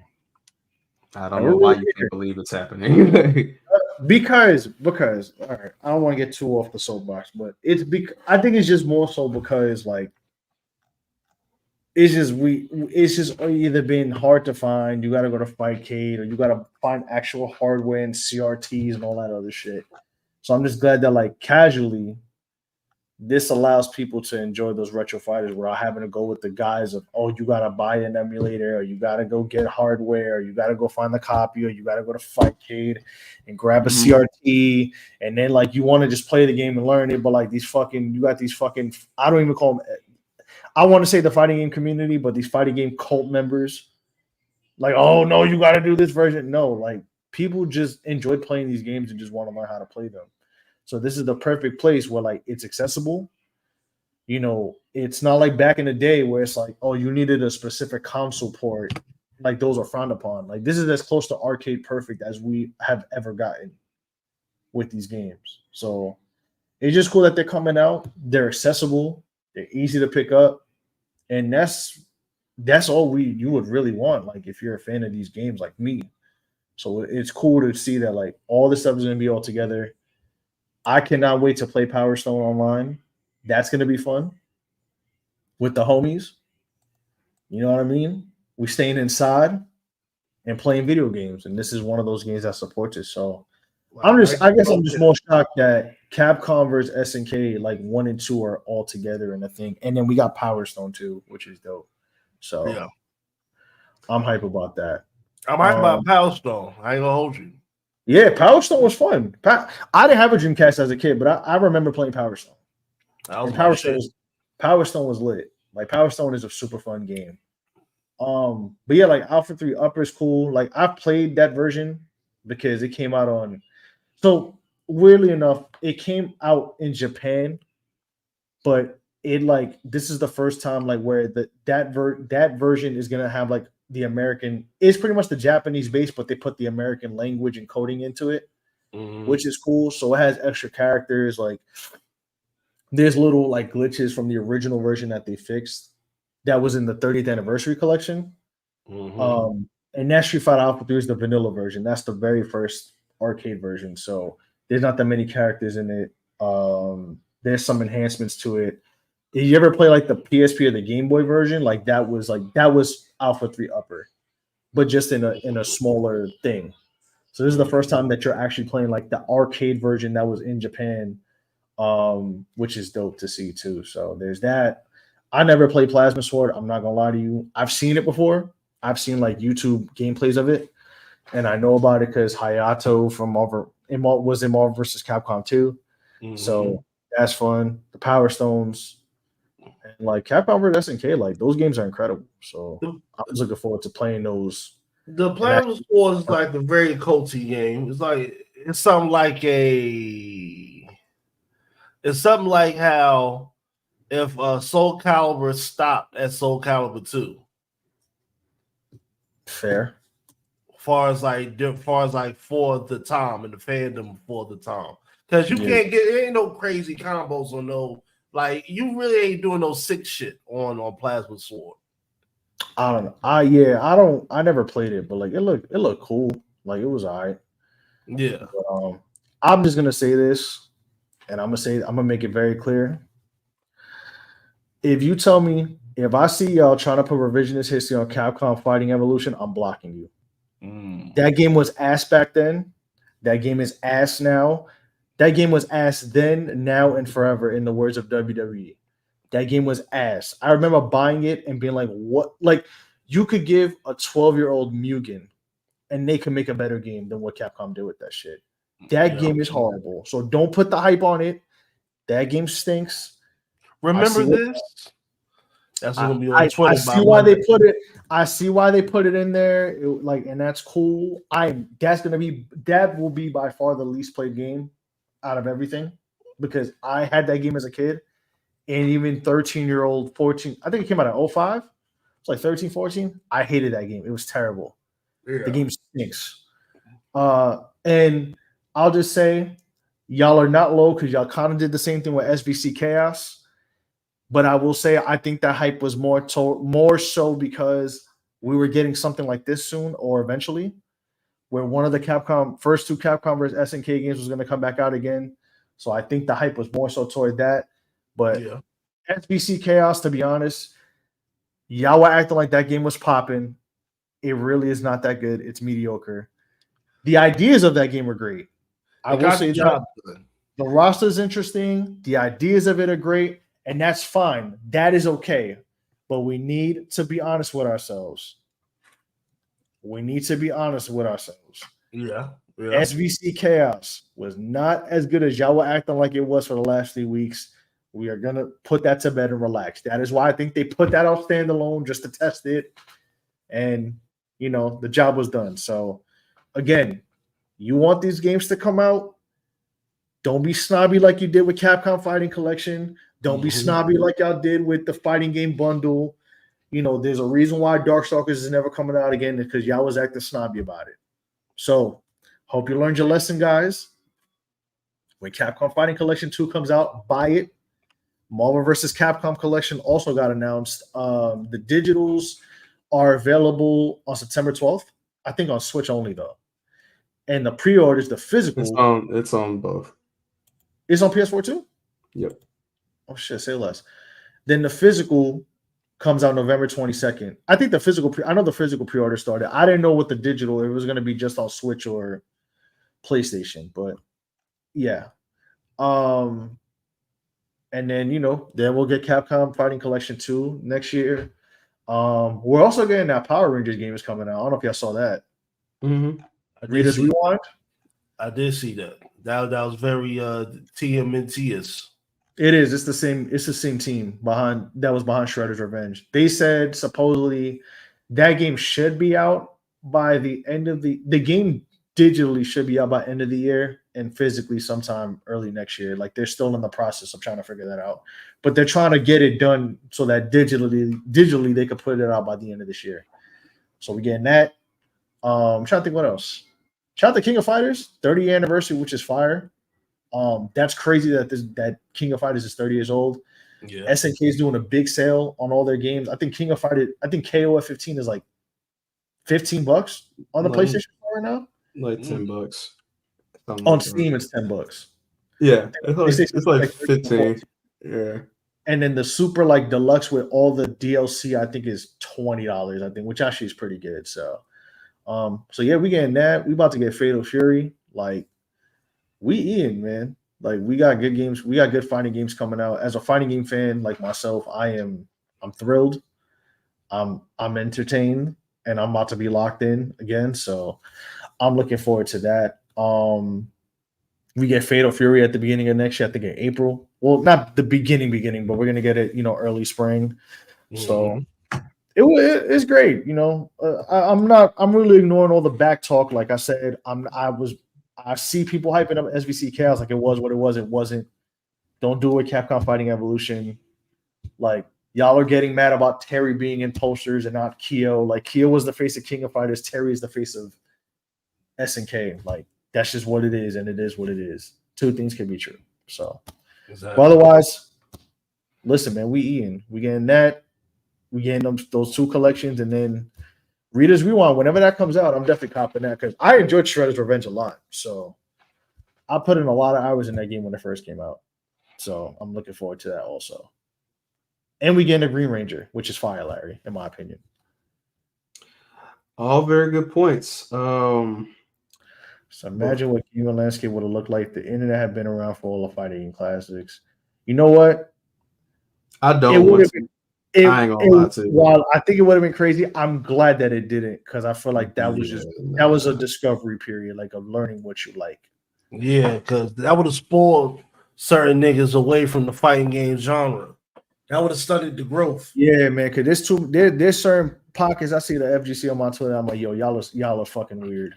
I don't know why you can't believe it's happening. because all right, I don't want to get too off the soapbox, but I think it's just more so because like it's just either been hard to find. You got to go to Fightcade, or you got to find actual hardware and CRTs and all that other shit. So I'm just glad that like casually, this allows people to enjoy those retro fighters without having to go with the guise of, oh, you got to buy an emulator, or you got to go get hardware, or you got to go find the copy, or you got to go to Fightcade and grab a CRT, and then like you want to just play the game and learn it, but like you got these fucking, I don't even call them. I want to say the fighting game community, but these fighting game cult members, like, oh no, you got to do this version. No, like people just enjoy playing these games and just want to learn how to play them. So this is the perfect place where like it's accessible. You know, it's not like back in the day where it's like, oh, you needed a specific console port. Like those are frowned upon. Like this is as close to arcade perfect as we have ever gotten with these games. So it's just cool that they're coming out. They're accessible. They're easy to pick up. And that's all you would really want, like if you're a fan of these games like me. So it's cool to see that like all this stuff is going to be all together. I cannot wait to play Power Stone online. That's going to be fun with the homies. You know what I mean? We staying inside and playing video games, and this is one of those games that supports it. So I guess I'm just more shocked that Capcom versus SNK, like 1 and 2 are all together in a thing. And then we got Power Stone too, which is dope. So yeah, I'm hype about that. I'm hype about Power Stone. I ain't gonna hold you. Yeah, Power Stone was fun. I didn't have a Dreamcast as a kid, but I remember playing Power Stone. Power Stone was lit. Like Power Stone is a super fun game. But yeah, like Alpha 3 Upper is cool. Like I played that version because it came out on. So weirdly enough, it came out in Japan, but it like this is the first time like where that version is gonna have like the American. It's pretty much the Japanese base, but they put the American language and coding into it, which is cool. So it has extra characters. Like there's little like glitches from the original version that they fixed. That was in the 30th anniversary collection. And that Street Fighter Alpha 3 is the vanilla version. That's the very first arcade version. So there's not that many characters in it. There's some enhancements to it. Did you ever play like the PSP or the Game Boy version? Like that was Alpha 3 Upper, but just in a smaller thing. So this is the first time that you're actually playing like the arcade version that was in Japan, which is dope to see too. So there's that. I never played Plasma Sword. I'm not gonna lie to you. I've seen it before. I've seen like YouTube gameplays of it, and I know about it because Hayato from Marvel was in Marvel vs. Capcom 2. So that's fun. The Power Stones and like Capcom vs. SNK, like those games are incredible. So I was looking forward to playing those. The Plasma Sword is like a very culty game. It's something like how if Soul Calibur stopped at Soul Calibur 2. Fair. Far as for the time and the fandom for the time. Because you can't ain't no crazy combos or no, like you really ain't doing no sick shit on Plasma Sword. I don't know. I never played it, but like it looked cool. Like it was all right. Yeah. But, I'm just gonna say this, and I'm gonna make it very clear. If you tell me if I see y'all trying to put revisionist history on Capcom Fighting Evolution, I'm blocking you. That game was ass back then. That game is ass now. That game was ass then, now, and forever, in the words of WWE. That game was ass. I remember buying it and being like, what? Like, you could give a 12-year-old Mugen and they can make a better game than what Capcom did with that shit. That game is horrible. So don't put the hype on it. That game stinks. Remember this? That's gonna be on Twitter. I see why they put it. I see why they put it in there. And that's cool. That will be by far the least played game out of everything because I had that game as a kid, and even 13-year-old, 14. I think it came out in 05. It's like 13, 14. I hated that game. It was terrible. Yeah. The game stinks. And I'll just say, y'all are not low because y'all kind of did the same thing with SBC Chaos. But I will say I think that hype was more so because we were getting something like this soon or eventually, where one of the first two Capcom versus SNK games was going to come back out again. So I think the hype was more so toward that. But SBC Chaos, to be honest, y'all were acting like that game was popping. It really is not that good. It's mediocre. The ideas of that game were great. I will say that the roster is interesting. The ideas of it are great, and that's fine. That is okay. But we need to be honest with ourselves. Yeah. SVC Chaos was not as good as y'all were acting like it was for the last 3 weeks. We are going to put that to bed and relax. That is why I think they put that out standalone just to test it. And, the job was done. So, again, you want these games to come out. Don't be snobby like you did with Capcom Fighting Collection. Don't be snobby like y'all did with the fighting game bundle. There's a reason why Darkstalkers is never coming out again because y'all was acting snobby about it. So, hope you learned your lesson, guys. When Capcom Fighting Collection 2 comes out, buy it. Marvel vs. Capcom Collection also got announced. The digitals are available on September 12th. I think on Switch only, though. And the pre-orders, the physical. It's on both. It's on PS4 too? Yep. Oh, shit, say less. Then the physical comes out November 22nd. I think I know the physical pre-order started. I didn't know what the digital, it was going to be just on Switch or PlayStation, but yeah. And then, then we'll get Capcom Fighting Collection 2 next year. We're also getting that Power Rangers game is coming out. I don't know if y'all saw that. Mm-hmm. Readers Rewind? I did see that. That was very TMNT-ish. It is. It's the same team behind Shredder's Revenge. They said supposedly that game should be out by the end of the game digitally should be out by end of the year and physically sometime early next year. Like they're still in the process of trying to figure that out. But they're trying to get it done so that digitally they could put it out by the end of this year. So we're getting that. I'm trying to think what else. Shout out to King of Fighters 30th anniversary, which is fire. That's crazy that King of Fighters is 30 years old. Yeah. SNK is doing a big sale on all their games. I think KOF 15 is like $15 on the PlayStation 4 right now. Like $10. On Steam, it's $10. Yeah, it's like 15. Yeah. And then the super like deluxe with all the DLC, I think is $20. I think, which actually is pretty good. So yeah, we getting that. We about to get Fatal Fury. Like, we eating, man. Like, we got good games. We got good fighting games coming out. As a fighting game fan like myself, I'm thrilled. I'm entertained, and I'm about to be locked in again. So I'm looking forward to that. We get Fatal Fury at the beginning of next year. I think in April. Well, not the beginning, but we're gonna get it, early spring. So it's great. I'm really ignoring all the back talk. Like I said, I see people hyping up SVC Chaos like it was what it was. It wasn't. Don't do it. Capcom Fighting Evolution. Like, y'all are getting mad about Terry being in posters and not Kyo. Like, Kyo was the face of King of Fighters. Terry is the face of SNK. Like, that's just what it is, and it is what it is. Two things can be true. So, exactly. But otherwise, listen, man, we eating. We getting that. We getting those two collections, and then Readers Rewind. Whenever that comes out, I'm definitely copping that because I enjoyed Shredder's Revenge a lot. So I put in a lot of hours in that game when it first came out. So I'm looking forward to that also. And we getting a Green Ranger, which is fire, Larry, in my opinion. All very good points. So imagine what gaming landscape would have looked like if the internet had been around for all the fighting game classics. You know what? I don't want to. I ain't gonna lie to you. While I think it would have been crazy, I'm glad that it didn't because I feel like that was a discovery period, like of learning what you like. Yeah, because that would have spoiled certain niggas away from the fighting game genre. That would have stunted the growth. Yeah, man. Because there's certain pockets. I see the FGC on my Twitter. I'm like, yo, y'all are fucking weird.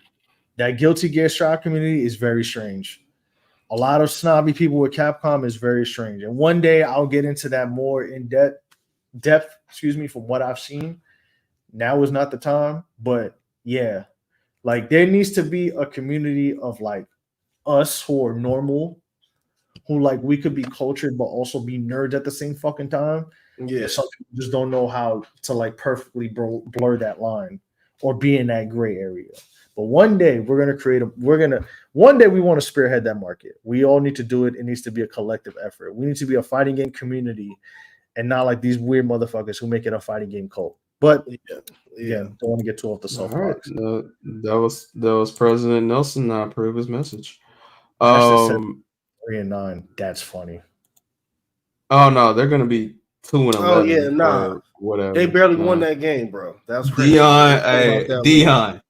That Guilty Gear Strive community is very strange. A lot of snobby people with Capcom is very strange. And one day I'll get into that more in depth, from what I've seen. Now is not the time. But yeah, like there needs to be a community of like us who are normal, who like we could be cultured but also be nerds at the same fucking time. Yeah. Some people just don't know how to like perfectly blur that line or be in that gray area. But one day we're gonna one day we want to spearhead that market. We all need to do it. It needs to be a collective effort. We need to be a fighting game community and not like these weird motherfuckers who make it a fighting game cult. But don't want to get too off the soapbox. Right. That was President Nelson not approve his message. 3-9. That's funny. Oh no, they're gonna be 2-11. Oh yeah, nah. Whatever. They barely won that game, bro. That was crazy. Dion.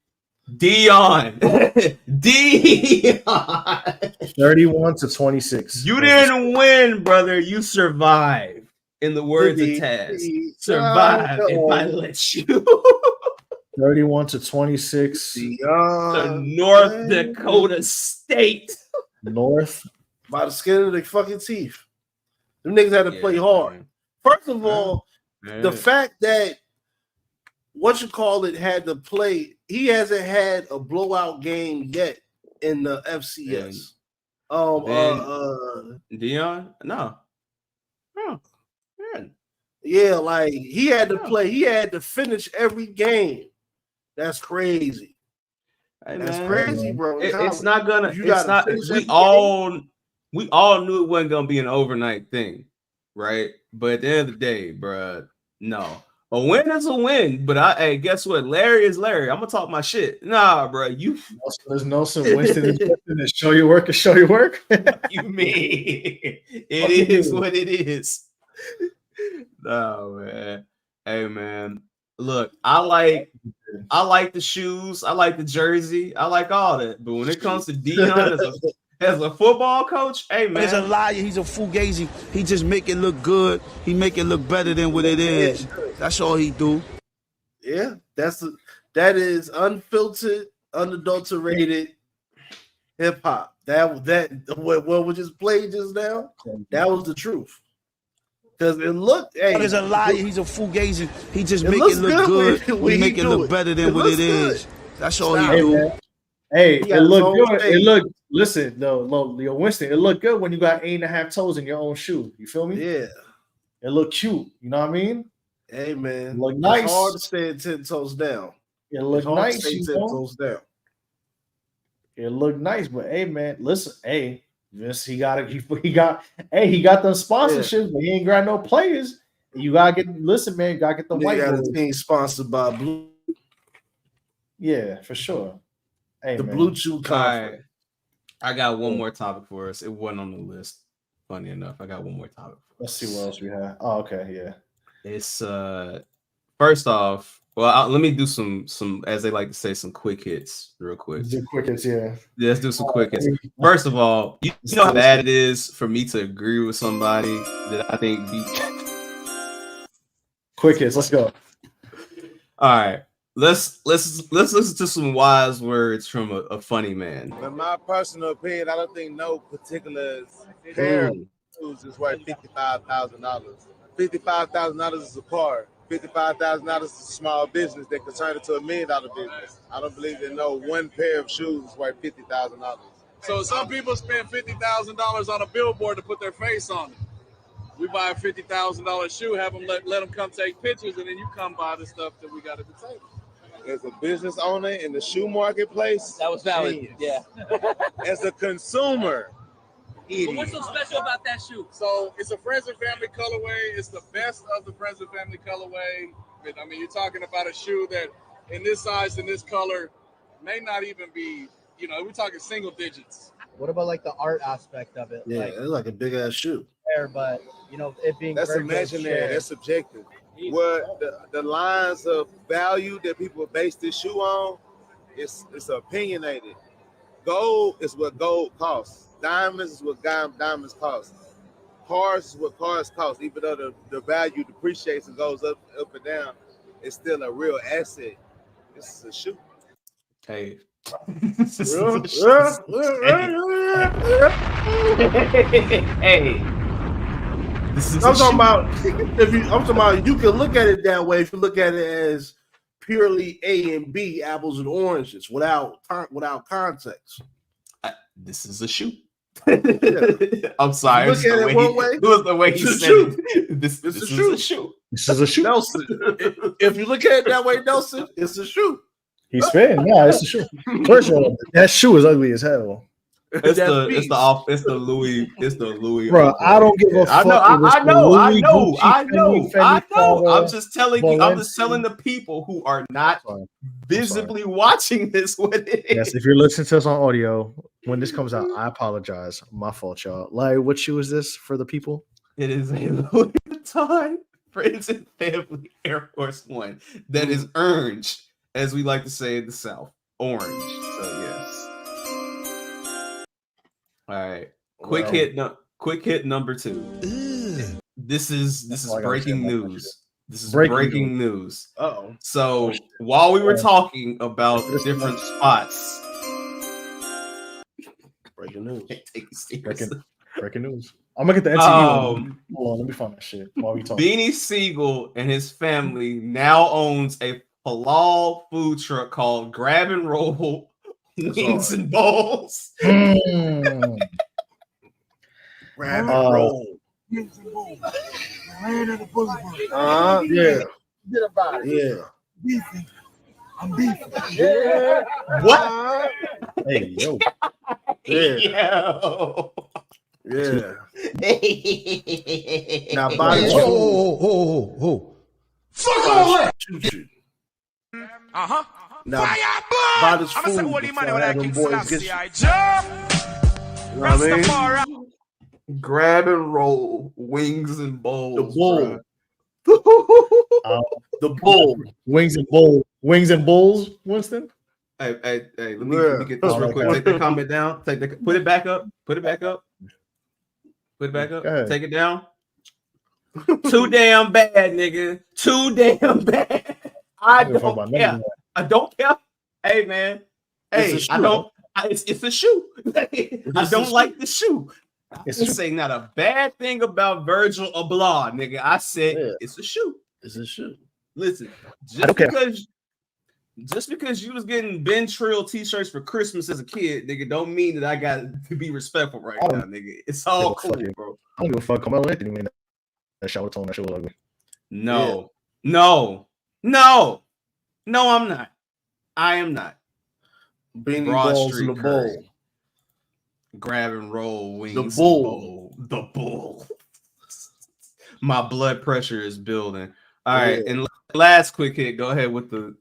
31-26. You didn't win, brother. You survived. In the words of Taz, survive if I let you. 31-26. To North Dakota State. North. By the skin of their fucking teeth. Them niggas had to play hard. Man. First of all, the fact that had to play, he hasn't had a blowout game yet in the FCS. Dion? No. Yeah, like he had to play, he had to finish every game. That's crazy. That's crazy, bro. It's not gonna. It's not. We all knew it wasn't gonna be an overnight thing, right? But at the end of the day, bro, no. A win is a win. But hey, guess what? Larry is Larry. I'm gonna talk my shit. Nah, bro. There's Nelson Winston. Show your work and show your work. You mean it is what it is. No, man. Hey, man. Look, I like the shoes. I like the jersey. I like all that. But when it comes to Dion as a football coach, hey, man. He's a liar. He's a fugazi. He just make it look good. He make it look better than what it is. That's all he do. Yeah, that is unfiltered, unadulterated hip hop. What we just played just now, that was the truth. Because it looked, he's a liar. He's a fugazi. He just make it look good. He make it look better than what it is. That's all he do. Man. Hey, it looked good. It looked. Listen, no, Winston. It looked good when you got 8.5 toes in your own shoe. You feel me? Yeah. It looked cute. You know what I mean? Hey, man. It looked nice. It's hard to stay 10 toes down. It looked nice. To stay 10 toes down. It looked nice, but hey, man, listen, hey. Yes, he got them sponsorships, but he ain't got no players. You gotta get man, you gotta get the white got a team sponsored by Blue. Yeah, for sure. Hey, the man. Blue Chew Conference. I got one more topic for us. It wasn't on the list. Funny enough, I got one more topic. Let's see what else we have. Oh, okay, yeah. It's first off. Well, let me do some, as they like to say, some quick hits real quick. Do quick hits, yeah. Let's do some quick hits. First of all, you know how bad it is for me to agree with somebody that I think quick hits. Let's go. All right, let's listen to some wise words from a funny man. In my personal opinion, I don't think no particular pair of shoes is worth $55,000. $55,000 is a car. $55,000 is a small business that can turn into $1 million business. I don't believe that no one pair of shoes is worth $50,000. So some people spend $50,000 on a billboard to put their face on it. We buy a $50,000 shoe, have them let them come take pictures, and then you come buy the stuff that we got at the table. As a business owner in the shoe marketplace, that was valid. Yeah. As a consumer. Well, what's so special about that shoe? So it's a Friends and Family colorway. It's the best of the Friends and Family colorway. I mean, you're talking about a shoe that in this size and this color may not even be, we're talking single digits. What about like the art aspect of it? Yeah, it's like a big ass shoe. But it being that's imaginary, that's subjective. What the lines of value that people base this shoe on, it's opinionated. Gold is what gold costs. Diamonds is what diamonds cost. Cars is what cars cost. Even though the value depreciates and goes up and down, it's still a real asset. This is a shoe. Hey. Hey. I'm talking about you can look at it that way if you look at it as purely A and B, apples and oranges, without context. This is a shoe. I'm sorry. Look at it one way. It was the way he said it. This is a shoe. This is a shoe. Nelson, if you look at it that way, Nelson, it's a shoe. He's spitting. Yeah, it's a shoe. First of all, that shoe is ugly as hell. It's the Louis. Bro, I don't give a fuck. I know. I'm just telling you. I'm just telling the people who are not visibly watching this what it is. Yes, if you're listening to us on audio, when this comes out, I apologize. My fault, y'all. Like, what shoe is this for the people? It is a Louis Vuitton Friends and Family Air Force One that is orange, as we like to say in the South. Orange. So yes. All right. Quick hit number 2. This is breaking news. This is breaking news. Uh-oh. So while we were talking about different spots, breaking news. Breaking news. I'm gonna get the NTV. Hold on, let me find that shit while we talk. Beanie Siegel and his family now owns a halal food truck called Grab and Roll Wings and Bowls. Grab and roll. Yeah. Get about it. Yeah. Beefy. I'm beefy. Yeah. What? Hey, yo. Yeah. Yo. Yeah. Now, by the fuck all that. Now, buy this food before I have them boys get you. You know what I mean? Grab and Roll Wings and Bowls. The bull. The bull. Wings and bowl. Wings and bowls, Winston. Hey, let me get this real quick. Take the comment down. Put it back up. Put it back up. Put it back up. Take it down. Too damn bad, nigga. Too damn bad. I don't care. I don't care. Hey, man. Hey, I don't. It's a shoe. I don't like the shoe. It's saying not a bad thing about Virgil Abloh, nigga. I said it's a shoe. It's a shoe. Listen, just because you was getting Ben Trill t-shirts for Christmas as a kid, nigga, don't mean that I got to be respectful right now, nigga. It's all cool, bro. I don't give a fuck. Carmelo Anthony made that shower tone. That shit was ugly. No, I'm not. I am not. Beanie Broad balls Street in the Curry. bowl. Grab and roll wings. The bull. The bull. My blood pressure is building. All right, and last quick hit. Go ahead with the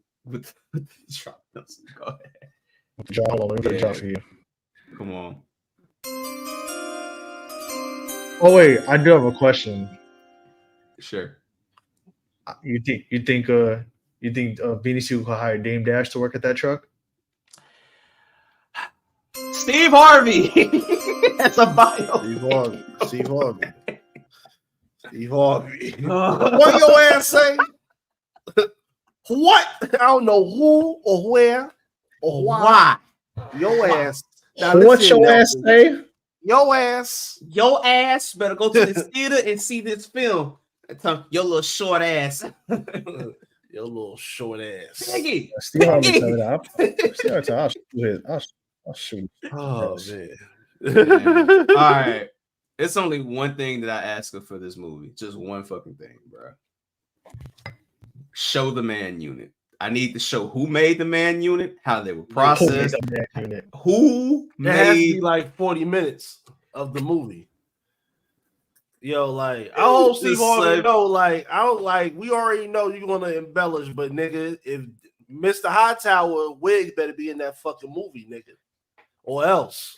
drop. Go ahead. Let me drop for you. Come on. Oh wait, I do have a question. Sure. You think Beanie Siegel could hire Dame Dash to work at that truck? Steve Harvey. That's a bio. Steve Harvey. What your ass say? What? I don't know who or where or why. Your ass. What's your ass say? Your ass. Your ass better go to the theater and see this film. Your little short ass. Your little short ass. Peggy. Steve Harvey said that. I'll shoot. Oh man. All right. It's only one thing that I ask her for this movie. Just one fucking thing, bro. Show the man unit. I need to show who made the man unit, how they were processed. Who It has to be made like 40 minutes of the movie. Yo, like I hope Steve Harvey know. Like I don't like. We already know you're gonna embellish, but nigga, if Mr. Hightower wig better be in that fucking movie, nigga, or else.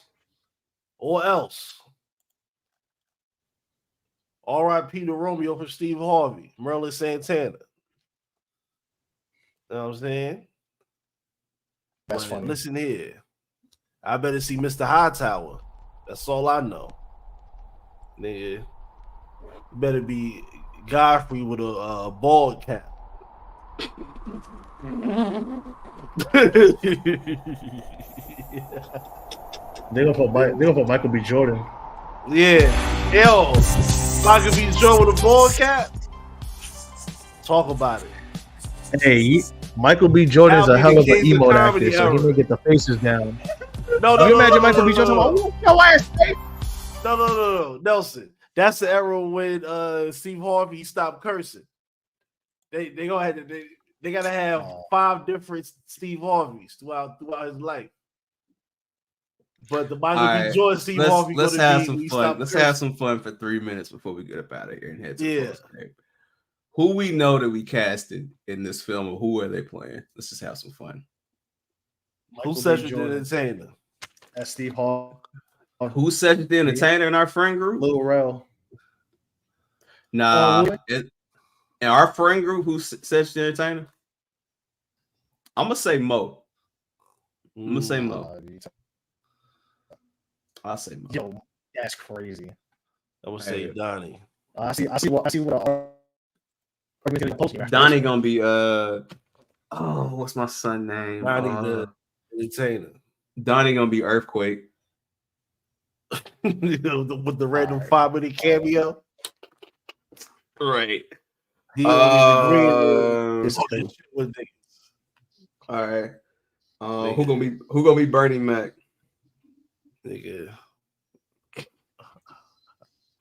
R.I.P. to Romeo for Steve Harvey, Merlin Santana. You know what I'm saying? That's funny. Listen here. I better see Mr. Hightower. That's all I know. Nigga. Better be Godfrey with a bald cap. They gonna put Michael B. Jordan. Yeah. Yo. Michael B. Jordan with a bald cap. Talk about it. Hey, Michael B. Jordan is a hell of an emo actor, so he may get the faces down. No, you imagine Michael B. Jordan? Yo, ass, No, Nelson. That's the era when Steve Harvey stopped cursing. They gonna have to, they gotta have 5 different Steve Harveys throughout his life. But the Michael B. Jordan Steve Harvey let's gonna have be some fun. Let's have some fun for 3 minutes before we get up out of here and head to post game. Who we know that we casted in this film, or who are they playing? Let's just have some fun. Who's Cedric the Entertainer? That's Steve Hall. Who's Cedric the Entertainer in our friend group? Lil Rel. Nah. In our friend group, who's Cedric the Entertainer? I'm gonna say Mo. I'll say Mo. Yo, that's crazy. I would say Donnie. I see what Donnie gonna be what's my son name? Donnie the Entertainer. Donnie gonna be Earthquake. With the random 5-minute cameo. Right. He all right. Who gonna be Bernie Mac? Nigga.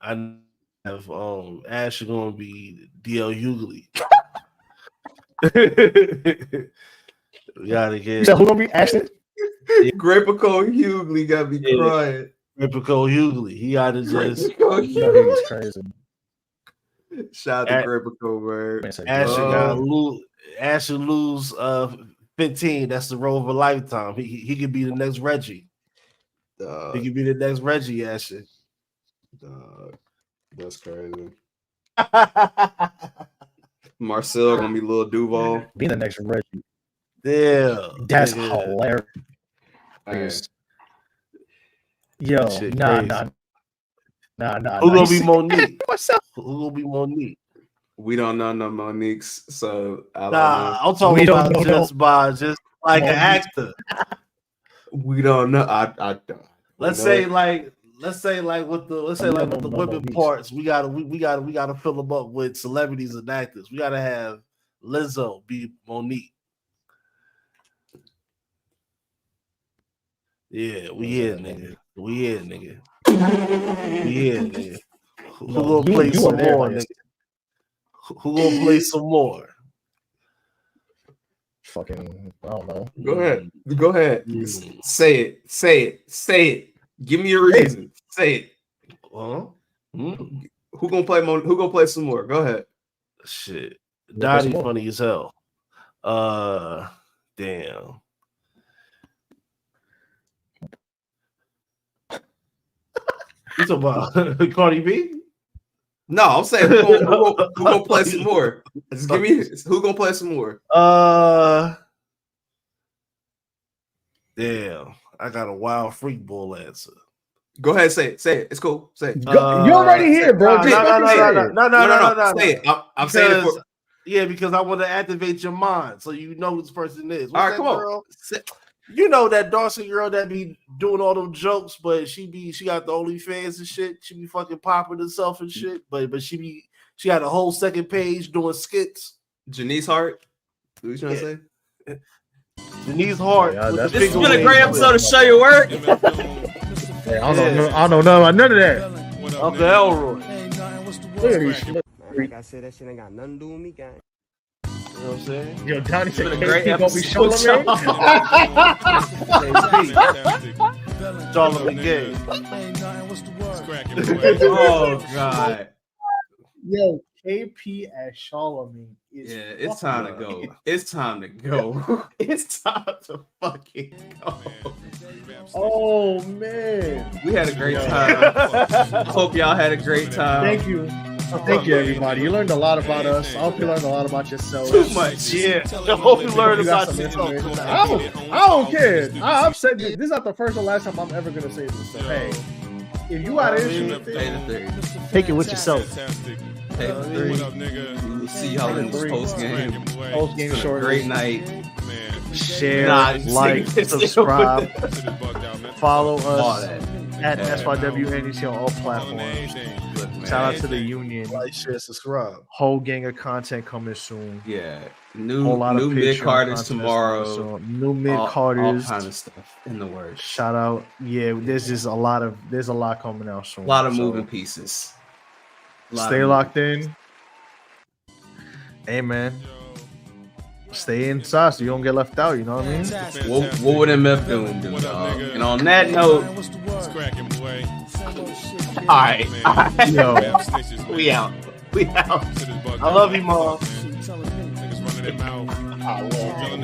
I have Ash gonna be DL Hughley. We gotta get. So who gonna be Ashton? Grapico Hughley gotta be crying. Grapico Hughley. He gotta just. He's crazy. Shout out to Grapico, man. Ash should lose 15. That's the role of a lifetime. He could be the next Reggie. He could be the next Reggie, Asher. That's crazy. Marcel gonna be Lil Duval. Be the next Reggie. Yeah, that's hilarious. Yo, nah. Who gonna be Monique? Who gonna be Monique? We don't know no Monique's, so I don't know. I'm talking about just like an actor. We don't know. I don't. Let's say like with the women parts, we gotta fill them up with celebrities and actors. We gotta have Lizzo be Monique. Yeah, we here, nigga. Who gonna play some more, nigga? Who gonna play some more? Fucking, I don't know. Go ahead. Say it. Give me a reason. Say it. Who gonna play? Who gonna play some more? Go ahead. Shit, Donnie funny as hell. Damn. You talking about Cardi B? No, I'm saying who gonna play some more? Just give me who gonna play some more. Damn, I got a wild freak bull answer. Go ahead, say it. It's cool. Say it. You already here, bro. No. Say it. I'm saying it for. Yeah, because I want to activate your mind so you know who this person is. All right, come on. You know that Darcy girl that be doing all them jokes, but she got the OnlyFans and shit. She be fucking popping herself and shit. But she got a whole second page doing skits. Janice Hart. What you trying to say? Janice Hart. This has been a great episode of Show Your Work. I don't know about none of that. Uncle Elroy. Look at these shit. Like I said, that shit ain't got nothing to do with me, gang. You know what I'm saying? Yo, Donnie said, a great episode. Charlamagne Gay. Oh God. Yo, KP as Charlamagne is it's time to go. It's time to go. It's time to fucking go. Oh man. We had a great time. I hope y'all had a great time. Thank you. Thank you, everybody. You learned a lot about us. I hope you learned a lot about yourself. Too much. Yeah. I hope you learned about yourself. I don't care. I've said this. This is not the first or last time I'm ever going to say this. So, hey, if you got an issue with it, take it with yourself. Take the 3. We'll see y'all in the post game. Post game short. Great night. Share, like, subscribe, follow us at SYWNEC on all platforms. Shout out to the union. Like, share, subscribe. Whole gang of content coming soon. Yeah, Whole lot new of mid Patreon Carters content tomorrow. so new mid all Carters, kind of stuff in the works. Shout out, yeah. There's a lot coming out soon. A lot of moving pieces. Stay locked in. Hey man, stay inside so you don't get left out. You know what I mean? What would MF doing, dude? And on that note, all right. Yo, we out. I love you, Mom. I love you, Mom.